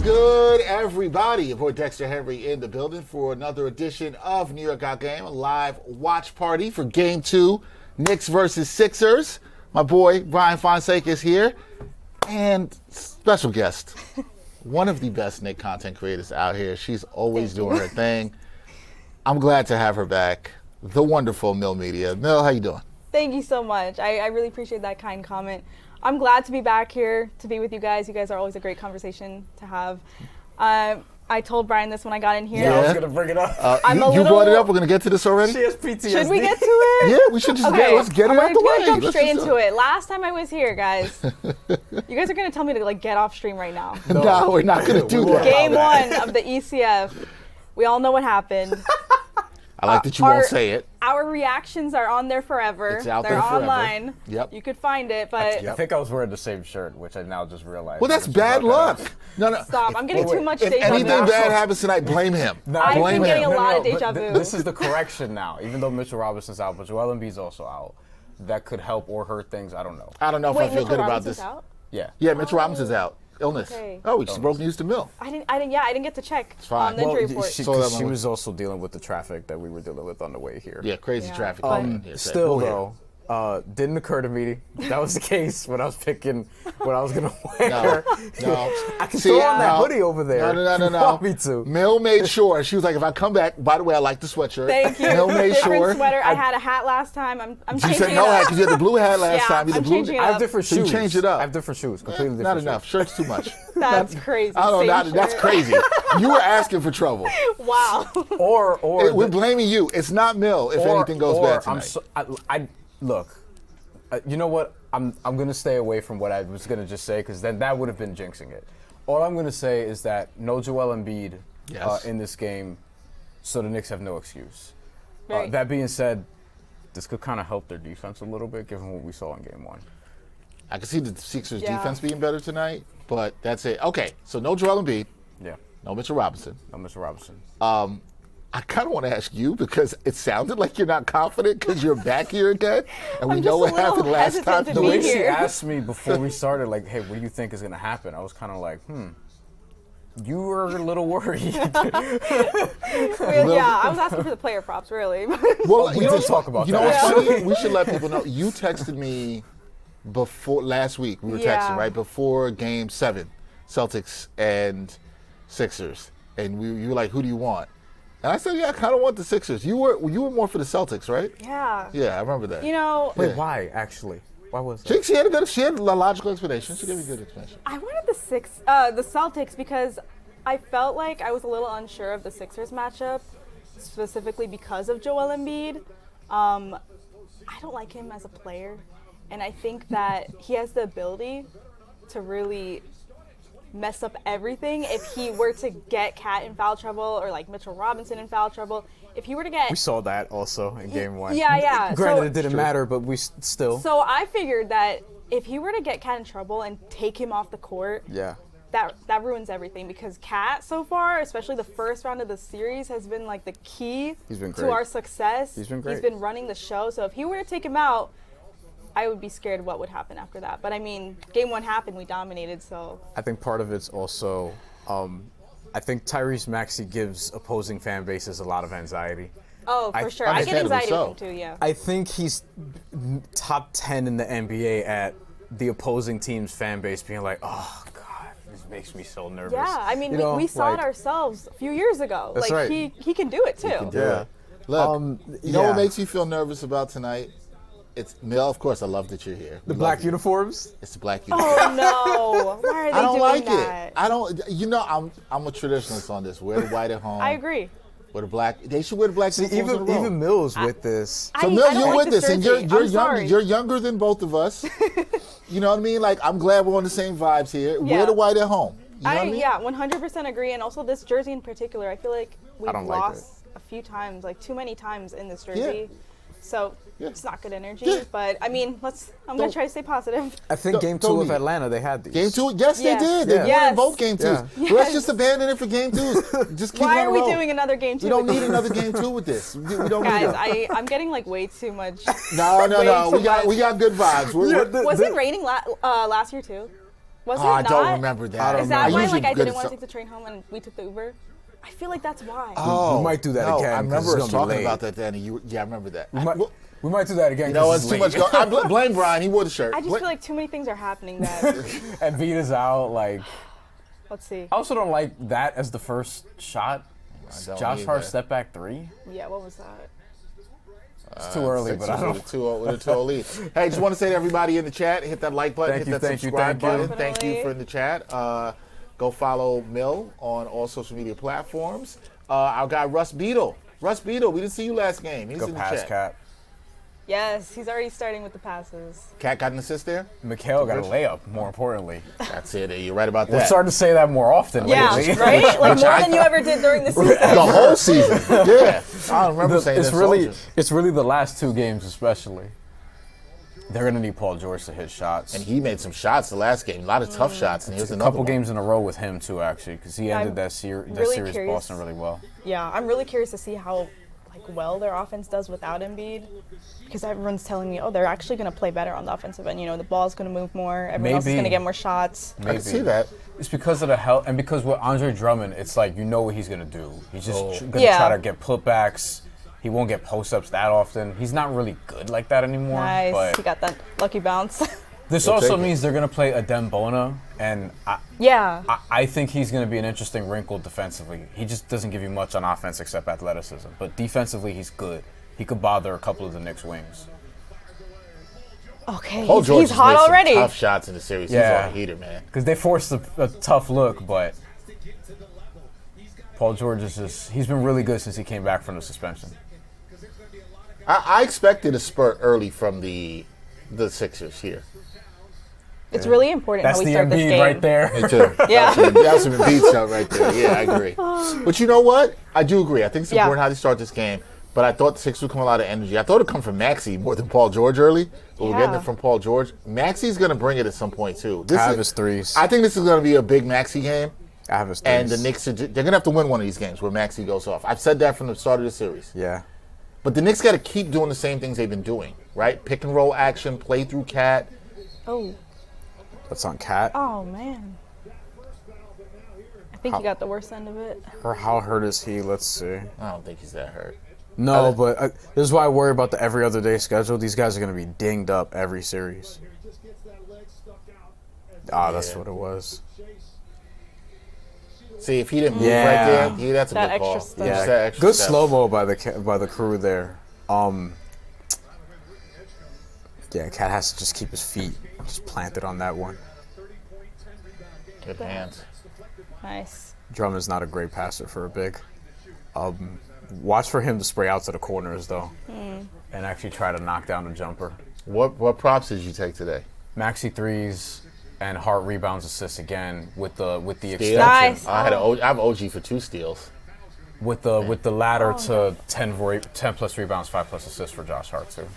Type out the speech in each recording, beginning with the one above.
good, everybody? Your boy Dexter Henry in the building for another edition of New York Out Game, a live watch party for Game 2, Knicks versus Sixers. My boy Bryan Fonseca is here, and special guest, one of the best Knicks content creators out here. She's always doing her thing. I'm glad to have her back, the wonderful Mill Media. Mill, how you doing? Thank you so much. I really appreciate that kind comment. I'm glad to be back here to be with you guys. You guys are always a great conversation to have. I told Bryan this when I got in here. Yeah, I was going to bring it up. You brought it up. We're going to get to this already? She has PTSD. Should we get to it? Yeah, we should just let's get it out the way. I'm going to jump straight into it. Last time I was here, guys, you guys are going to tell me to get off stream right now. No, we're not going to do that. Game 1 of the ECF. We all know what happened. I like that you won't say it. Our reactions are on there forever. It's out They're there forever. online. Yep. You could find it, but I think I was wearing the same shirt, which I now just realized. Well, that's bad luck. No. Stop. I'm getting too much If deja vu. anything bad happens tonight, blame him. I've Blame been getting him. a lot of deja vu. This is the correction now. Even though Mitchell Robinson's out, but Joel Embiid's also out. That could help or hurt things. I don't know. I don't know if I feel good about this. Out? Yeah. Yeah, Mitchell Robinson's out. Illness. Okay. Oh, we just broke news to Mill. I didn't get to check fine. on the injury report. She was also dealing with the traffic that we were dealing with on the way here. Yeah, crazy traffic. Still, though, didn't occur to me that was the case when I was picking what I was going to wear. No. I can throw on that hoodie over there. No. Me too. Mill made sure. She was like, if I come back, by the way, I like the sweatshirt. Thank you. Mill made different sure. Sweater. I had a hat last time. I'm changing She said it no up. hat because you had the blue hat last time. I'm changing it up. I have different shoes. So you changed it up. I have different shoes. Completely different Not shoes. enough. Shirt's too much. That's crazy. I don't know. Same That's shirt. crazy. You were asking for trouble. Wow. Or We're blaming you. It's not Mill if anything goes bad tonight. Look, you know what? I'm going to stay away from what I was going to just say because then that would have been jinxing it. All I'm going to say is that no Joel Embiid in this game, so the Knicks have no excuse. Right. That being said, this could kind of help their defense a little bit given what we saw in Game 1. I can see the Sixers' defense being better tonight, but that's it. Okay, so no Joel Embiid. Yeah. No Mitchell Robinson. No Mr. Robinson. I kind of want to ask you because it sounded like you're not confident because you're back here again, and we I'm know just what a little happened last hesitant time. to The be way she here. asked me before we started, like, hey, what do you think is going to happen? I was kind of like, you were a little worried. Yeah, I was asking for the player props, really. Well, we did talk about you know that. what's funny? We should let people know. You texted me before last week. We were texting right before Game 7, Celtics and Sixers, and you were like, "Who do you want?" And I said, "Yeah, I kind of want the Sixers." You were more for the Celtics, right? Yeah. Yeah, I remember that. You know, Wait, why, actually? Why was that? She had a logical explanation. She gave me a good explanation. I wanted the Celtics because I felt like I was a little unsure of the Sixers matchup, specifically because of Joel Embiid. I don't like him as a player, and I think that he has the ability to really mess up everything if he were to get Cat in foul trouble or like Mitchell Robinson in foul trouble. If he were to get... We saw that also in Game 1. Yeah. Granted, it didn't matter, but we still. So I figured that if he were to get Cat in trouble and take him off the court, that ruins everything because Cat so far, especially the first round of the series, has been like the key to our success. He's been great. He's been running the show. So if he were to take him out, I would be scared what would happen after that. But I mean, Game 1 happened, we dominated, so. I think part of it's also, I think Tyrese Maxey gives opposing fan bases a lot of anxiety. Oh, for sure. I get anxiety with him too, yeah. I think he's top 10 in the NBA at the opposing team's fan base being like, oh, God, this makes me so nervous. Yeah, I mean, we saw it ourselves a few years ago. That's like, right. he can do it too. He can do it. Look, you know what makes you feel nervous about tonight? It's Mill, of course. I love that you're here. The black uniforms? It's the black uniforms. Oh no! Why are they I don't doing like that? it. I don't. You know, I'm a traditionalist on this. Wear the white at home. I agree. Wear the black. They should wear the black. See, even Mill's with this. So Mill, you're with this, and you're young. You're younger than both of us. You know what I mean? Like, I'm glad we're on the same vibes here. Wear the white at home. You know what I mean? Yeah, 100% agree. And also this jersey in particular, I feel like we've lost a few times, like too many times in this jersey. So it's not good energy. But I mean, I'm gonna try to stay positive. I think Game 2 of Atlanta, they had these. Game 2, yes, they did. They won in both Game 2s. Yes. So let's just abandon it for Game 2s. Just keep Why on are we rolling. doing another Game 2? We don't need another Game 2 with this. We don't Guys, need it. I'm getting like way too much. No. We got good vibes. Was it raining last year too? Was it I not? don't remember that. Is that why usually like I good didn't at want to some- take the train home and we took the Uber? I feel like that's why. Oh, We might do that no, again, I 'cause remember it's us gonna be talking late. about that then. Yeah, I remember that. We might do that again. You know, 'cause it's too much. I blame Bryan. He wore the shirt. I just feel like too many things are happening that. And Vita's out. Like, Let's see. I also don't like that as the first shot. don't Josh either. Hart step back 3. Yeah, what was that? It's too early, but I don't. With a 2-0 lead. Hey, just want to say to everybody in the chat, hit that like button, Thank hit you, that thank you, subscribe thank you. button. Thank you for in the chat. Go follow Mill on all social media platforms. Our guy Russ Beadle. Russ Beadle, we didn't see you last game. He's Go in the pass, chat. Cat. Yes, he's already starting with the passes. Cat got an assist there? Mikhail got a layup, more importantly. That's it. You're right about We're that. starting to say that more often Yeah, lately. right? Like more than you ever did during the season. The whole season. Yeah. I don't remember saying it's that. really, it's really the last 2 games especially. They're gonna need Paul George to hit shots. And he made some shots the last game. A lot of tough shots. And here's a another couple one. games in a row with him too, actually, because he ended I'm that really series curious. Boston really well. Yeah, I'm really curious to see how well their offense does without Embiid. Because everyone's telling me, oh, they're actually going to play better on the offensive end. You know, the ball's going to move more. Everyone else is going to get more shots. I can see that. It's because of the health, and because with Andre Drummond, it's like you know what he's gonna do. He's just gonna Yeah. try to get putbacks. He won't get post-ups that often. He's not really good like that anymore. Nice. But He got that lucky bounce. this We'll also take it. means they're gonna play Adem Bona, and Yeah. I think he's gonna be an interesting wrinkle defensively. He just doesn't give you much on offense except athleticism, but defensively he's good. He could bother a couple of the Knicks wings. Okay, Paul George he's has hot made some already. tough shots in the series. Yeah. He's on a heater, man. Because they forced a tough look, but Paul George is just—he's been really good since he came back from the suspension. I expected a spurt early from the Sixers here. It's really important That's how we the start this Embiid game. right there. Me too. Yeah. That's some Embiid shot right there. Yeah, I agree. But you know what? I do agree. I think it's Yeah. important how they start this game. But I thought the Sixers would come a lot of energy. I thought it'd come from Maxey more than Paul George early. But we're getting Yeah. it from Paul George. Maxey's going to bring it at some point too. I have his threes. I think this is going to be a big Maxey game. I have his threes. And the Knicks, they're going to have to win one of these games where Maxey goes off. I've said that from the start of the series. Yeah. But the Knicks got to keep doing the same things they've been doing, right? Pick and roll action, play through Cat. Oh. That's on Cat. Oh, man. I think he got the worst end of it. Or how hurt is he? Let's see. I don't think he's that hurt. No, but this is why I worry about the every other day schedule. These guys are going to be dinged up every series. Ah, that's what it was. See, if he didn't move Yeah. right there, that's a That good call. extra step. Just Yeah, that extra good step. slow mo by the crew there. Yeah, Cat has to just keep his feet just planted on that one. Good hands. Nice. Drummond's not a great passer for a big. Watch for him to spray out to the corners though, and actually try to knock down the jumper. What props did you take today? Maxi threes and Hart rebounds, assists again with the extension. Steals? Nice. I have OG for 2 steals. With the ladder to 10 plus rebounds, 5 plus assists for Josh Hart too.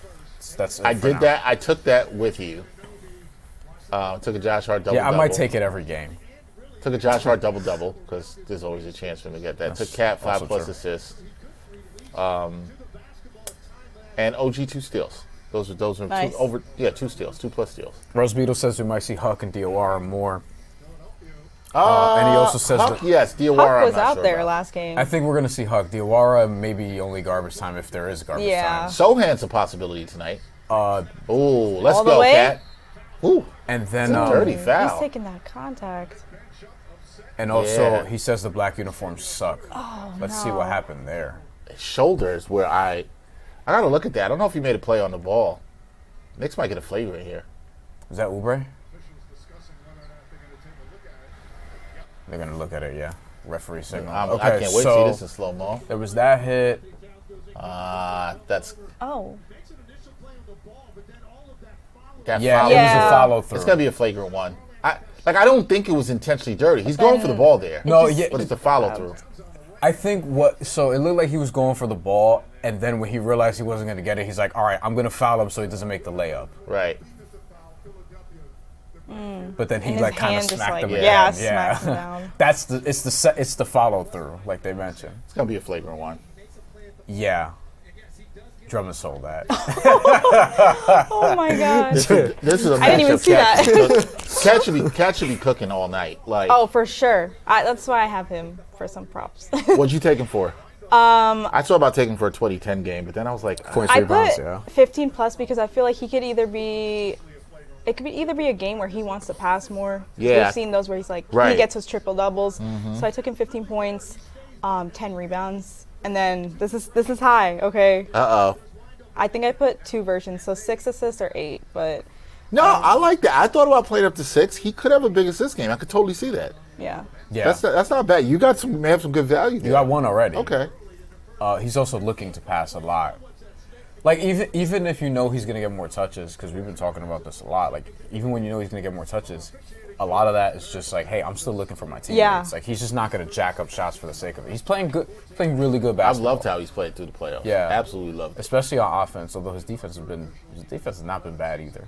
That's it I for did now. that. I took that with you. Took a Josh Hart double. Yeah, I might take it every game. Took a Josh Hart double because there's always a chance for him to get that. Took Cat 5 also plus true. assists. And OG 2 steals. Those are Nice. 2 steals, 2 plus steals. Rose Beetle says we might see Huck and Diawara more. And he also says Huck, that yes, Diawara. Huck I'm was not out sure there about. last game. I think we're going to see Huck. Diawara maybe only garbage time if there is garbage Yeah. time. Sohan's a possibility tonight. Uh, Ooh, let's All the go, way? Cat. Ooh, and then dirty He's foul. taking that contact. and also Yeah. he says the black uniforms suck. Oh, Let's see no. what happened there. Shoulders where I gotta look at that. I don't know if he made a play on the ball. Knicks might get a flavor in here. Is that Oubre? They're going to look at it, yeah. Referee signal. I Okay, can't wait to see so this in slow mo. there was that hit. That's Oh. that Yeah, foul. it was Yeah. a follow through. It's gonna be a flagrant one. I don't think it was intentionally dirty. He's going for the ball there. No, yeah. But it's a follow through. I think so it looked like he was going for the ball, and then when he realized he wasn't going to get it, he's like, all right, I'm going to foul him so he doesn't make the layup. Right. But then he And his like kind of hand just, smacked like, him yeah, again. smacks him down. That's it's the follow through, like they mentioned. It's gonna be a flagrant one. Yeah. Drummond sold that. Oh my gosh. This is a I didn't even see that. Cat should be cooking all night. Like, Oh, for sure. That's why I have him for some props. what'd you take him for? I thought about taking him for a 2010 game, but then I was like, I 23 put pounds, yeah. 15 plus because I feel like he could either be. It could either be a game where he wants to pass more. Yeah. We've seen those where he's like Right. he gets his triple doubles. So I took him 15 points, 10 rebounds, and then this is high. Okay. uh-oh. I think I put 2 versions, so 6 assists or 8, but No, I like that. I thought about playing up to 6. He could have a big assist game. I could totally see that. yeah. Yeah. That's not bad. You got may have some good value there. You got one already. Okay. He's also looking to pass a lot. Like, even if you know he's going to get more touches, because we've been talking about this a lot, like, even when you know he's going to get more touches, a lot of that is just like, hey, I'm still looking for my teammates. Yeah. Like, he's just not going to jack up shots for the sake of it. He's playing really good I've basketball. loved how he's played through the playoffs. Yeah. Absolutely loved it. Especially on offense, although his defense has not been bad either.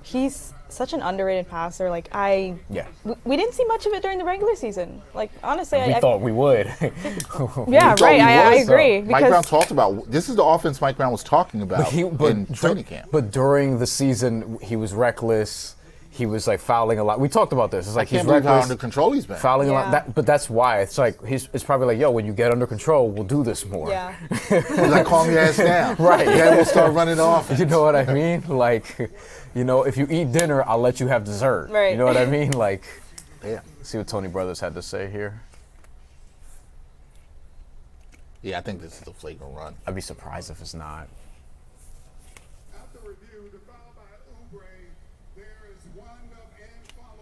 He's such an underrated passer. Like Yeah. we didn't see much of it during the regular season. Like honestly, We thought we would. yeah, thought right. he I was, agree Mike Brown because talked about this is the offense Mike Brown was talking about in training camp. But during the season, he was reckless. He was like fouling a lot. We talked about this. It's like I can't he's believe how reckless, under control he's been. fouling a Yeah. lot. But that's why it's like it's probably like, yo, when you get under control, we'll do this more. yeah, He's like, calm your ass down. Right. Then we'll start running off. You know what I mean? Like, you know, if you eat dinner, I'll let you have dessert. Right. You know what I mean? Like, Yeah. see what Tony Brothers had to say here. Yeah, I think this is a flagrant run. I'd be surprised if it's not.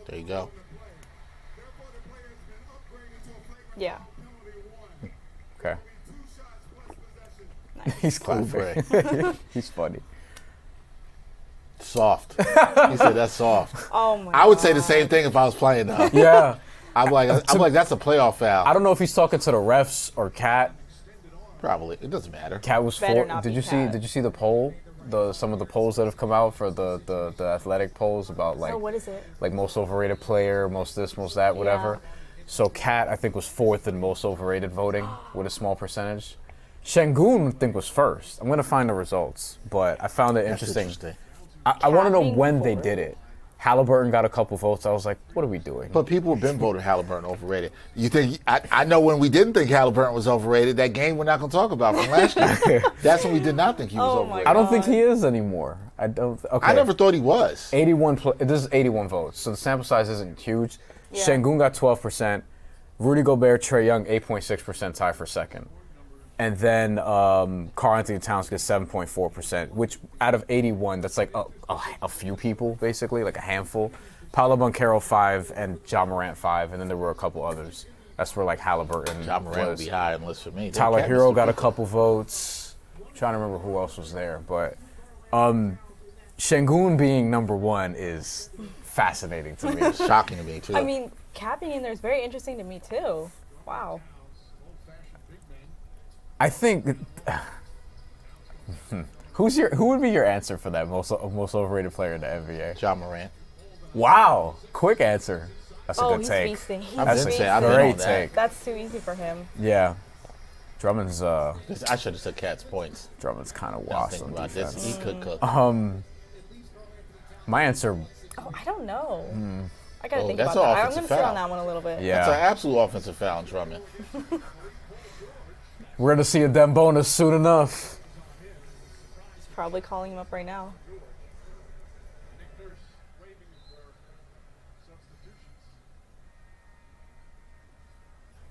There you go. yeah. Okay. He's clapping. Oubre. He's funny. Soft. He said that's soft. Oh my. I would say the same thing if I was playing though. Yeah. I'm like that's a playoff foul. I don't know if he's talking to the refs or Cat. Probably. It doesn't matter. Cat was Better 4. not Did be you see? Cat. Did you see the poll? Some of the polls that have come out for the athletic polls about like Oh, what is it? like most overrated player, most this, most that, whatever. So Cat I think was 4th in most overrated voting with a small percentage. Şengün I think was 1st. I'm gonna find the results, but I found it That's interesting. I want to know Cat being when they 4th. did it. Halliburton got a couple votes. I was like, what are we doing? But people have been voting Halliburton overrated. You think I know when we didn't think Halliburton was overrated, that game we're not going to talk about from last year. That's when we did not think he was Oh my overrated. I don't think he is anymore. I don't. Okay. I never thought he was. 81. This is 81 votes, so the sample size isn't huge. Yeah. Şengün got 12%. Rudy Gobert, Trae Young, 8.6% tie for second. And then Karl-Anthony Towns gets 7.4%, which out of 81, that's like a few people, basically, like a handful. Paolo Banchero 5 and Ja Morant 5, and then there were a couple others. That's where like Halliburton Ja Morant would was. be high unless for me. Tyler Hero got a couple votes. I'm trying to remember who else was there, but Şengün being number 1 is fascinating to me. Shocking to me too. I mean, Cat being in there is very interesting to me too. Wow. I think who would be your answer for that most overrated player in the NBA? Ja Morant. Wow, quick answer. That's a Oh, good he's take. feasting. He's That's a feasting. I've been great on that. take. That's too easy for him. Yeah, Drummond's I should have said Cat's points. kind of Now washed thinking on about this, defense. he could cook. My answer, Oh, I don't know. I gotta think that's about an that. I'm offensive gonna sit foul. on that one a little bit. yeah, That's an absolute offensive foul, Drummond. we're gonna see a damn bonus soon enough. He's probably calling him up right now.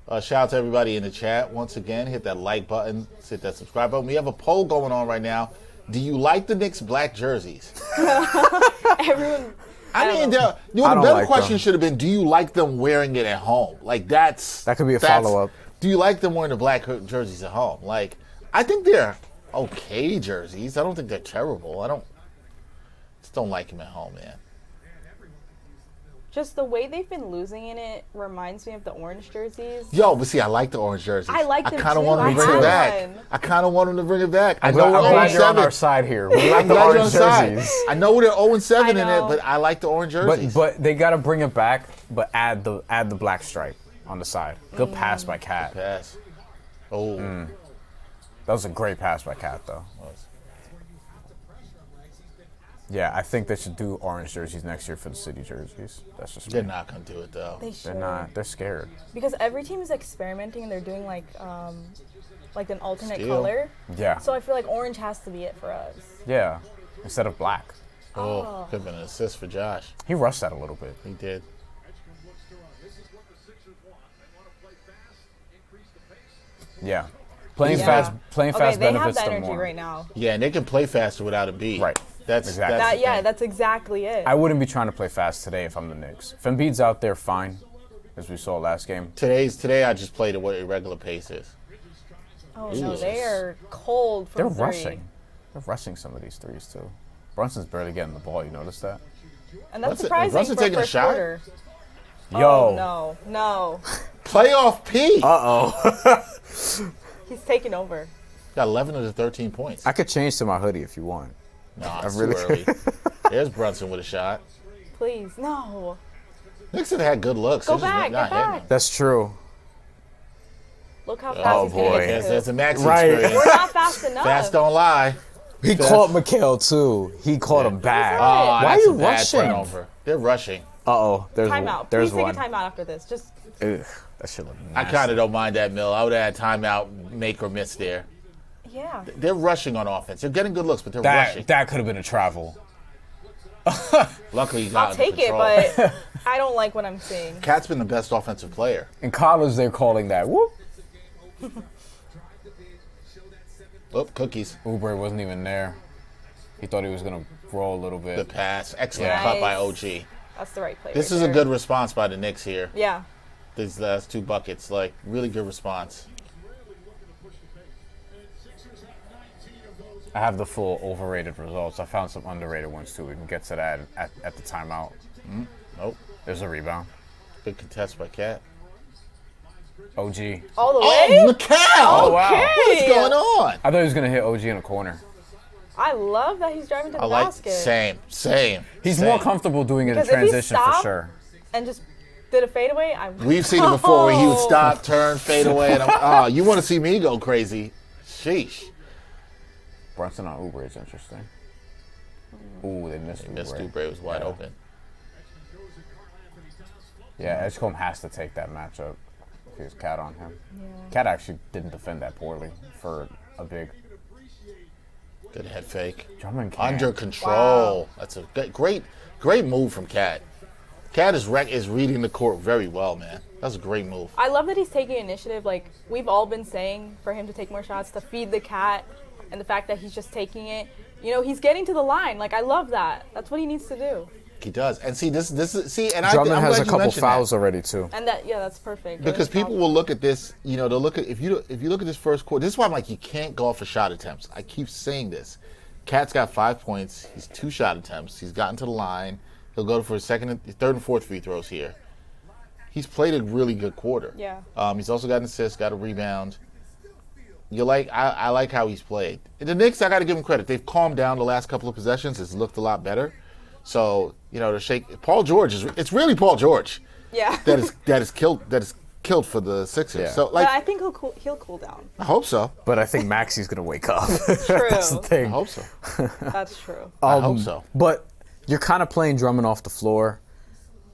Shout out to everybody in the chat. Once again, hit that like button, hit that subscribe button. We have a poll going on right now. Do you like the Knicks black jerseys? Everyone. I mean, I the don't better like question them. should have been, do you like them wearing it at home? Like That could be a follow-up. Do you like them wearing the black jerseys at home? Like, I think they're okay jerseys. I don't think they're terrible. Just don't like them at home, man. Just the way they've been losing in it reminds me of the orange jerseys. Yo, but see, I like the orange jerseys. I like them kind of too. want them I to bring have it back. one. I kind of want them to bring it back. I I'm know glad we're you're on 0-7. our side here. We like I'm the glad you're orange on side. jerseys. I know they're 0-7 I in it, know. but I like the orange jerseys. But they gotta bring it back, but add the black stripe on the side. Good pass by Cat. Pass. Oh. That was a great pass by Cat, though. Yeah, I think they should do orange jerseys next year for the city jerseys. That's just They're not going to do it, though. They should. They're not. They're scared. Because every team is experimenting and they're doing like an alternate Steel. color. Yeah. So I feel like orange has to be it for us. Yeah. Instead of black. Oh, could have been an assist for Josh. He rushed that a little bit. He did. Yeah. Playing Yeah. fast They have benefits the them energy more. right now. Yeah, and they can play faster without a beat. Right. That's Exactly. That's the thing. That's exactly it. I wouldn't be trying to play fast today if I'm the Knicks. If Embiid's out there, fine, as we saw last game. Today I just played at what a regular pace is. Oh no, Jesus. they are cold They're from three. rushing. They're rushing some of these threes too. Brunson's barely getting the ball. You notice that? And that's Brunson- surprising Brunson for taking a first shot? quarter. Yo. Oh, no. Playoff P. He's taking over. Got 11 of the 13 points. I could change to my hoodie if you want. Nah, it's really- too early. There's Brunson with a shot. Please, no. Knicks have had good looks. Go They're just back, not get hitting back. them. That's true. Look how fast Oh, he's gonna boy. get to. That's a Maxi Right. experience. We're not fast enough. Fast don't lie. He Fast. caught Mikhail too. He caught him back. Oh, Why are that's you a bad rushing? turnover. They're rushing. There's Timeout. There's Please one. take a timeout after this. Just Ugh, that shit look I nasty. kind of don't mind that, Mill. I would have had timeout, make or miss there. yeah. They're rushing on offense. They're getting good looks, but they're rushing. That could have been a travel. Luckily, he got I'll under take it, control. but I don't like what I'm seeing. Cat's been the best offensive player. In college, they're calling that whoop. Oh, cookies. Oubre wasn't even there. He thought he was gonna roll a little The bit. pass. Excellent Nice. cut by OG. That's the right play. This right is a there. good response by the Knicks here. Yeah. These last two buckets, like, really good response. I have the full overrated results. I found some underrated ones too. We can get to that at the timeout. Nope. There's a rebound. Good contest by Cat. OG. All the Oh, way? Mikal! Oh, wow. What's going on? I thought he was gonna hit OG in a corner. I love that he's driving to the I like basket. same. He's same. more comfortable doing it in Because if he transition for stopped- sure. And just did a fadeaway. We've seen it before where he would stop, turn, fade away, and you want to see me go crazy. Sheesh. Brunson on Oubre is interesting. Ooh, they missed Missed Oubre. Oubre was wide Yeah. open. Yeah, Edgecombe has to take that matchup. If he was Cat on him. Yeah. Cat actually didn't defend that poorly for a big Good head fake. Drummond can't. Under control. That's a great move from Cat. Cat is reading the court very well, man. That's a great move. I love that he's taking initiative. Like, we've all been saying for him to take more shots, to feed the cat, and the fact that he's just taking it. You know, he's getting to the line. Like, I love that. That's what he needs to do. He does. And see, this is and Drummond I'm has glad a you couple mentioned fouls that. already too. And that's perfect. Because people will look at this, they'll look at if you look at this first quarter. This is why I'm like, you can't go off for shot attempts. I keep saying this. Cat's got 5 points. He's 2 shot attempts. He's gotten to the line. He'll go for his third and fourth free throws here. He's played a really good quarter. Yeah. He's also got an assist, got a rebound. I like how he's played. The Knicks, I got to give him credit. They've calmed down the last couple of possessions. It's looked a lot better. So to shake Paul George it's really Paul George. Yeah. that is killed for the Sixers. Yeah. So But I think he'll cool down. I hope so. But I think Maxi's gonna wake up. True. That's the I thing. hope so. That's true. I hope so. But you're kind of playing Drummond off the floor,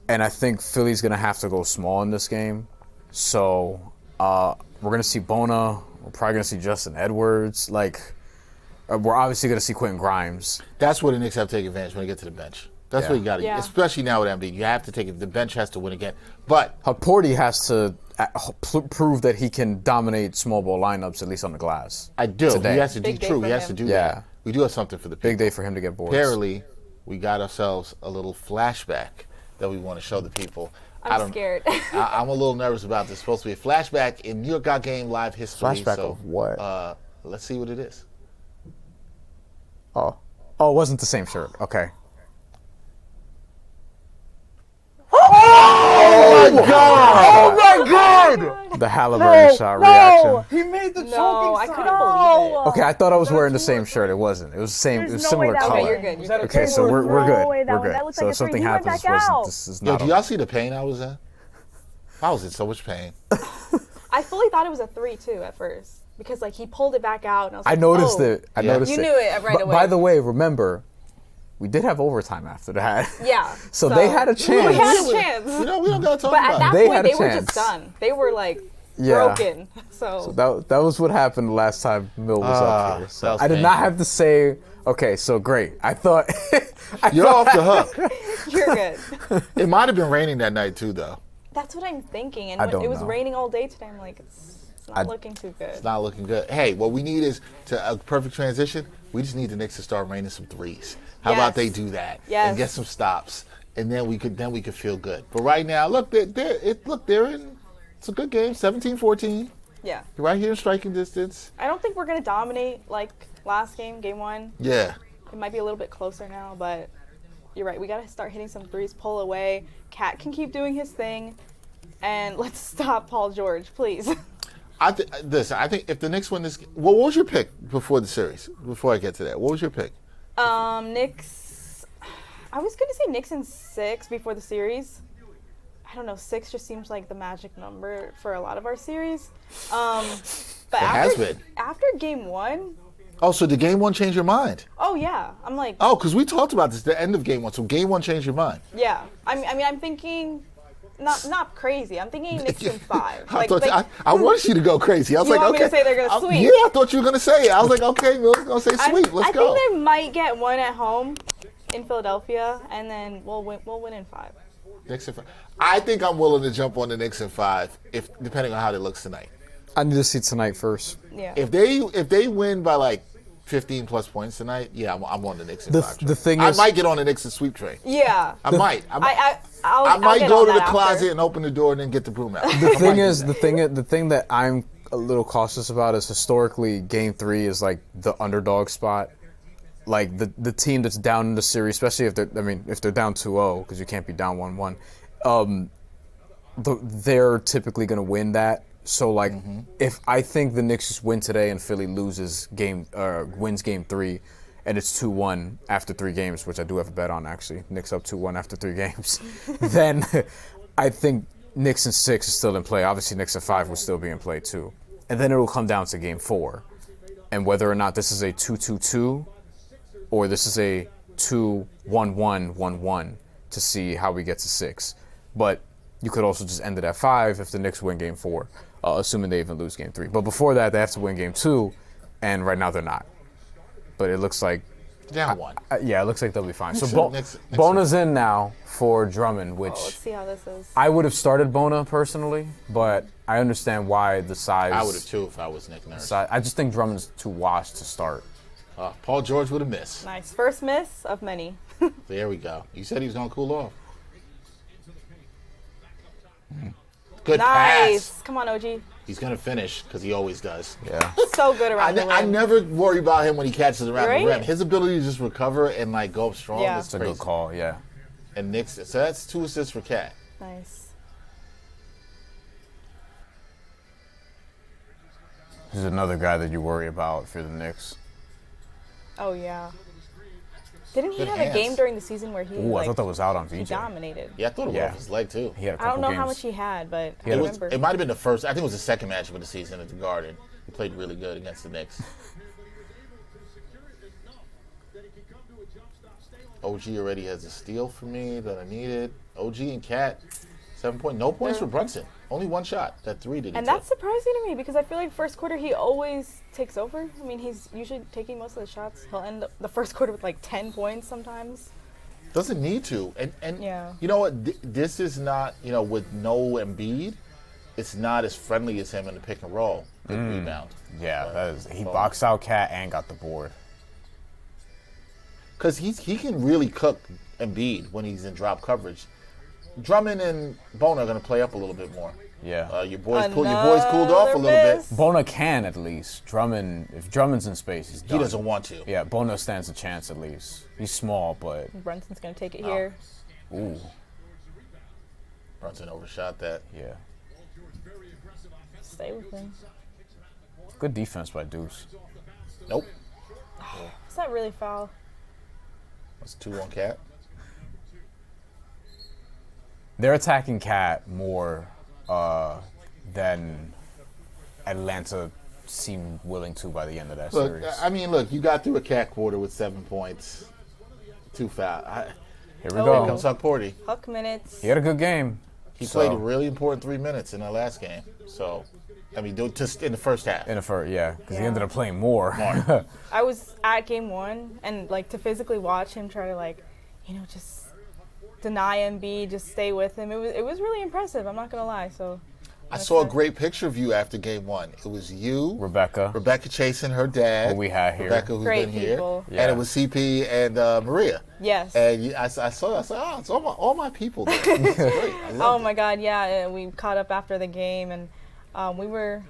and I think Philly's gonna have to go small in this game. So we're gonna see Bona. We're probably gonna see Justin Edwards. We're obviously gonna see Quentin Grimes. That's where the Knicks have to take advantage when they get to the bench. That's what you got to, Yeah. especially now with Embiid. You have to take it. The bench has to win again. But Porty has to prove that he can dominate small ball lineups, at least on the glass. I do. Today. He has to Big day true. for He has him. to do Yeah. that. We do have something for the people. Big day for him to get boards. Apparently, we got ourselves a little flashback that we want to show the people. I'm scared. I'm a little nervous about this. It's supposed to be a flashback in New York God Game live history. Flashback so, of what? Let's see what it is. Oh, it wasn't the same shirt. Okay. Oh my God! Oh my God! The Halliburton shot reaction. He made the No, I choking couldn't sign. believe it. Okay, I thought I was wearing the same shirt. It wasn't. It was the same. It was There's no similar way that color. Okay, you're good. Was that a Okay, so we're no good. way that We're one- good. that looks So like if a three. something He went happens, back out. this is Yo, not. do y'all see the pain I was in? I was in so much pain. I fully thought it was a 3-2 at first because he pulled it back out and I was I like, noticed oh. it. I Yeah. noticed You it. knew it right away. By the way, remember, we did have overtime after that. Yeah. So they had a chance. We had a chance. You know, we don't got to talk But at about that it. They point, had a they were chance. just done. They were like Yeah. broken. So That was what happened the last time Mill was up here. that So was I did not painful. have to say, okay, so great. I thought You're off the hook. you're good. It might have been raining that night too, though. That's what I'm thinking. And I when don't it was know. raining all day today, I'm like, it's not looking too good. It's not looking good. Hey, what we need is a perfect transition. We just need the Knicks to start raining some threes. How about Yes. they do that Yes. and get some stops, and then we could feel good. But right now, look, they're in. It's a good game, 17-14. Yeah. Right here in striking distance. I don't think we're going to dominate like last game, game 1. Yeah. It might be a little bit closer now, but you're right. We got to start hitting some threes, pull away. Cat can keep doing his thing. And let's stop Paul George, please. I think if the Knicks win this, what was your pick before the series? Before I get to that, what was your pick? Knicks. I was going to say Knicks in 6 before the series. I don't know, 6 just seems like the magic number for a lot of our series. But has been. After game 1, Oh, so did game 1 change your mind? oh yeah, I'm like, Oh, because we talked about this at the end of game 1. So game 1 changed your mind. yeah. I mean, I'm thinking, not crazy. I'm thinking Knicks in 5. I wanted you to go crazy. I was You like, want me okay. to say they're gonna sweep? Yeah, I thought you were gonna say it. I was like, okay, Mill's gonna say sweep. Let's I go. think they might get 1 at home in Philadelphia, and then we'll win in 5. Knicks in 5. I think I'm willing to jump on the Knicks in 5, depending on how it looks tonight. I need to see tonight first. Yeah. If they win by like 15 plus points tonight, yeah, I'm on the Knicks in 5. The thing I is, might get on the Knicks in sweep train. Yeah. I might. I'll might get go on to the that closet after. and open the door and then get the broom out. the thing is, the thing that I'm a little cautious about is historically Game 3 is like the underdog spot. Like the team that's down in the series, especially if they're down 2-0, because you can't be down 1-1. They're typically going to win that. So like, if I think the Knicks just win today and Philly wins Game 3, and it's 2-1 after 3 games, which I do have a bet on actually, Knicks up 2-1 after 3 games, then I think Knicks in 6 is still in play. Obviously, Knicks in 5 will still be in play too, and then it will come down to Game 4, and whether or not this is a 2-2-2 or this is a 2-1-1-1-1 to see how we get to 6. But you could also just end it at 5 if the Knicks win Game 4, assuming they even lose Game 3. But before that, they have to win Game 2, and right now they're not. But it looks like Down 1. yeah, it looks like they'll be fine. So Next- Bona's in now for Drummond, which Let's see how this is. I would have started Bona personally, but I understand why the size. I would have too if I was Nick Nurse. I just think Drummond's too washed to start. Paul George would have missed. Nice. First miss of many. There we go. You said he was going to cool off. Good Nice. pass. Come on, OG. He's going to finish because he always does. Yeah. So good around the rim. I never worry about him when he catches around Right? the rim. His ability to just recover and like go up strong Yeah. is It's a crazy. good call, yeah. And Knicks, so that's 2 assists for Cat. Nice. He's another guy that you worry about for the Knicks. Oh, yeah. Didn't he Good have hands. a game during the season where he Ooh, I thought that was out on he VJ. dominated? Yeah, I thought it was Yeah. off his leg too. He had a I couple don't know games. how much he had, but I Yeah, remember. It might have been the first. I think it was the second matchup of the season at the Garden. He played really good against the Knicks. OG already has a steal for me that I needed. OG and Cat, 7 points. No points for Brunson. Only 1 shot. That 3 did he And take. that's surprising to me because I feel like first quarter he always takes over. I mean, he's usually taking most of the shots. He'll end the first quarter with like 10 points sometimes. Doesn't need to. And Yeah. you know what? This is not, with no Embiid, it's not as friendly as him in the pick and roll. Good rebound. Yeah, he boxed out Cat and got the board. Because he can really cook Embiid when he's in drop coverage. Drummond and Bona are going to play up a little bit more. Yeah. Your boys cooled off a little miss. bit. Bona can at least. If Drummond's in space, he's done. He doesn't want to. Yeah, Bona stands a chance at least. He's small, but Brunson's going to take it here. ooh, Brunson overshot that. yeah. Stay with him. Good defense by Deuce. Nope. Is that really foul? That's 2 on Cat. They're attacking Cat more than Atlanta seemed willing to by the end of that Look, series. I mean, you got through a Cat quarter with 7 points. Too foul. Here we Here go. comes Huck Porty. Huck minutes. He had a good game. He played a really important 3 minutes in the last game. So, I mean, just in the first half. Because he ended up playing more. I was at game 1, and like to physically watch him try to just deny Embiid, just stay with him. It was really impressive. I'm not gonna lie. So. I saw a great picture of you after game 1. It was you, Rebecca chasing her dad. Who we had here. Rebecca, who's Great been here. people. And it was CP and Maria. Yes. And I saw. I said, "Oh, it's all my people there." It's great. I loved it. My God, yeah. We caught up after the game, and we were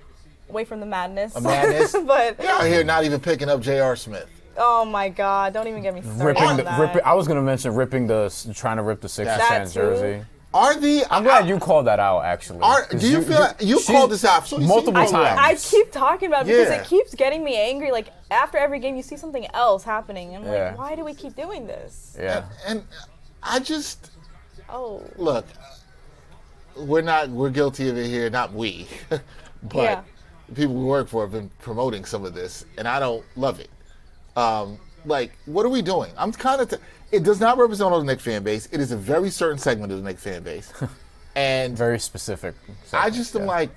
away from the madness. But out here not even picking up J.R. Smith. Oh my God! Don't even get me started on that. I was gonna mention trying to rip the Sixers fan jersey. I'm glad you called that out, actually. Do you feel you called this out multiple times? I keep talking about it because it keeps getting me angry. Like after every game, you see something else happening, and I'm like, why do we keep doing this? Yeah. And I just look. We're guilty of it here, not we, but people we work for have been promoting some of this, and I don't love it. What are we doing? I'm kind of. It does not represent all the Knicks fan base. It is a very certain segment of the Knicks fan base, and very specific. I just am like,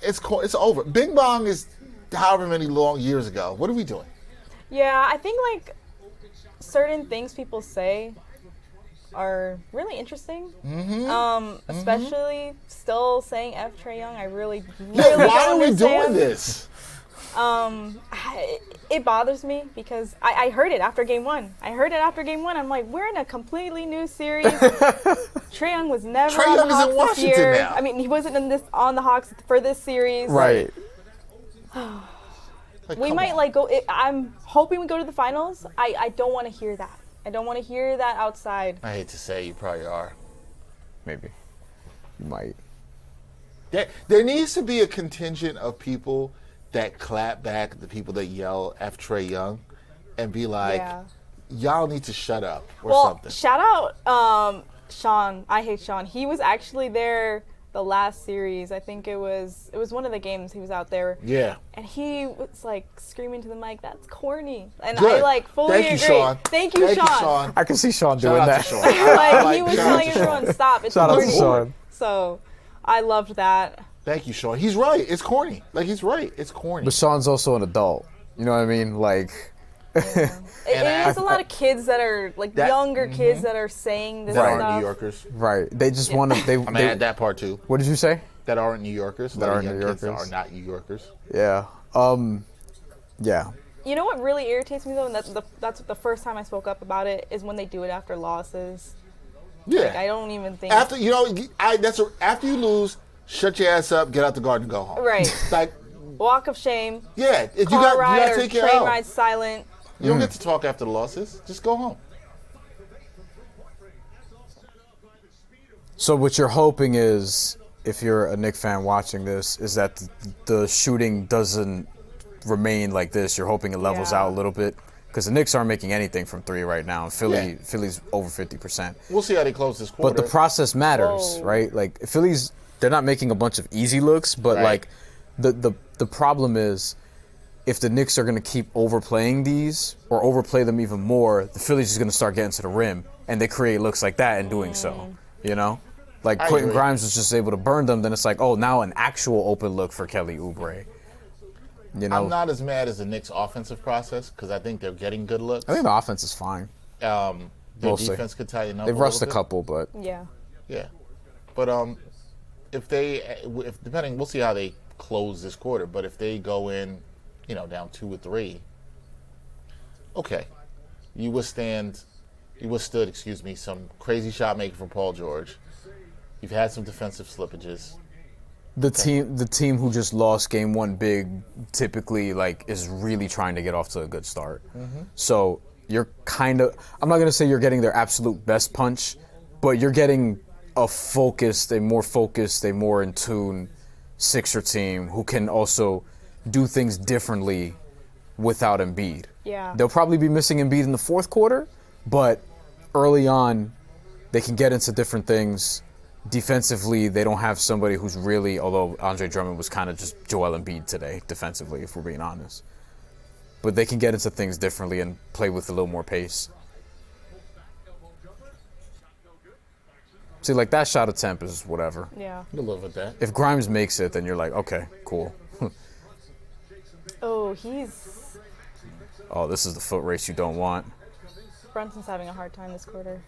it's over. Bing Bong is however many long years ago. What are we doing? Yeah, I think like certain things people say are really interesting. Especially still saying F Trae Young. I really why are we understand. doing this? It bothers me because I heard it after game 1. I'm like, we're in a completely new series. Trae Young was never Trae on Young the is in Hawks this Washington year. now. I mean, he wasn't on the Hawks for this series. Right. We might go. I'm hoping we go to the finals. I don't want to hear that. I don't want to hear that outside. I hate to say, you probably are. Maybe. You might. There needs to be a contingent of people that clap back at the people that yell F Trae Young and be like, y'all need to shut up or something. Shout out Sean. I hate Sean. He was actually there the last series. I think it was one of the games he was out there. Yeah. And he was like screaming to the mic, "That's corny." And Good. I fully agree. Sean. Thank you, Sean. I can see Sean doing Shout out that. to Sean. He was telling everyone, "Stop, it's Shout out corny." to Sean. So I loved that. Thank you, Sean. He's right. It's corny. He's right. It's corny. But Sean's also an adult. You know what I mean? It is a lot of kids that are younger kids that are saying this that stuff. aren't New Yorkers. Right. They just want to. I'm gonna add that part too. What did you say? That aren't New Yorkers. That aren't young New kids Yorkers. that are not New Yorkers. Yeah. Yeah. You know what really irritates me though, and that's the first time I spoke up about it, is when they do it after losses. Yeah. I don't even think after after you lose, shut your ass up, get out the garden, and go home. Right. Walk of shame. Yeah. If you car got ride to or take care train of. ride silent. You don't get to talk after the losses. Just go home. So what you're hoping is, if you're a Knicks fan watching this, is that the shooting doesn't remain like this. You're hoping it levels out a little bit, because the Knicks aren't making anything from 3 right now. Philly's over 50%. We'll see how they close this quarter. But the process matters, right? Philly's, they're not making a bunch of easy looks, but the problem is, if the Knicks are going to keep overplaying these or overplay them even more, the Phillies is going to start getting to the rim, and they create looks like that in doing so. You know, Quentin Grimes was just able to burn them. Then it's now an actual open look for Kelly Oubre. You know, I'm not as mad as the Knicks' offensive process because I think they're getting good looks. I think the offense is fine. Their Mostly. defense could tighten up. They've rushed a couple, but Yeah. But depending, we'll see how they close this quarter. But if they go in, down 2 or 3, okay, you withstood, some crazy shot making from Paul George. You've had some defensive slippages. the team who just lost game 1 big typically is really trying to get off to a good start. So you're kind of, I'm not going to say you're getting their absolute best punch, but you're getting a more in tune Sixer team who can also do things differently without Embiid. Yeah. They'll probably be missing Embiid in the fourth quarter, but early on they can get into different things. Defensively, they don't have somebody who's really, although Andre Drummond was kind of just Joel Embiid today defensively, if we're being honest. But they can get into things differently and play with a little more pace. See, like that shot attempt is whatever. Yeah. You live with that. If Grimes makes it, then you're like, okay, cool. Oh, he's... Oh, this is the foot race you don't want. Brunson's having a hard time this quarter.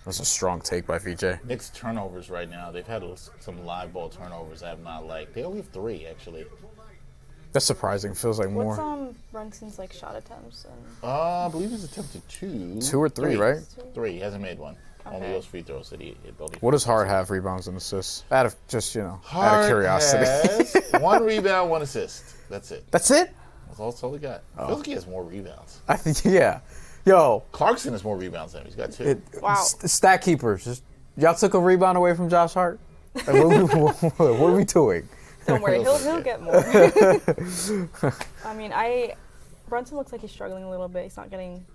That's a strong take by VJ. Knicks turnovers right now. They've had some live ball turnovers I have not liked. They only have 3, actually. That's surprising. Feels like more. What's Brunson's like shot attempts? And... I believe he's attempted 2. 2 or 3, right? 3. He hasn't made one. Okay. Only those free throws that he What does Hart have, rebounds and assists? Out of just, out Hart of curiosity. has 1 rebound, 1 assist. That's it. That's it? That's all he got. Feels like he has more rebounds. I think, yeah. Yo. Clarkson has more rebounds than him. He's got 2. Wow. Stat keepers. Y'all took a rebound away from Josh Hart? Like, what are we doing? Don't worry, he'll get more. I mean, Brunson looks like he's struggling a little bit. He's not getting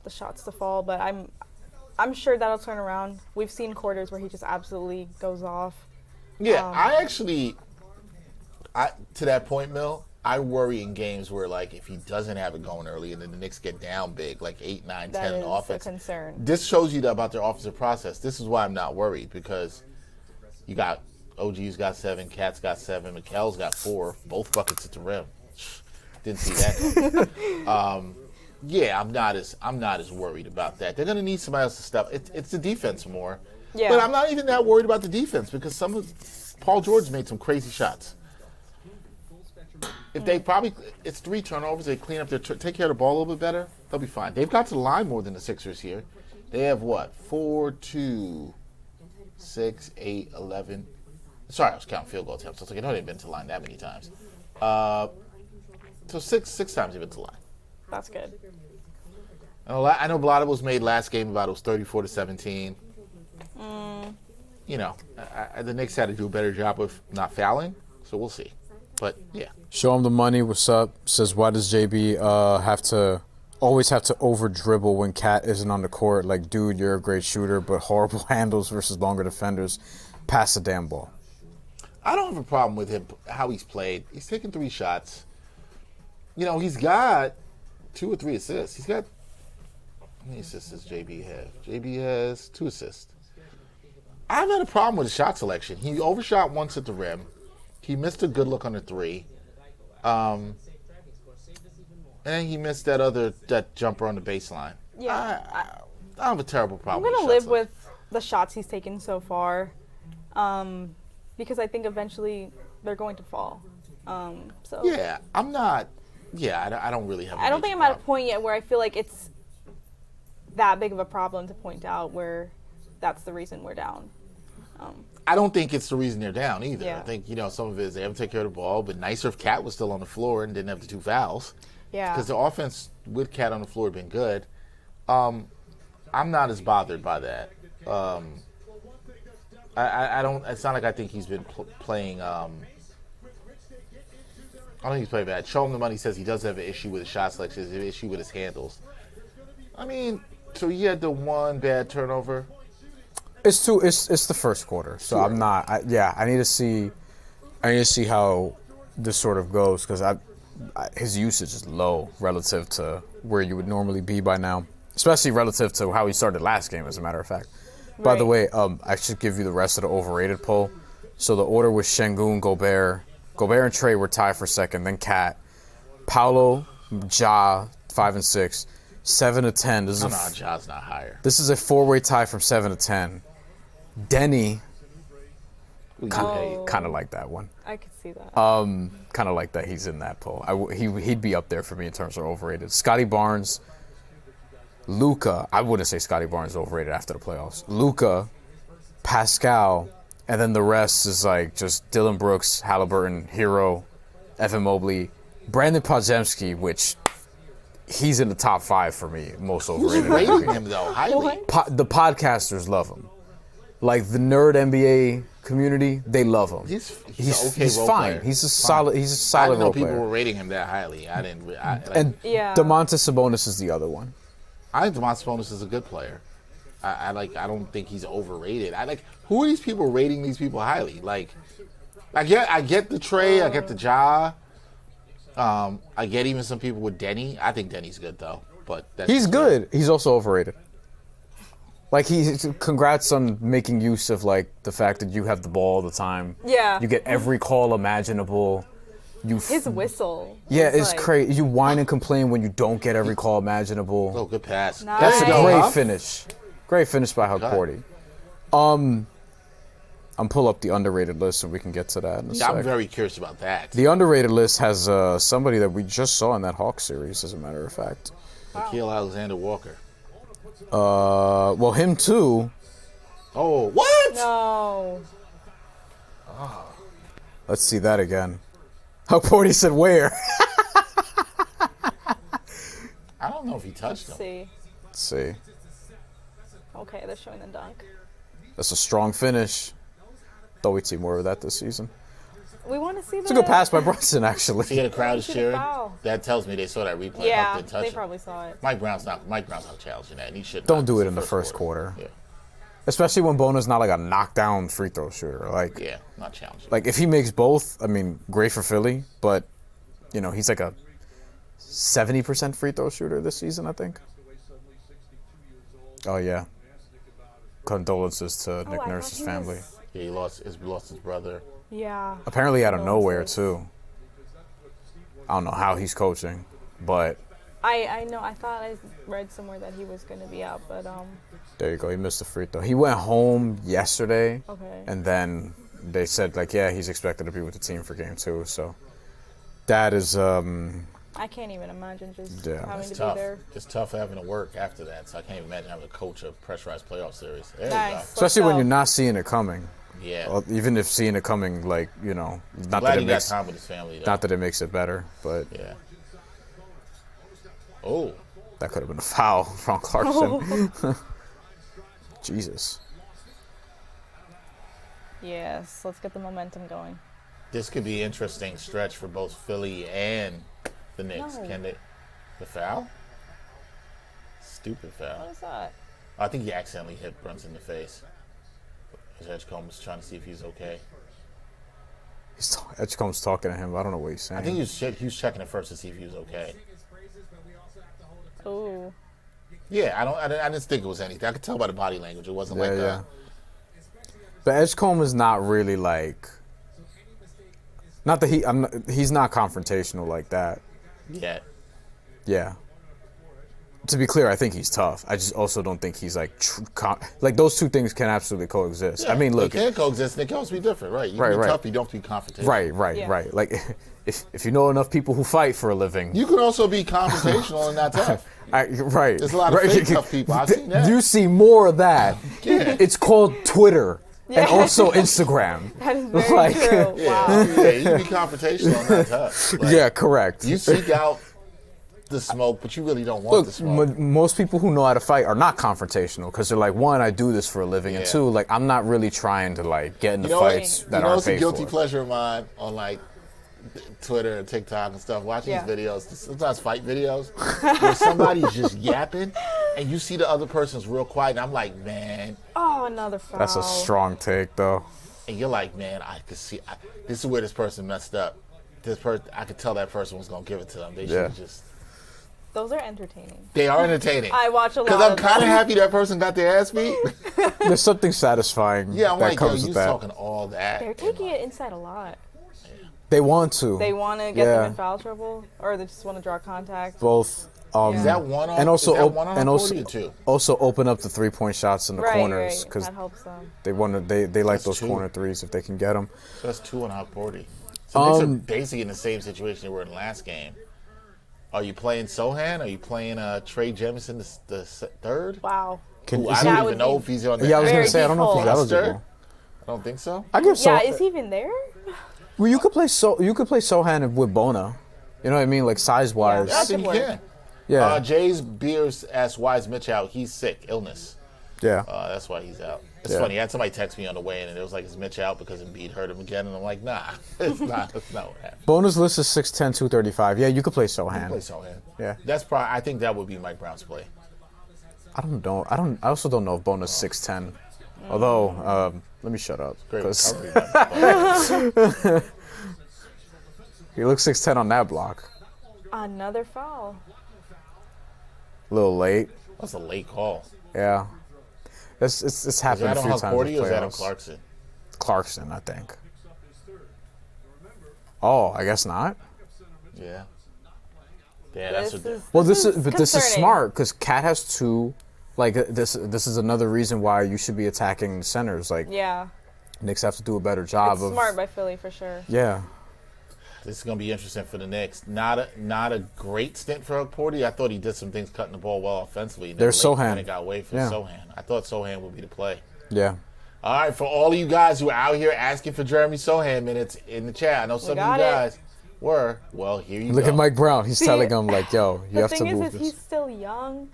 the shots to fall, but I'm sure that'll turn around. We've seen quarters where he just absolutely goes off. Yeah, to that point, Mill, I worry in games where, like, if he doesn't have it going early and then the Knicks get down big, like 8, 9, 10 in offense. That is a concern. This shows you about their offensive process. This is why I'm not worried, because you got OG's got 7, Cat's got 7, McHale's got 4, both buckets at the rim. Didn't see that. Yeah, I'm not as worried about that. They're gonna need somebody else to step. It's the defense more. Yeah. But I'm not even that worried about the defense because Paul George made some crazy shots. If they it's 3 turnovers, they clean up take care of the ball a little bit better, they'll be fine. They've got to the line more than the Sixers here. They have what? 4, 2, 6, 8, 11. Sorry, I was counting field goal attempts. I was like, I know they've been to the line that many times. So six times they've been to the line. That's good. I know a lot of it was made last game about it was 34-17. The Knicks had to do a better job of not fouling, so we'll see. But yeah. Show him the money. What's up? Says, why does JB always have to over dribble when Cat isn't on the court? Like, dude, you're a great shooter, but horrible handles versus longer defenders. Pass the damn ball. I don't have a problem with him how he's played. He's taken 3 shots. He's got 2 or 3 assists. He's got how many assists does JB have? JB has 2 assists. I haven't had a problem with his shot selection. He overshot once at the rim. He missed a good look on the 3. And then he missed that jumper on the baseline. Yeah. I don't have a terrible problem. I'm going to live with the shots he's taken so far because I think eventually they're going to fall. Yeah, I'm not. Yeah, I don't really have I don't think I'm at a point yet where I feel like it's that big of a problem to point out where that's the reason we're down. I don't think it's the reason they're down either. Yeah. I think, some of it is they haven't taken care of the ball, but nicer if Cat was still on the floor and didn't have the 2 fouls. Yeah. Because the offense with Cat on the floor had been good. I'm not as bothered by that. I don't. It's not like I think he's been playing. I don't think he's playing bad. Show him the money says he does have an issue with his shot selection, an issue with his handles. I mean, so he had the 1 bad turnover. It's the first quarter, so sure. I'm not. I need to see how this sort of goes because his usage is low relative to where you would normally be by now, especially relative to how he started last game. As a matter of fact. Right. By the way, I should give you the rest of the overrated poll. So the order was Şengün, Gobert and Trey were tied for second, then Cat, Paolo, Ja, 5 and 6, 7 to 10. Ja's not higher. This is a 4-way tie from 7 to 10. Denny, kind of like that one. I could see that. Kind of like that he's in that poll. He'd be up there for me in terms of overrated. Scotty Barnes, Luka. I wouldn't say Scotty Barnes is overrated after the playoffs. Luka, Pascal, and then the rest is like just Dylan Brooks, Halliburton, Hero, Evan Mobley, Brandon Podziemski, which he's in the top 5 for me, most overrated. Who's rating him though? Highly. The podcasters love him. Like the nerd NBA community, they love him. He's okay he's role fine. player. He's a solid. He's a solid I didn't know role people player. were rating him that highly. I didn't. Domantas Sabonis is the other one. I think Domantas Sabonis is a good player. I don't think he's overrated. Who are these people rating these people highly? I get the Trey. I get the Ja. I get even some people with Denny. I think Denny's good though. But he's good. He's also overrated. Like, congrats on making use of, like, the fact that you have the ball all the time. Yeah. You get every call imaginable. His whistle. Yeah, it's crazy. You whine and complain when you don't get every call imaginable. Oh, good pass. Nice. That's a There you great go. finish. Great finish by Hugporty. I'm pull up the underrated list so we can get to that in a sec. I'm very curious about that. The underrated list has somebody that we just saw in that Hawks series, as a matter of fact. Nikhil Alexander-Walker. Well, him too. Oh, what? No. Let's see that again. Hugporty said where? I don't know if he touched him. Let's see. Okay, they're showing the dunk. That's a strong finish. Thought we'd see more of that this season. We want to see that. It's a good pass by Brunson, actually. See, the crowd is See the cheering. foul. That tells me they saw that replay. Yeah, Huck didn't touch they him. probably saw it. Mike Brown's not challenging that, and he should. Don't do it in the first quarter. Yeah, Especially when Bona's not like a knockdown free throw shooter. Like, yeah, not challenging. like if he makes both, I mean, great for Philly, but you know, he's like a 70% free throw shooter this season, I think. Oh yeah. Condolences to Nick I Nurse's thought he family. was- Yeah, he lost his brother. Yeah. Apparently out of nowhere Condolences. too. I don't know how he's coaching, but I know. I thought I read somewhere that he was going to be out, but there you go. He missed the free throw. He went home yesterday, okay. and then they said like, yeah, he's expected to be with the team for game 2. So that is I can't even imagine just Yeah. having It's to tough. be there. It's tough having to work after that. So I can't even imagine having to coach a pressurized playoff series. There Nice. especially when go. you're not seeing it coming. you go. Yeah. Well, even if seeing it coming, like, you know, not Glad that he it got makes time with his family. Though. not that it makes it better, but Yeah. Oh. that could have been a foul from Clarkson. Jesus. Yes, let's get the momentum going. This could be an interesting stretch for both Philly and the Knicks. No. Can they? The foul? Stupid foul. What is that? I think he accidentally hit Brunson in the face. Edgecombe was trying to see if he's okay. Edgecomb's talking to him. I don't know what he's saying. I think he was checking it first to see if he was okay. Oh. Yeah, I didn't think it was anything. I could tell by the body language. It wasn't like yeah. But Edgecombe is not really like. Not that he's not confrontational like that. yet. Yeah. To be clear, I think he's tough. I just also don't think he's like like those two things can absolutely coexist. Yeah, I mean, look, they can coexist. They can also be different, right? You can be tough, you don't have to be confrontational. right. Yeah. Like, if you know enough people who fight for a living, You can also be confrontational and not tough. right. There's a lot of fake tough people. I've seen that. You see more of that. Yeah. It's called Twitter and Yeah. also Instagram. That is very Like- true. Yeah, Wow. yeah, you can be confrontational and not tough. Like, Yeah, correct. You seek out the smoke, but you really don't want the smoke. Look, most people who know how to fight are not confrontational because they're like, one, I do this for a living, and Yeah. two, like, I'm not really trying to like get into You know fights what? that You know aren't it's a paid guilty for. pleasure of mine on like Twitter and TikTok and stuff. Watching Yeah. these videos, sometimes fight videos, where somebody's just yapping, and you see the other person's real quiet, and I'm like, man, Oh, another foul. That's a strong take, though. and you're like, man, I could see. This is where this person messed up. This person, I could tell that person was gonna give it to them. They Yeah. should just. Those are entertaining. They are entertaining. I watch a lot Because I'm of kind of them. happy that person got their ass beat. There's something satisfying Yeah, I'm that like, yo, comes you with that. talking all that. They're taking it inside a lot. They want to. They want to get them Yeah. in foul trouble, or they just want to draw contact. both. Is that one on? And also, is that one on and a also, 40 or two? also open up the 3-point shots in the corners right. because That helps them. they want to. They like That's those two. corner threes if they can get them. So that's 2 on Hot 40. So Knicks are Um, basically in the same situation they were in the last game. Are you playing Sohan? Are you playing Trey Jemison the third? Wow. Who is I he- don't That even would know be if he's on the Yeah, I was Very gonna say I don't know if he's default. eligible. I don't think so. I guess so. Yeah, is he even there? Well, you could play Sohan with Bona. You know what I mean? Like size wise. Yeah. I think you could work. can. Yeah. Jay's Beers asked why is Mitch out? He's sick, illness. Yeah. That's why he's out. It's Yeah. funny. I had somebody text me on the way in, and it was like, "Is Mitch out because Embiid hurt him again?" And I'm like, "Nah, it's not. That's not what happened." Bona's list is 6'10", 235. Yeah, you could play Play Sohan. Sohan. Yeah. That's probably. I think that would be Mike Brown's play. I don't know. I also don't know if Bona's 6'10". Although, let me shut up. Great 'cause recovery. he looks 6'10" on that block. Another foul. A little late. That's a late call. Yeah. It's happened a few times. Is that on Porty or is that on Clarkson? Clarkson, I think. Oh, I guess not. Yeah. Yeah, that's this is smart because Cat has two. Like this is another reason why you should be attacking the centers. Like Knicks have to do a better job it's smart by Philly for sure. Yeah. This is going to be interesting for the Knicks. Not a great stint for Porty. I thought he did some things cutting the ball well offensively. There's Sohan. It got away from Sohan. I thought Sohan would be the play. Yeah. All right, for all of you guys who are out here asking for Jeremy Sohan minutes in the chat, I know some of you guys were. Well, here you go. Look at Mike Brown. He's telling him, like, yo, you have to move this. The thing is he's still young,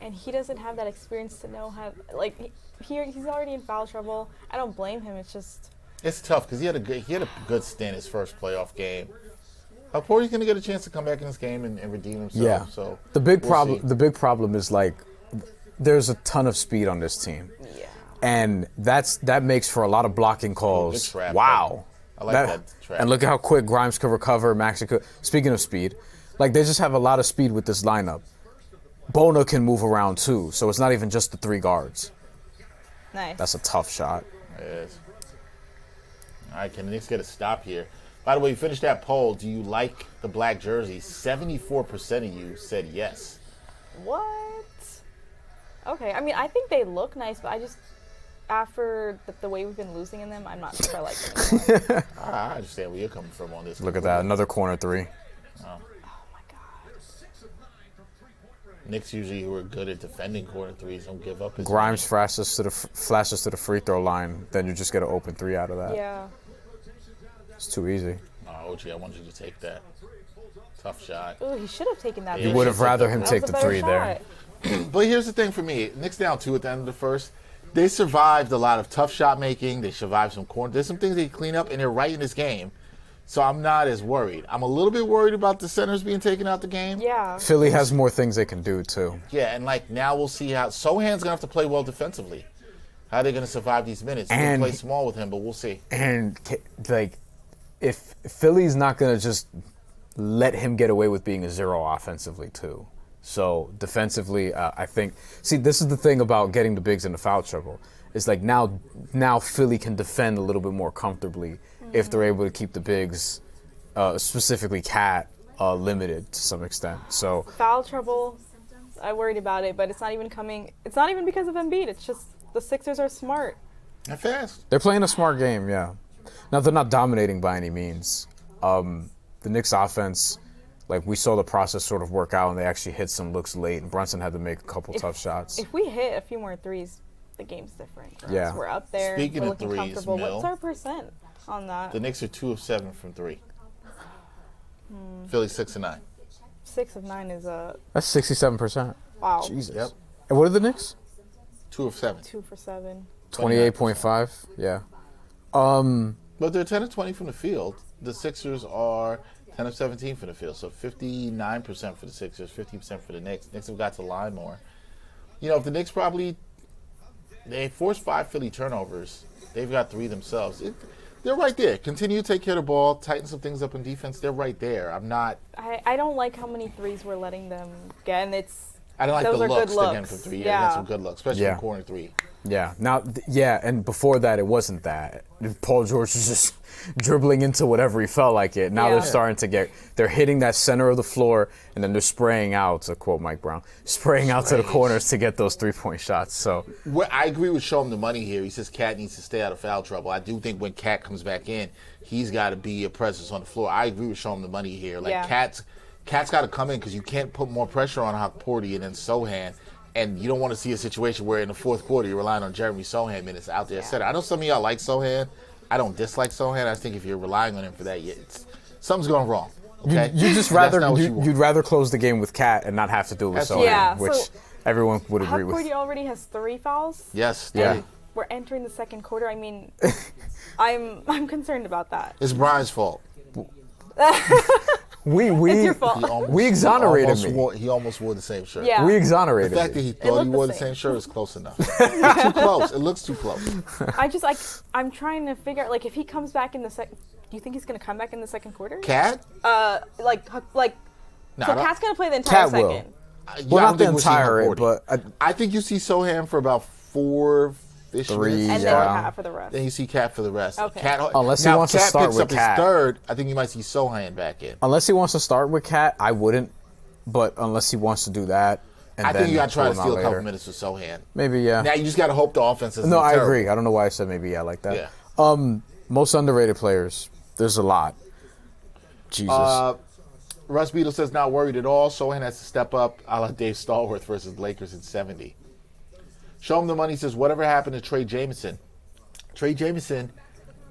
and he doesn't have that experience to know how, like, he's already in foul trouble. I don't blame him. It's just... It's tough because he had a good stint his first playoff game. Porty's going to get a chance to come back in this game and redeem himself. Yeah. So the big problem is, like, there's a ton of speed on this team. Yeah. And that makes for a lot of blocking calls. Trap, wow. I like that trap. And look at how quick Grimes could recover, Maxey could. Speaking of speed, like, they just have a lot of speed with this lineup. Bona can move around too, so it's not even just the three guards. Nice. That's a tough shot. It is. All right, can the Knicks get a stop here? By the way, you finished that poll. Do you like the black jersey? 74% of you said yes. What? Okay, I mean, I think they look nice, but I just, after the way we've been losing in them, I'm not sure if I like them anymore. I understand where you're coming from on this. Look at that, another corner three. Oh my God. Knicks usually who are good at defending corner threes don't give up. Grimes flashes to the free throw line, then you just get an open three out of that. Yeah. It's too easy. Oh, OG, I wanted you to take that. Tough shot. Ooh, he should have taken that. You would have rather him take the three there. But here's the thing for me. Knicks down 2 at the end of the first. They survived a lot of tough shot making. They survived some corner. There's some things they clean up, and they're right in this game. So I'm not as worried. I'm a little bit worried about the centers being taken out the game. Yeah. Philly has more things they can do, too. Yeah, and, like, now we'll see how Sohan's going to have to play well defensively. How are they going to survive these minutes? We're going to play small with him, but we'll see. And, like, if Philly's not going to just let him get away with being a zero offensively, too. So, defensively, I think... See, this is the thing about getting the bigs into foul trouble. It's like now Philly can defend a little bit more comfortably if they're able to keep the bigs, specifically Cat, limited to some extent. So foul trouble, I worried about it, but it's not even coming. It's not even because of Embiid. It's just the Sixers are smart. They're fast. They're playing a smart game, yeah. Now they're not dominating by any means. The Knicks offense, like we saw the process sort of work out, and they actually hit some looks late, and Brunson had to make a couple tough shots. If we hit a few more threes, the game's different. Yeah, we're up there. Speaking we're of looking threes, comfortable. Mill, what's our percent on that? The Knicks are 2 of 7 from 3. Philly 6 of 9. 6 of 9 is a. That's 67%. Wow. Jesus. Yep. And what are the Knicks? 2 of 7. 2 for 7. 28.5. Yeah. But they're 10 of 20 from the field. The Sixers are 10 of 17 from the field. So 59% for the Sixers, 50% for the Knicks. Knicks have got to line more. You know, if the Knicks they forced 5 Philly turnovers, they've got 3 themselves. They're right there. Continue to take care of the ball, tighten some things up in defense. They're right there. I don't like how many threes we're letting them get, and I don't like those the are looks good they're getting from 3. Yeah, they got some good looks, especially in corner 3. Yeah. Now, and before that, it wasn't that. Paul George was just dribbling into whatever he felt like it. Now they're starting to they're hitting that center of the floor, and then they're spraying out, to quote Mike Brown, spraying out to the corners to get those 3-point shots. So I agree with Show him the money here. He says Cat needs to stay out of foul trouble. I do think when Cat comes back in, he's got to be a presence on the floor. I agree with Show him the money here. Like Cat's got to come in because you can't put more pressure on Porty and then Sohan. And you don't want to see a situation where in the fourth quarter you're relying on Jeremy Sohan minutes out there. I know some of y'all like Sohan. I don't dislike Sohan. I think if you're relying on him for that, something's going wrong. Okay? You just you'd rather close the game with Cat and not have to do it with Sohan, which everyone would agree with. Porty already has 3 fouls. Yes. Yeah. We're entering the second quarter. I mean, I'm concerned about that. It's Bryan's fault. It's your fault. We exonerated me. He almost wore the same shirt. Yeah. We exonerated The fact that he thought he wore the same shirt is close enough. It's too close. It looks too close. I'm trying to figure out, like, if he comes back in the second, do you think he's going to come back in the second quarter? Cat? So Cat's going to play the entire second. Well, not the entire, but I think you see Sohan for about 4-ish Three, minutes. And then Cat for the rest. Then you see Cat for the rest. Okay. Cat, Unless he now, wants if to Cat start picks with up Cat. his third, I think you might see Sohan back in. Unless he wants to start with Cat, I wouldn't. But unless he wants to do that, and I then think you got to try to pull him steal out a couple later. minutes with Sohan. Maybe, yeah. Now you just got to hope the offense is No, I terrible. agree. I don't know why I said maybe, yeah, like that. Yeah. Most underrated players. There's a lot. Jesus. Russ Beadle says not worried at all. Sohan has to step up a la Dave Stallworth versus Lakers in 70. Show him the money says whatever happened to Trey Jameson. Trey Jameson,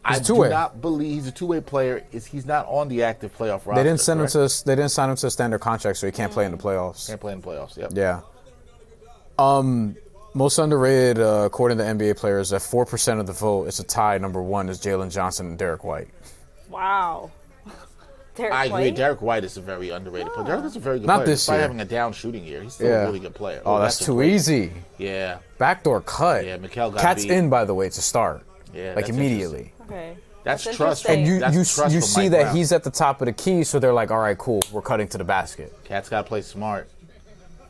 I do two-way. not believe he's a two-way player. He's not on the active playoff roster. They didn't send correct? him to. They didn't sign him to a standard contract, so he can't play in the playoffs. Can't play in the playoffs. Yep. Yeah. Most underrated, according to NBA players, at 4% of the vote, it's a tie. Number one is Jalen Johnson and Derek White. Wow. Derek I agree. White? Derek White is a very underrated player. Derek is a very good Not player. this Despite year. having a down shooting year, he's still a really good player. Oh, that's a too great- easy. Yeah. Backdoor cut. Yeah, Mikal got Cat's beat. in, by the way, to start. Yeah, like that's immediately. Okay. That's That's trust. interesting. And That's you trust you from see Mike that Brown. he's at the top of the key, so they're like, all right, cool, we're cutting to the basket. Cat's got to play smart,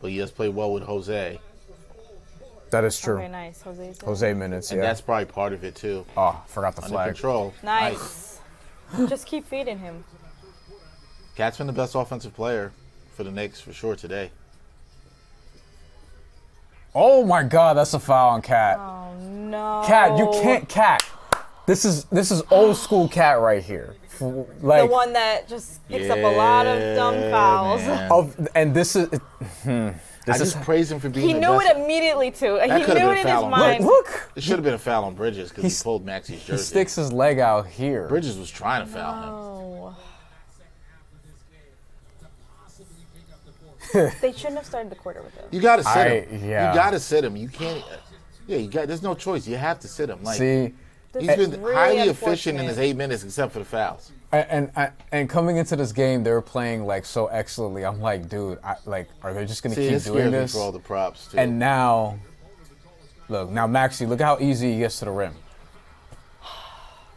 but he does play well with Jose, That is true. Okay, nice. Jose minutes, and yeah. that's probably part of it too. Oh, forgot the Under flag. control. Nice. Just keep feeding him. Cat's been the best offensive player for the Knicks for sure today. Oh my God, that's a foul on Cat. Oh no. Cat, you can't Cat. This is old school Cat right here. Like The one that just picks up a lot of dumb fouls. Man. and this is I this is just praise him for being He the knew best. it immediately too. He could've knew been it in a his foul on mind. look. It should have been a foul on Bridges because he pulled Maxi's jersey. He sticks his leg out here. Bridges was trying to foul him. Oh. They shouldn't have started the quarter with him. You got to sit him. yeah. You got to sit him. You can't. Yeah, you got. There's no choice. You have to sit him. Like See, he's This been is really highly efficient in unfortunate. his 8 minutes, except for the fouls. and coming into this game, they were playing like so excellently. I'm like, dude, are they just gonna See, keep it doing scares me this? for all the props too. And now, look, Maxi, look how easy he gets to the rim.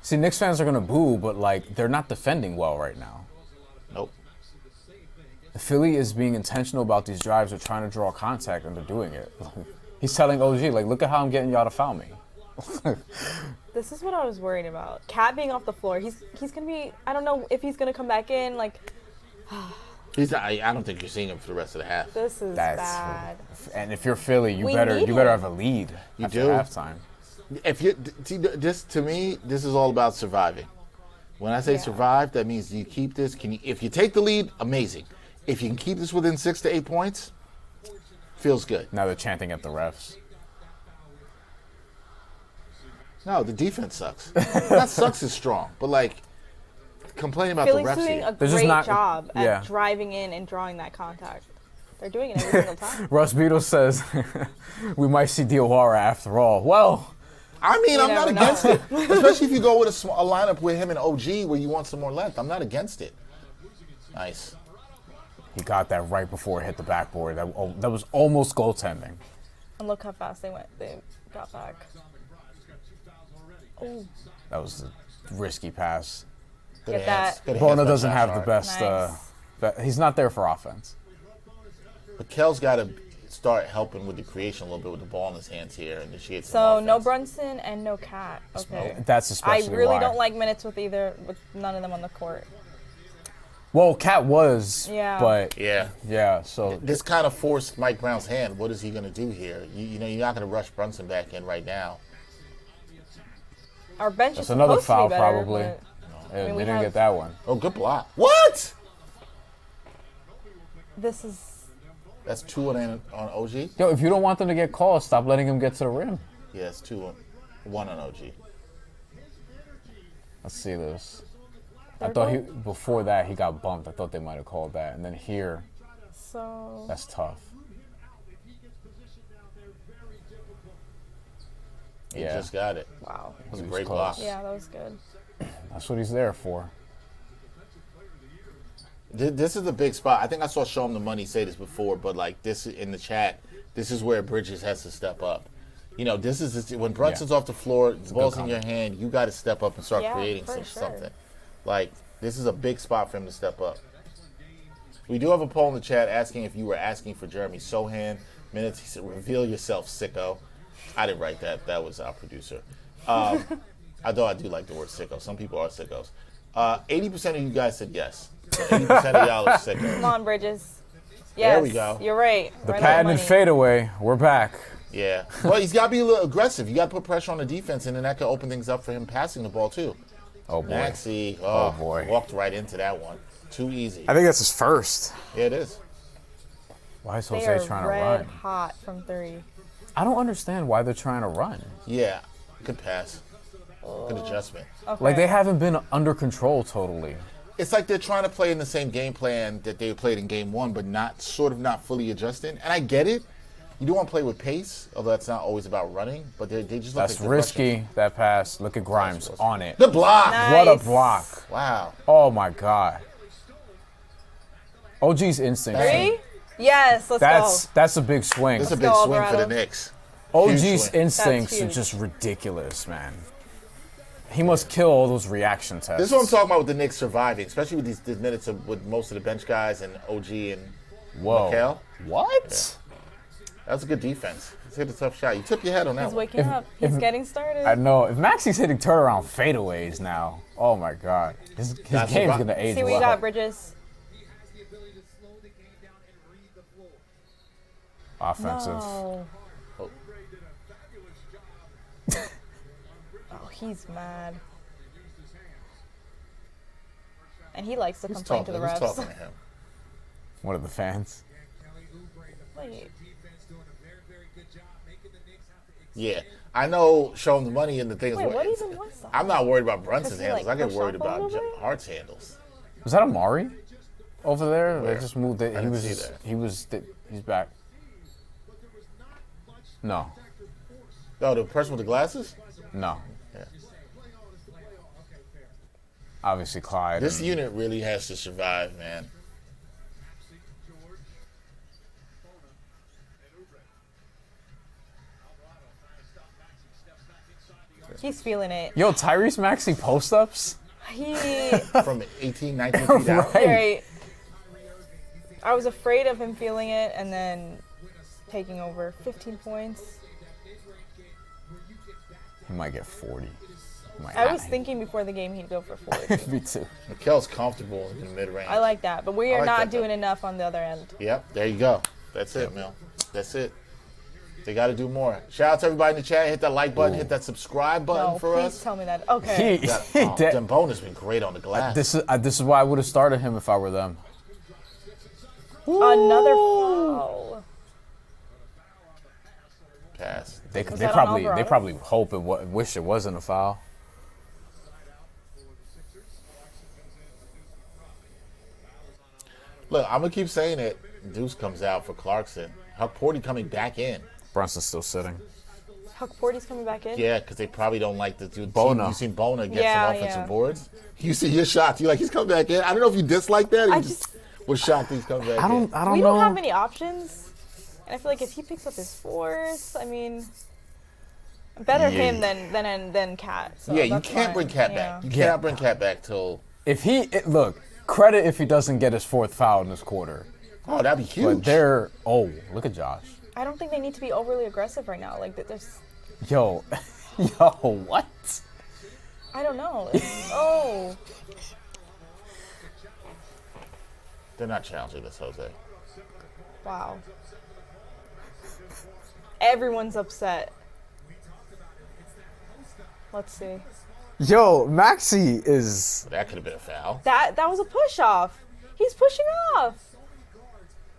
See, Knicks fans are gonna boo, but like they're not defending well right now. nope. Philly is being intentional about these drives. They're trying to draw contact, and they're doing it. He's telling OG, like, look at how I'm getting y'all to foul me. This is what I was worried about. Cat being off the floor. He's gonna be. I don't know if he's gonna come back in. Like He's not, I don't think you're seeing him for the rest of the half. this is bad. And if you're Philly, you We better need him. have a lead after do. halftime. If you see this, to me, this is all about surviving. When I say Yeah. survive, that means you keep this. If you take the lead, amazing. If you can keep this within 6 to 8 points, feels good. Now they're chanting at the refs. No, the defense sucks. Not sucks is strong, but like complaining about Philly's the refs doing here. a They're just great not- job yeah. at driving in and drawing that contact. They're doing it every single time. Russ Beadle says, we might see Diawara after all. Well, I mean, I'm not never against know. it, especially if you go with a lineup with him and OG where you want some more length. I'm not against it. Nice. he got that right before it hit the backboard. That was almost goaltending. And look how fast they got back. Oh, That was a risky pass. Good Get hands. that. Good hands Bona by doesn't Josh have the Hart. best. Nice. He's not there for offense. But Kel's got to start helping with the creation a little bit with the ball in his hands here, and then she gets so some no offense. Brunson and no Cat. Okay. That's I especially really why. don't like minutes with none of them on the court. Well, Cat was. Yeah. But Yeah. So This kind of forced Mike Brown's hand. What is he going to do here? You know, you're not going to rush Brunson back in right now. Our bench that's is another supposed foul to be better, probably. but Yeah, we they didn't have- get that one. Oh, good block. What? this is. That's 2 on OG? Yo, if you don't want them to get calls, stop letting him get to the rim. Yeah, it's 1 on OG. Let's see this. I Third thought one? before that he got bumped. I thought they might have called that, and then here, So that's tough. He Yeah. just got it. wow. It was a He was great close. block. Yeah, that was good. That's what he's there for. This is a big spot. I think I saw Show 'em the Money say this before, but like this in the chat, this is where Bridges has to step up. You know, this is when Brunson's off the floor, the ball's in your hand, you got to step up and start Yeah, creating for sure. something. Like this is a big spot for him to step up. We do have a poll in the chat asking if you were asking for Jeremy Sohan minutes. He said, "Reveal yourself, sicko." I didn't write that. That was our producer. Although I do like the word sicko. Some people are sickos. 80% of you guys said yes. So 80% of y'all are sickos. Come on, Bridges. Yes, there we go. You're right. The right patented fadeaway. We're back. Yeah. Well, he's got to be a little aggressive. You got to put pressure on the defense, and then that could open things up for him passing the ball, too. Oh, boy. Maxey. Oh, boy. Walked right into that one. Too easy. I think that's his first. Yeah, it is. Why is They Jose are trying to red run? hot from 3. I don't understand why they're trying to run. Yeah. Good pass. Good adjustment. Okay. Like, they haven't been under control totally. It's like they're trying to play in the same game plan that they played in game 1, but not fully adjusting. And I get it. You don't want to play with pace, although that's not always about running, but they just look That's like risky, rushing. that pass. Look at Grimes on it. The block. Nice. What a block. Wow. Oh, my God. OG's instinct. 3? Yes, let's go. That's a big swing. This is a big go, swing for the Alvarado. Knicks. OG's Huge swing. instincts That's are huge. just ridiculous, man. He must kill all those reaction tests. This is what I'm talking about with the Knicks surviving, especially with these minutes with most of the bench guys and OG and Whoa. Mikal. What? That was a good defense. Let's hit a tough shot. You tipped your head on that He's one. waking up. He's getting started. I know. If Maxey's hitting turnaround fadeaways now, oh my God. His That's game's right. going to age See what well. you got, Bridges. Offensive. No. Oh. Oh, he's mad. And he likes to Who's complain talking? to the Who's refs. talking to him? One of the fans. Wait. Yeah. I know show him the money and the thing is Wait, what even was that? I'm not worried about Brunson's Does he, handles. like, I get push worried up a about little bit? Hart's handles. Was that Amari over there? Where? They just moved it. I He didn't was see just, that. he's back. No. Oh, the person with the glasses? No. Yeah. Obviously Clyde. This and- unit really has to survive, man. He's feeling it. Yo, Tyrese Maxey post-ups? He. From 18, 19 feet out. Right. Right. I was afraid of him feeling it and then taking over 15 points. He might get 40. He might I was not. thinking before the game he'd go for 40. Me too. Mikel's comfortable in the mid-range. I like that, but we I are like not that, though. doing enough on the other end. Yep, there you go. That's it, Mel. That's it. They got to do more. Shout out to everybody in the chat. Hit that like button. Hit that subscribe button No, for please us. tell me that. Okay. He, Dembona's been great on the glass. this is why I would have started him if I were them. Another foul. Pass. They Was they that on probably they Alvarado? probably hope it wish it wasn't a foul. Look, I'm going to keep saying it. Deuce comes out for Clarkson. Huck Porty coming back in. Brunson's still sitting. Huck Porty's coming back in? Yeah, because they probably don't like the dude. Bona. You've seen Bona get Yeah, some offensive yeah. boards. You see your shots. You're like, he's coming back in. I don't know if you dislike that or I you just was shocked he's coming back I in. don't We know. don't have many options. And I feel like if he picks up his fourth, I mean, better Yeah. him than Cat. So Yeah, you that's can't fine. bring Cat Yeah. back. You Yeah. cannot bring Cat back till. If look, credit if he doesn't get his fourth foul in this quarter. Oh, that'd be huge. But they're look at Josh. I don't think they need to be overly aggressive right now. Like, there's, Yo, what? I don't know. Oh, They're not challenging this, Jose. wow. Everyone's upset. Let's see. Yo, Maxey is That could have been a foul. That was a push off. He's pushing off.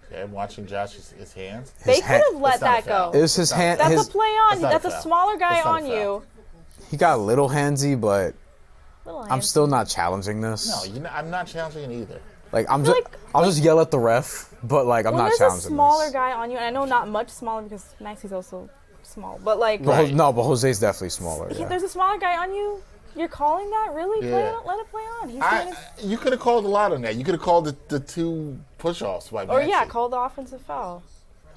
Okay, I'm watching Josh's his hands. They His could hand- have let It's not a that foul. go. is his hand. That's His a play on that's you. not a That's a foul. smaller guy That's not a on foul. you. he got a little handsy, but Little I'm hand. still not challenging this. No, I'm not challenging it either. Like I'm feel just like- I'll just yell at the ref, but like I'm When not there's a challenging smaller this. guy on you, and I know not much smaller because Maxey's also small, but like, Right. No, but Jose's definitely smaller. Yeah. there's a smaller guy on you. You're calling that? Really? Play Yeah. it, let it play on. He's doing his, You could have called a lot on that. You could have called the two push-offs by or yeah, Maxey. call the offensive foul.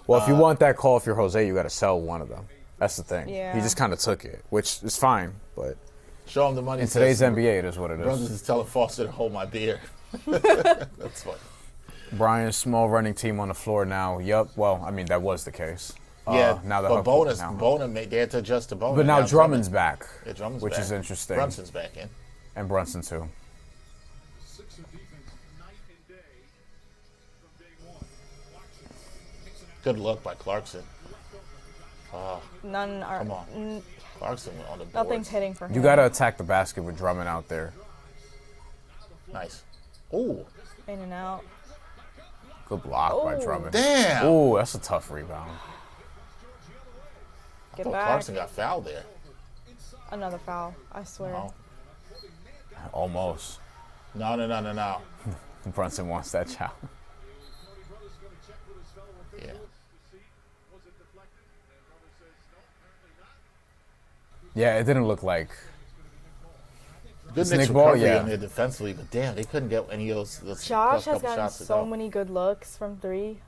Well, if you want that call, if you're Jose, you got to sell one of them. That's the thing. Yeah. He just kind of took it, which is fine. But Show him the money. in today's NBA, it is what it Brothers is. is telling Foster to hold my beer. That's funny. Brian's small running team on the floor now. Yup. Well, I mean that was the case. Now the but hook bonus, now. they had to adjust to bonus. But now Drummond's back, Yeah, Drummond's which back. is interesting. Brunson's back in. And Brunson too. Good look by Clarkson. None are. Come on. Clarkson on the board. Nothing's hitting for him. You gotta attack the basket with Drummond out there. Nice. Ooh. In and out. Good block by Oh. Drummond. Damn. Ooh, that's a tough rebound. I Get thought back. Clarkson got fouled there. Another foul. I swear. No. Almost. No. Brunson wants that child. Yeah. Yeah, it didn't look like. Good It's Knicks Nick Ball, recovery yeah. on there defensively, but damn, they couldn't get any of those Josh first has couple gotten shots to so go. many good looks from 3.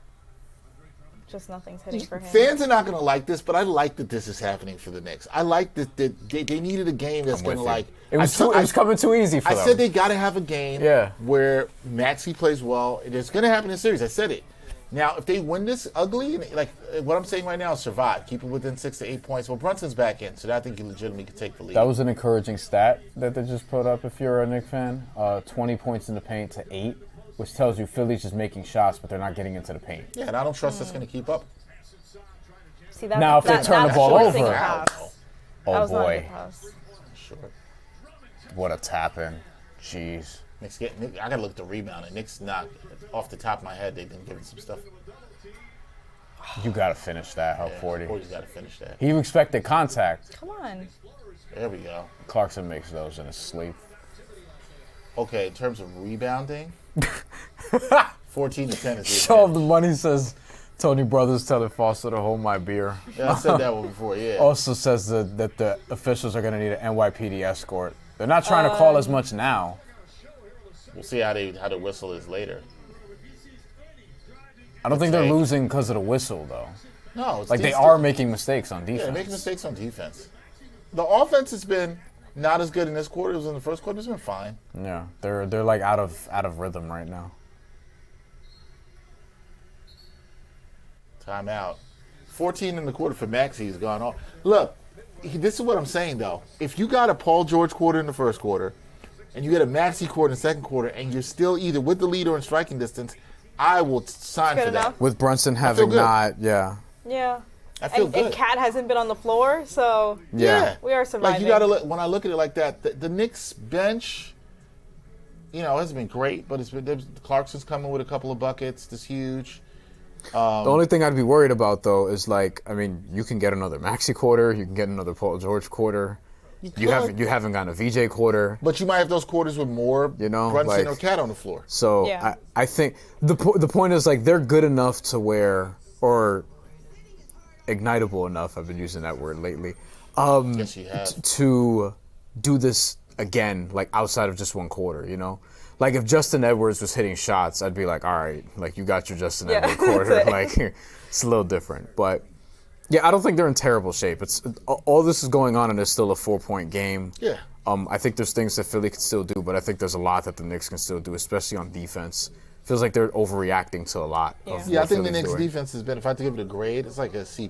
Just nothing's hitting for him. Fans are not going to like this, but I like that this is happening for the Knicks. I like that they needed a game that's going to like. It was coming too easy for them. I said they got to have a game where Maxey plays well. It's going to happen in series. I said it. Now, if they win this ugly, like what I'm saying right now is survive. Keep it within 6 to 8 points. Well, Brunson's back in, so I think he legitimately could take the lead. That was an encouraging stat that they just put up if you're a Knicks fan. 20 points in the paint to 8, which tells you Philly's just making shots, but they're not getting into the paint. Yeah, and I don't trust that's going to keep up. See, that, Now, if they turn the ball forcing over. a pass. Oh, That was not a boy. good pass. Sure. What a tap-in. Jeez. Knicks I got to look at the rebound. And Knicks not off the top of my head. They've been giving some stuff. You got to finish that, Hub 40. 40's got to finish that. He expected contact. Come on. There we go. Clarkson makes those in his sleep. Okay, in terms of rebounding, 14 to 10 is the Show him the advantage. money, says Tony Brothers telling Foster to hold my beer. Yeah, I said that one before, yeah. Also says that the officials are going to need an NYPD escort. They're not trying to call as much now. We'll see how the whistle is later. I don't think they're take. losing because of the whistle, though. No, it's Like, they these- are making mistakes on Yeah, defense. they're making mistakes on defense. The offense has been not as good in this quarter as it was in the first quarter. It's been fine. Yeah, they're like out of rhythm right now. Timeout. 14 in the quarter for Maxey has gone off. Look, this is what I'm saying, though. If you got a Paul George quarter in the first quarter, and you get a Maxey quarter in the second quarter, and you're still either with the lead or in striking distance, I will sign Good for that. enough. With Brunson having good. not, yeah. Yeah. I feel good. And Cat hasn't been on the floor, so Yeah. we are surviving. Like, you gotta look, when I look at it like that, the Knicks bench, hasn't been great, but Clarkson's coming with a couple of buckets. That's huge. The only thing I'd be worried about, though, is you can get another Maxey quarter, you can get another Paul George quarter. You haven't gotten a VJ quarter. But you might have those quarters with more Brunson or Cat on the floor. So Yeah. I think the point is, like, they're good enough to where, or ignitable enough, I've been using that word lately, Yes, you have. to do this again, like, outside of just one quarter, Like, if Justin Edwards was hitting shots, I'd be like, all right, like, you got your Justin Edwards quarter. That's it. Like, it's a little different. But, yeah, I don't think they're in terrible shape. All this is going on, and it's still a 4-point game. Yeah. I think there's things that Philly can still do, but I think there's a lot that the Knicks can still do, especially on defense. Feels like they're overreacting to a lot. Yeah. Of Yeah, I what think the Philly's Knicks doing. defense has been, if I had to give it a grade, it's like a C+.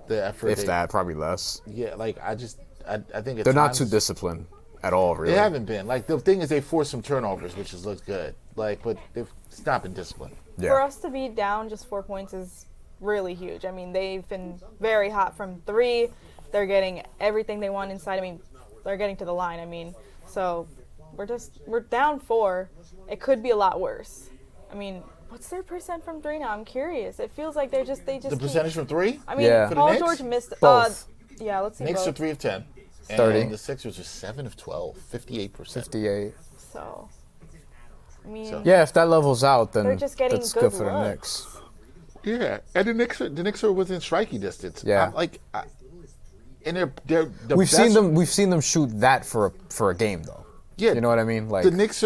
The effort. If that, probably less. Yeah, like, I think They're not too disciplined at all, really. They haven't been. Like, the thing is, they forced some turnovers, which looks good. Like, but it's not been disciplined. Yeah. For us to be down just 4 points is really huge. I mean, they've been very hot from 3. They're getting everything they want inside. I mean, they're getting to the line. I mean, so we're down 4. It could be a lot worse. I mean, what's their percent from 3 now? I'm curious. It feels like they just The keep- percentage from 3? I mean, Yeah. For the Paul Knicks? George missed Both. Yeah, let's see. Knicks both. are 3 of 10. 30. And the Sixers are 7 of 12, 58%. 58. So, I mean, So- Yeah, if that levels out, then They're just getting that's good good for the looks. Knicks. Yeah, and the Knicks are within striking distance. Yeah. And they're the We've best. seen them shoot that for a game, though. Yeah, You know what I mean? Like, the Knicks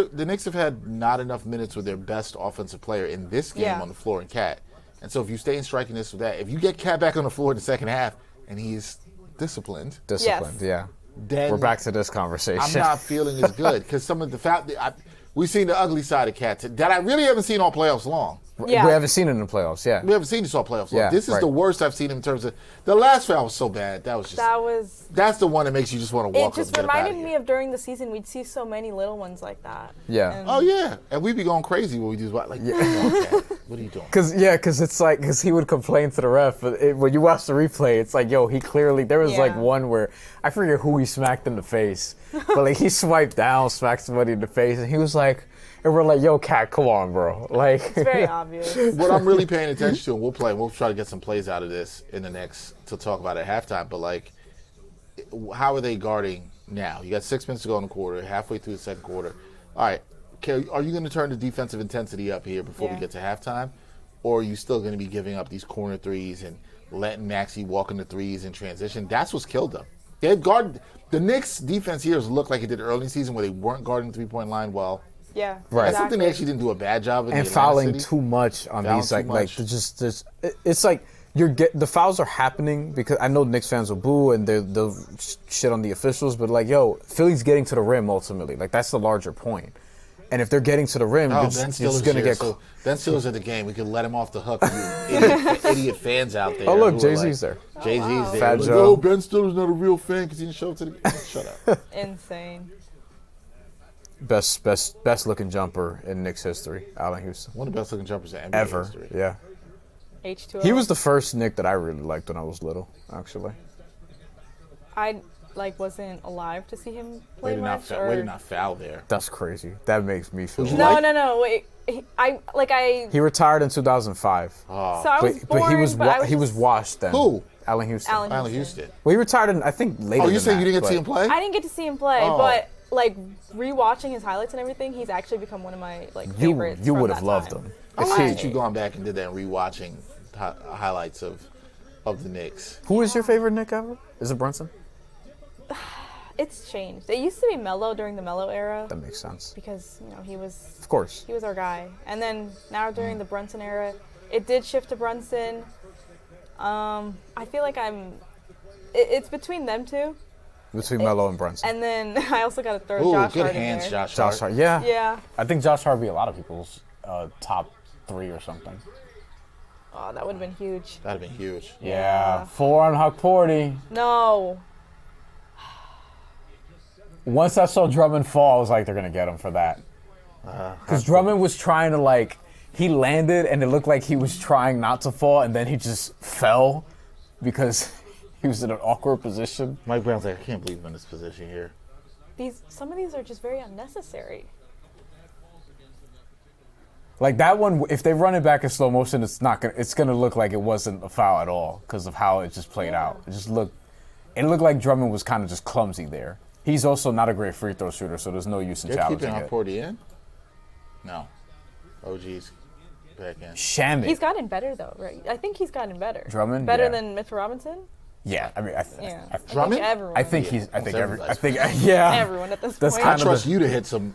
have had not enough minutes with their best offensive player in this game Yeah. on the floor in Cat. And so if you stay in striking distance with that, if you get Cat back on the floor in the second half and he's disciplined, disciplined, yeah. then We're back to this conversation. I'm not feeling as good because some of the we've seen the ugly side of Cat that I really haven't seen all playoffs long. Yeah. We haven't seen it in the playoffs. Yeah. We haven't seen this all playoffs. Yeah, This is right. the worst I've seen him in terms of the last foul was so bad. That's the one that makes you just want to walk It up just and get up reminded out of me here. of during the season we'd see so many little ones like that. Yeah. And Oh yeah, and we'd be going crazy when we just like, what are you doing? Because he would complain to the ref, but when you watch the replay, it's like, yo, he clearly there was like Yeah. one where I forget who he smacked in the face, but like he swiped down, smacked somebody in the face, and he was like, and we're like, yo, Cat, come on, bro, like It's very obvious. What I'm really paying attention to, and we'll try to get some plays out of this in the next to talk about at halftime. But like, how are they guarding now? You got 6 minutes to go in the quarter, halfway through the second quarter. All right, are you going to turn the defensive intensity up here before we get to halftime, or are you still going to be giving up these corner threes and letting Maxey walk into threes in transition? That's what's killed them. They've guarded the Knicks' defense here has looked like it did early in the season, where they weren't guarding the 3-point line well. Yeah. Right. That's something they actually didn't do a bad job of. and fouling too much on Fouling these too like much. it's like the fouls are happening because I know Knicks fans will boo and they'll shit on the officials, but like, yo, Philly's getting to the rim ultimately. Like, that's the larger point. And if they're getting to the rim, Oh, you're Ben just Stiller's going to here, get. so Ben Stiller's at the game. We can let him off the hook. You idiot fans out there. Oh, look, who are Jay-Z's there. Jay-Z's there. Fat Like, Joe. oh, Ben Stiller's not a real fan because he didn't show up to the game. Shut up. Insane. Best looking jumper in Knicks history, Allen Houston. One of the best looking jumpers in NBA Ever. history. Yeah. H2O. He was the first Knick that I really liked when I was little, actually. I wasn't alive to see him play Way much. to not foul there. That's crazy. That makes me feel. Would you No, like- no. Wait. He retired in 2005. So I was But born, he was I was washed then. Who? Allen Houston. Allen Houston. Well, he retired in, I think, later. Oh, you than saying that, you didn't get to but- see him play? I didn't get to see him play, Oh. but rewatching his highlights and everything, he's actually become one of my favorites. You from would have that loved time. him. I If like he- that you gone back and did that and rewatching highlights of the Knicks. Who is your favorite Knick ever? Is it Brunson? It's changed. It used to be Melo during the Melo era That makes sense. because he was Of course. our guy, and then now during the Brunson era, it did shift to Brunson. I feel like it's between them two, Between Melo and Brunson. and then I also got to throw Ooh, Josh good Hart in hands, there. Josh Josh Hart. Hart. Yeah. Yeah. I think Josh Hart would be a lot of people's top 3 or something. Oh, that would have been huge. That'd have been huge. Yeah. 4 on Huck Porty. No. Once I saw Drummond fall, I was like, they're going to get him for that. Because Drummond was trying to, he landed and it looked like he was trying not to fall, and then he just fell because he was in an awkward position. Mike Brown's like, I can't believe I'm in this position here. Some of these are just very unnecessary. Like that one, if they run it back in slow motion, it's gonna look like it wasn't a foul at all because of how it just played out. It looked like Drummond was kind of just clumsy there. He's also not a great free throw shooter, so there's no use in They're challenging keeping it. Porty in? No. OG's back in. Sham it. He's gotten better though, right? I think he's gotten better. Drummond? Better Yeah. than Mitchell Robinson. Yeah, I mean, Yeah. Drummond? Everyone. I think Everyone. everyone at this That's point. kind I of trust you to hit some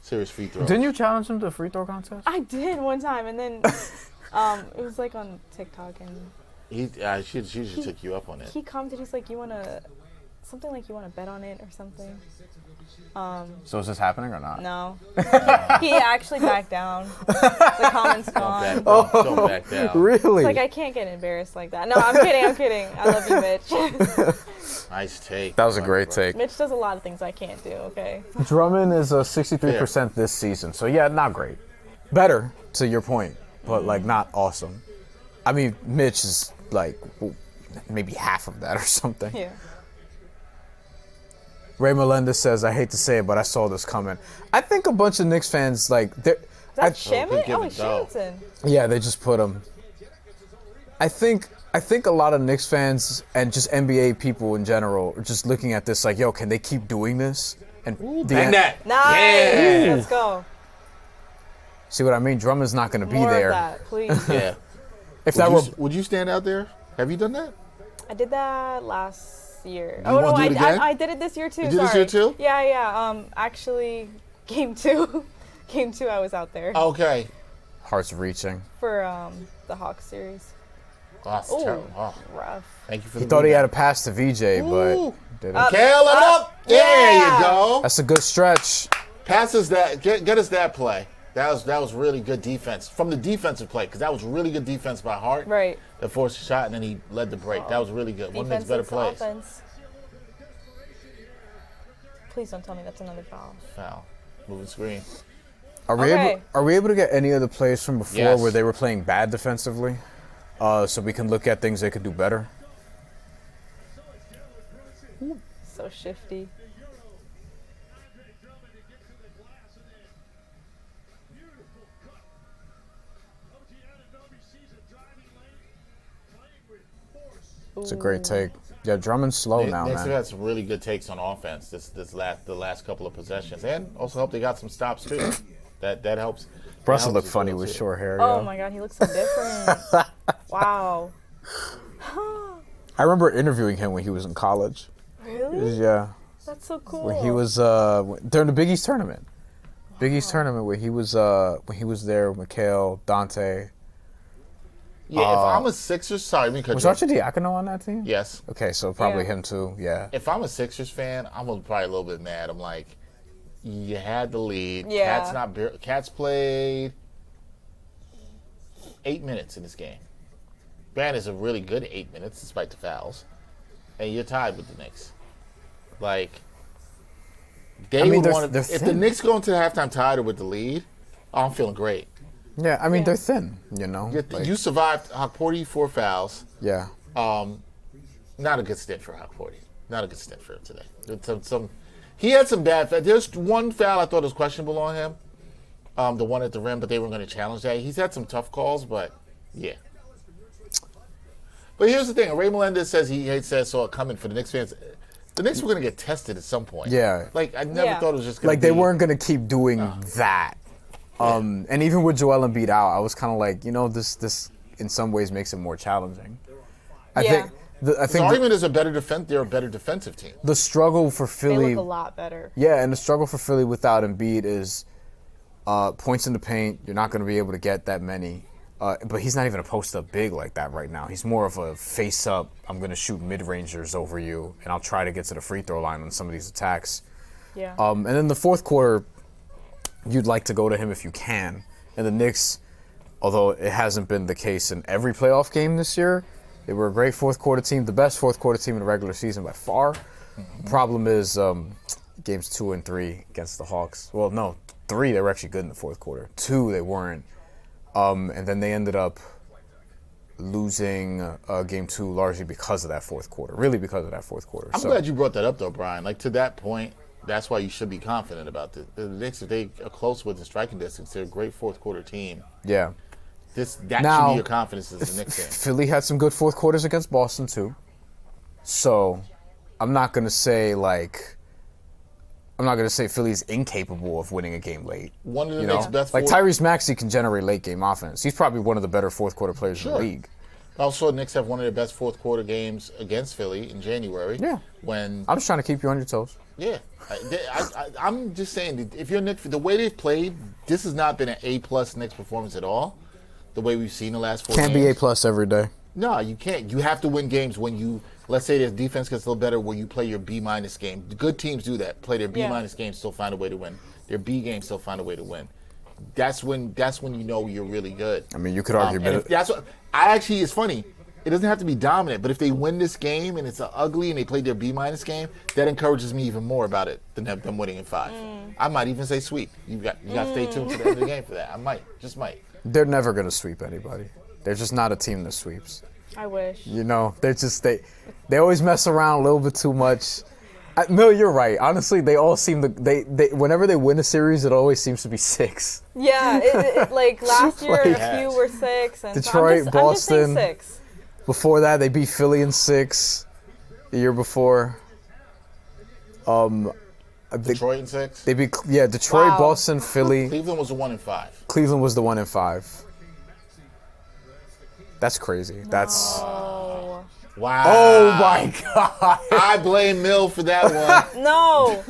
serious free throws. Didn't you challenge him to a free throw contest? I did one time, and then it was on TikTok, and She just took you up on it. he commented, he's like, you want to bet on it or something? So is this happening or not? No. He actually backed down. The comments gone. Don't back down. Really? Like, I can't get embarrassed like that. No, I'm kidding. I love you, Mitch. Nice take. That was a great take. Mitch does a lot of things I can't do, okay? Drummond is a 63% this season, so yeah, not great. Better, to your point, but not awesome. I mean, Mitch is maybe half of that or something. Yeah. Ray Melendez says, I hate to say it, but I saw this coming. I think a bunch of Knicks fans, Is that Shamit? give Oh, it it's though. Shamilton. yeah, they just put him. I think a lot of Knicks fans and just NBA people in general are just looking at this like, yo, can they keep doing this? And Bang that. Nice. Yeah. Let's go. see what I mean? Drummond's not going to be More there. of that, please. Yeah. If that were, Would you stand out there? Have you done that? I did that last year. You wanna do it again? I did it this year too. You did this year too? Yeah. Actually, game two, I was out there Okay. heart's reaching. for the Hawks series. Oh, that's Ooh, terrible. Oh, rough. thank you for He the thought he had a rebound. pass to VJ, but Ooh. didn't. Kale it up. There Yeah. you go. That's a good stretch. Pass us that. Get us that play. That was really good defense from the defensive play, because that was really good defense by Hart. Right. That forced a shot, and then he led the break. That was really good. One of Knicks' better plays. Offense. Please don't tell me that's another foul. Foul. Moving screen. Are we able to get any of the plays from before where they were playing bad defensively, so we can look at things they could do better? So shifty. It's a great take. Yeah, Drummond's slow now, Knicks man. have had some really good takes on offense the last couple of possessions, and also hope they got some stops too. That helps. Russell looked funny with short hair. Oh my God, he looks so different. Wow. I remember interviewing him when he was in college. Really? Yeah. That's so cool. When he was during the Big East tournament. Big East tournament where he was there with Mikhail, Dante. Yeah, if I'm a Sixers, sorry, because was Arcidiacono on that team? Yes. Okay, so probably him too. Yeah. If I'm a Sixers fan, I'm probably a little bit mad. I'm like, you had the lead. Yeah. Cats played 8 minutes in this game. Bryan is a really good 8 minutes despite the fouls, and you're tied with the Knicks. Like, if the Knicks go into the halftime tied or with the lead, I'm feeling great. Yeah, I mean, they're thin, you know. You survived Hawkporty 4 fouls. Yeah. Not a good stint for Hawkporty. Not a good stint for him today. He had some bad fouls. There's one foul I thought was questionable on him, the one at the rim, but they weren't going to challenge that. He's had some tough calls, but yeah. But here's the thing. Ray Melendez says he saw it coming for the Knicks fans. The Knicks were going to get tested at some point. Yeah. Like, I never thought it was just going to be. Like, they weren't going to keep doing that. And even with Joel Embiid out, I was kind of like, this in some ways makes it more challenging. I think the argument is they're a better defensive team. The struggle for Philly. They look a lot better. Yeah, and the struggle for Philly without Embiid is points in the paint. You're not going to be able to get that many. But he's not even a post-up big like that right now. He's more of a face-up, I'm going to shoot mid-rangers over you, and I'll try to get to the free throw line on some of these attacks. Yeah. And then the fourth quarter, you'd like to go to him if you can. And the Knicks, although it hasn't been the case in every playoff game this year, they were a great fourth quarter team, the best fourth quarter team in the regular season by far. The problem is games 2 and 3 against the Hawks. Well, no, 3 they were actually good in the fourth quarter. 2 they weren't. And then they ended up losing game 2 largely because of that fourth quarter. Really because of that fourth quarter. I'm glad you brought that up, though, Bryan. Like, to that point, that's why you should be confident about this. The Knicks, if they are close with the striking distance, they're a great fourth quarter team. Yeah. That should be your confidence as a Knicks fan. Philly had some good fourth quarters against Boston, too. So I'm not going to say, Philly's incapable of winning a game late. One of the Knicks' best Tyrese Maxey can generate late game offense. He's probably one of the better fourth quarter players in the league. Also, Knicks have one of their best fourth quarter games against Philly in January. Yeah. I'm just trying to keep you on your toes. Yeah. I'm just saying, if you're Knicks, the way they've played, this has not been an A-plus Knicks performance at all, the way we've seen the last 4 games. Can't be A-plus every day. No, you can't. You have to win games when you, let's say their defense gets a little better, where you play your B-minus game. The good teams do that. Play their B-minus game, still find a way to win. Their B game, still find a way to win. That's when you know you're really good. I mean, you could argue it's funny. It doesn't have to be dominant, but if they win this game and it's ugly and they play their B-minus game, that encourages me even more about it than them winning in 5. I might even say sweep. You got to stay tuned to the end of the game for that. I might. They're never going to sweep anybody. They're just not a team that sweeps. I wish. They're just they always mess around a little bit too much. Mill, you're right. Honestly, they all seem to they whenever they win a series, it always seems to be 6. Yeah, like last year, a few were 6. And Detroit, Boston. I'm just saying 6. Before that, they beat Philly in 6. The year before, Detroit in 6. They beat Detroit, Boston, Philly. Cleveland was the 1 in 5. Cleveland was the 1 in 5. That's crazy. That's. Wow. Oh my God. I blame Mill for that one. No.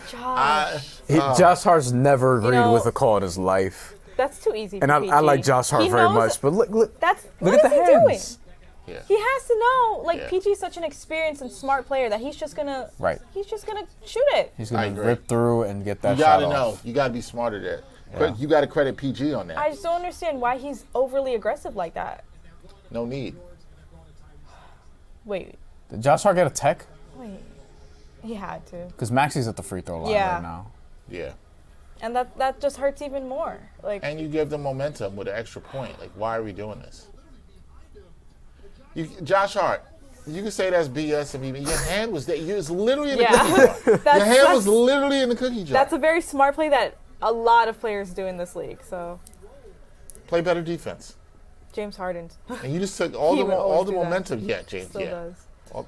Josh. Josh Hart's never agreed with a call in his life. That's too easy. And I like Josh Hart very much, but look what at the is he hands. doing? Yeah. He has to know, like, Yeah. PG's such an experienced and smart player that he's just gonna shoot it. He's gonna rip through and get that You shot gotta off. know. You gotta be smarter there. Yeah. You gotta credit PG on that. I just don't understand why he's overly aggressive like that. No need. Wait, Did Josh Hart get a tech? he had to. Because Maxi's at the free throw line Yeah. right now. Yeah. And that just hurts even more. Like, And you give them momentum with an extra point. Like, why are we doing this? Josh Hart, you can say that's BS. I mean, your hand was there. You was literally in the cookie jar. Your hand was literally in the cookie jar. That's a very smart play that a lot of players do in this league. So Play better defense. James Harden And you just took all He would the always do that. momentum. Yeah, James. still Yeah. does.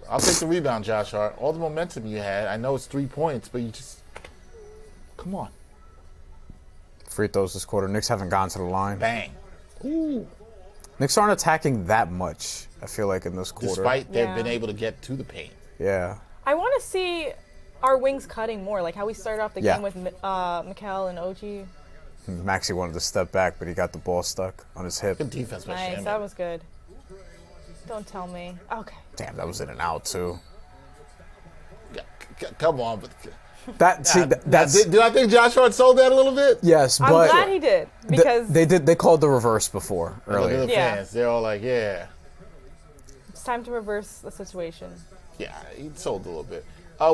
I'll take the rebound, Josh Hart. All the momentum you had. I know it's 3 points, but you just come on. Free throws this quarter. Knicks haven't gone to the line. Bang. Ooh. Knicks aren't attacking that much, I feel like, in this quarter. Despite they've Yeah. been able to get to the paint. Yeah. I want to see our wings cutting more, like how we started off the Yeah. game with Mikal and OG. Maxey wanted to step back, but he got the ball stuck on his hip. Good defense by Nice, Shannon. that was good. Don't tell me. Okay. Damn, that was in and out, too. Come on, but That's do I think Josh Hart sold that a little bit? yes, I'm but glad he did because they called the reverse before Look earlier. at the Yeah. fans. They're all like, yeah. it's time to reverse the situation. Yeah, he sold a little bit.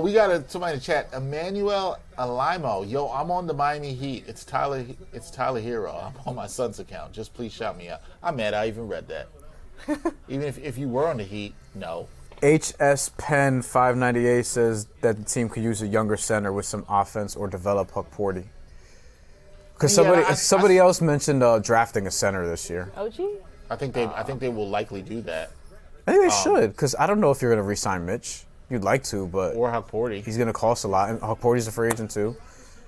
We got somebody in the chat. Emmanuel Alimo. Yo, I'm on the Miami Heat. It's Tyler Hero. I'm on my son's account. Just please shout me out. I'm mad I even read that. Even if you were on the Heat, no. HS Pen 598 says that the team could use a younger center with some offense or develop Huck Porty. Because somebody else mentioned drafting a center this year. OG? I think they will likely do that. I think they should, because I don't know if you're going to re-sign Mitch. You'd like to, but Or Huck Porty. he's going to cost a lot. And Huck Porty's a free agent too.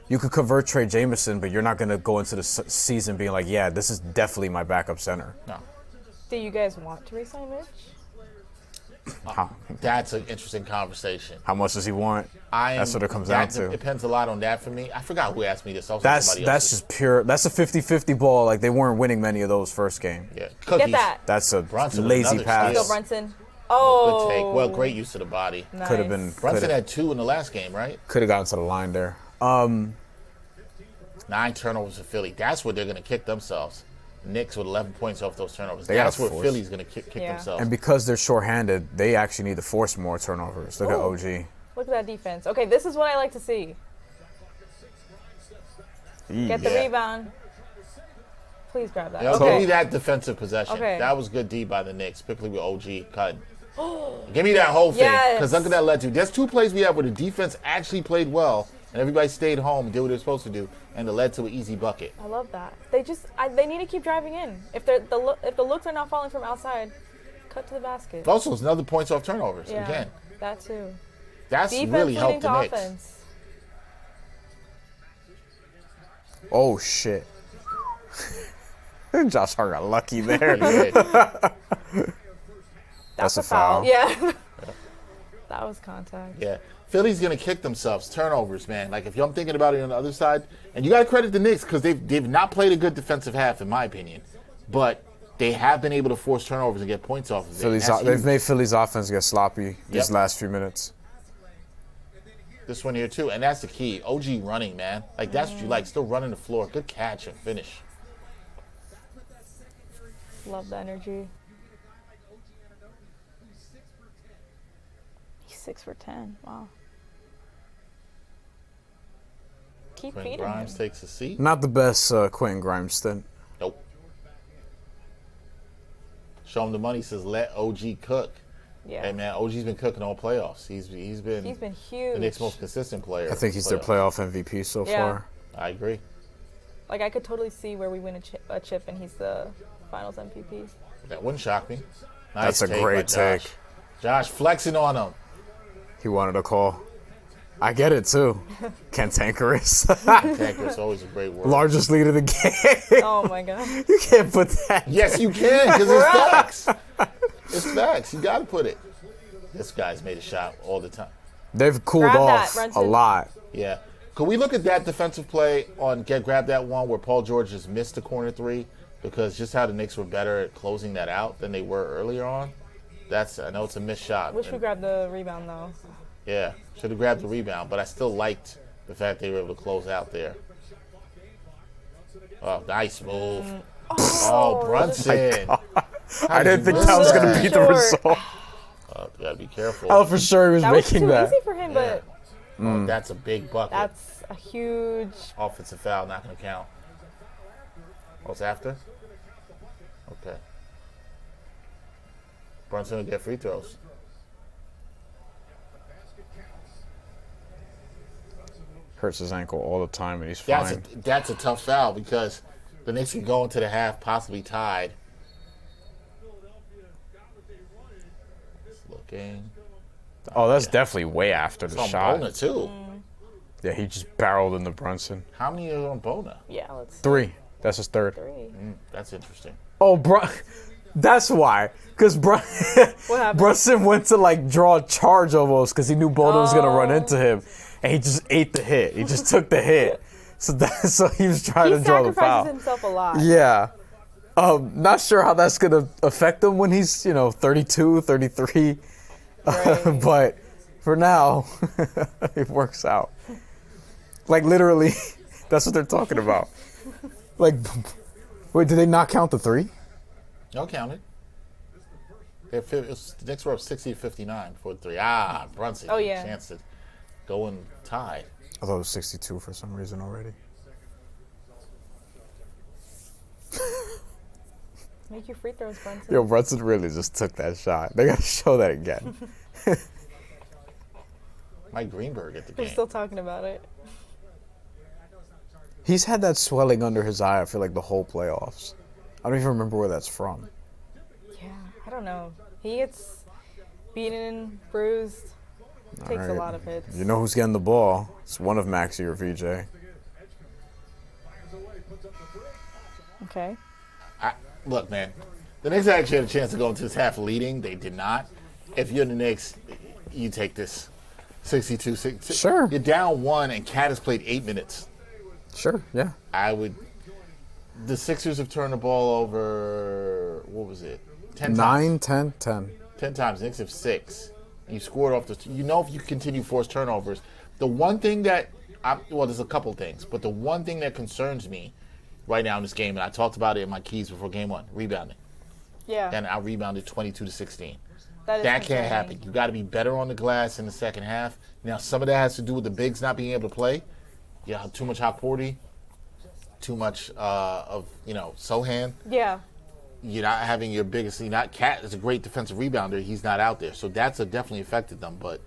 You could convert Trey Jameson, but you're not going to go into the season being like, yeah, this is definitely my backup center. No. Do you guys want to resign Mitch? That's an interesting conversation. How much does he want? That's what it comes down to. It depends a lot on that for me. I forgot who asked me this. That's just pure. That's a 50-50 ball. Like, they weren't winning many of those first game. Yeah. Cookies. Get that. That's a Brunson with lazy another pass. Go Brunson. Oh. Good take. Well, great use of the body. Nice. Could have been. Brunson had 2 in the last game, right? Could have gotten to the line there. 9 turnovers for Philly. That's where they're going to kick themselves. Knicks with 11 points off those turnovers. That's where force. Philly's going to kick Yeah. themselves. And because they're shorthanded, they actually need to force more turnovers. Look at Ooh. OG. Look at that defense. Okay, this is what I like to see. Get the Yeah. rebound. Please grab that. Yeah, Okay. give me that defensive possession. Okay. That was good D by the Knicks, particularly with OG cut. Give me that whole thing. Yes. Because look at that led to. There's 2 plays we have where the defense actually played well, and everybody stayed home and did what they were supposed to do, and it led to an easy bucket. I love that. They need to keep driving in. If the looks are not falling from outside, cut to the basket. Also, it's another points off turnovers. Yeah, Again, that too. that's Defense really leading helped to the Knicks. offense. Oh shit. Josh Hart got lucky there. That's a foul. Yeah. That was contact. Yeah. Philly's going to kick themselves. Turnovers, man. Like, if I'm thinking about it on the other side, and you got to credit the Knicks because they've not played a good defensive half, in my opinion. But they have been able to force turnovers and get points off of it. They've made Philly's offense get sloppy these last few minutes. This one here, too. And that's the key. OG running, man. Like, that's what you like. Still running the floor. Good catch and finish. Love the energy. He's 6 for 10. Wow. Keep When feeding Grimes him. takes a seat. Not the best Quentin Grimes stint. Nope. Show him the money. Says let OG cook. Yeah. Hey man, OG's been cooking all playoffs. He's been huge. the Knicks' most consistent player. I think he's their playoff MVP so far. I agree. Like, I could totally see where we win a chip and he's the Finals MVP. That wouldn't shock me. Nice That's a great by Josh. take. Josh flexing on him. He wanted a call. I get it too. Cantankerous. Cantankerous, always a great word. Largest lead of the game. Oh my God. You can't put that. Yes, you can, because it's facts. It's facts. You got to put it. This guy's made a shot all the time. They've cooled Grab off that, a lot. Yeah. Could we look at that defensive play on grab that one where Paul George just missed the corner 3? Because just how the Knicks were better at closing that out than they were earlier on. I know it's a missed shot. Wish we grabbed the rebound, though. Yeah, should have grabbed the rebound, but I still liked the fact they were able to close out there. Oh, nice move. Oh, Brunson. I didn't think that was going to be the result. You got to be careful. Oh, for sure he was making that. That was too easy for him, but... Oh, that's a big bucket. That's a huge... Offensive foul, not going to count. What's after? Okay. Brunson will get free throws. Hurts his ankle all the time, and he's fine. That's a tough foul because the Knicks can go into the half possibly tied. Just looking. Oh, that's definitely way after the shot. Bona too. Yeah, he just barreled into Brunson. How many are on Bona? Yeah, let's... 3. That's his third. 3. That's interesting. Oh, that's why. Because Brunson went to, like, draw a charge almost because he knew Bona was going to run into him. And he just ate the hit. He just took the hit. So he was trying to draw the foul. He sacrifices himself a lot. Yeah. Not sure how that's going to affect him when he's, 32, 33. Right. But for now, it works out. Like, literally, that's what they're talking about. Like, wait, did they not count the 3? No, count it. The Knicks were up 60-59 for the 3. Brunson. Oh, yeah. Chance to go and tie. I thought it was 62 for some reason already. Make your free throws, Brunson. Yo, Brunson really just took that shot. They got to show that again. Mike Greenberg at the We're game. still talking about it. He's had that swelling under his eye, I feel like, the whole playoffs. I don't even remember where that's from. Yeah, I don't know. He gets beaten, bruised, takes a lot of hits. You know who's getting the ball? It's one of Maxey or VJ. Okay. Look, man, the Knicks actually had a chance to go into this half leading. They did not. If you're the Knicks, you take this 62-6. Sure. You're down 1, and Cat has played 8 minutes. Sure, yeah. The Sixers have turned the ball over, what was it? 10 9, times. 10. 10 times. The Knicks have 6. You scored off if you continue force turnovers. The one thing that, there's a couple things, but the one thing that concerns me right now in this game, and I talked about it in my keys before game 1, rebounding. Yeah. And I rebounded 22-16. That can't happen. You got to be better on the glass in the second half. Now, some of that has to do with the bigs not being able to play. Yeah, too much hot 40, too much of Sohan. Yeah. You're not having your biggest. Cat is a great defensive rebounder. He's not out there, so that's definitely affected them. But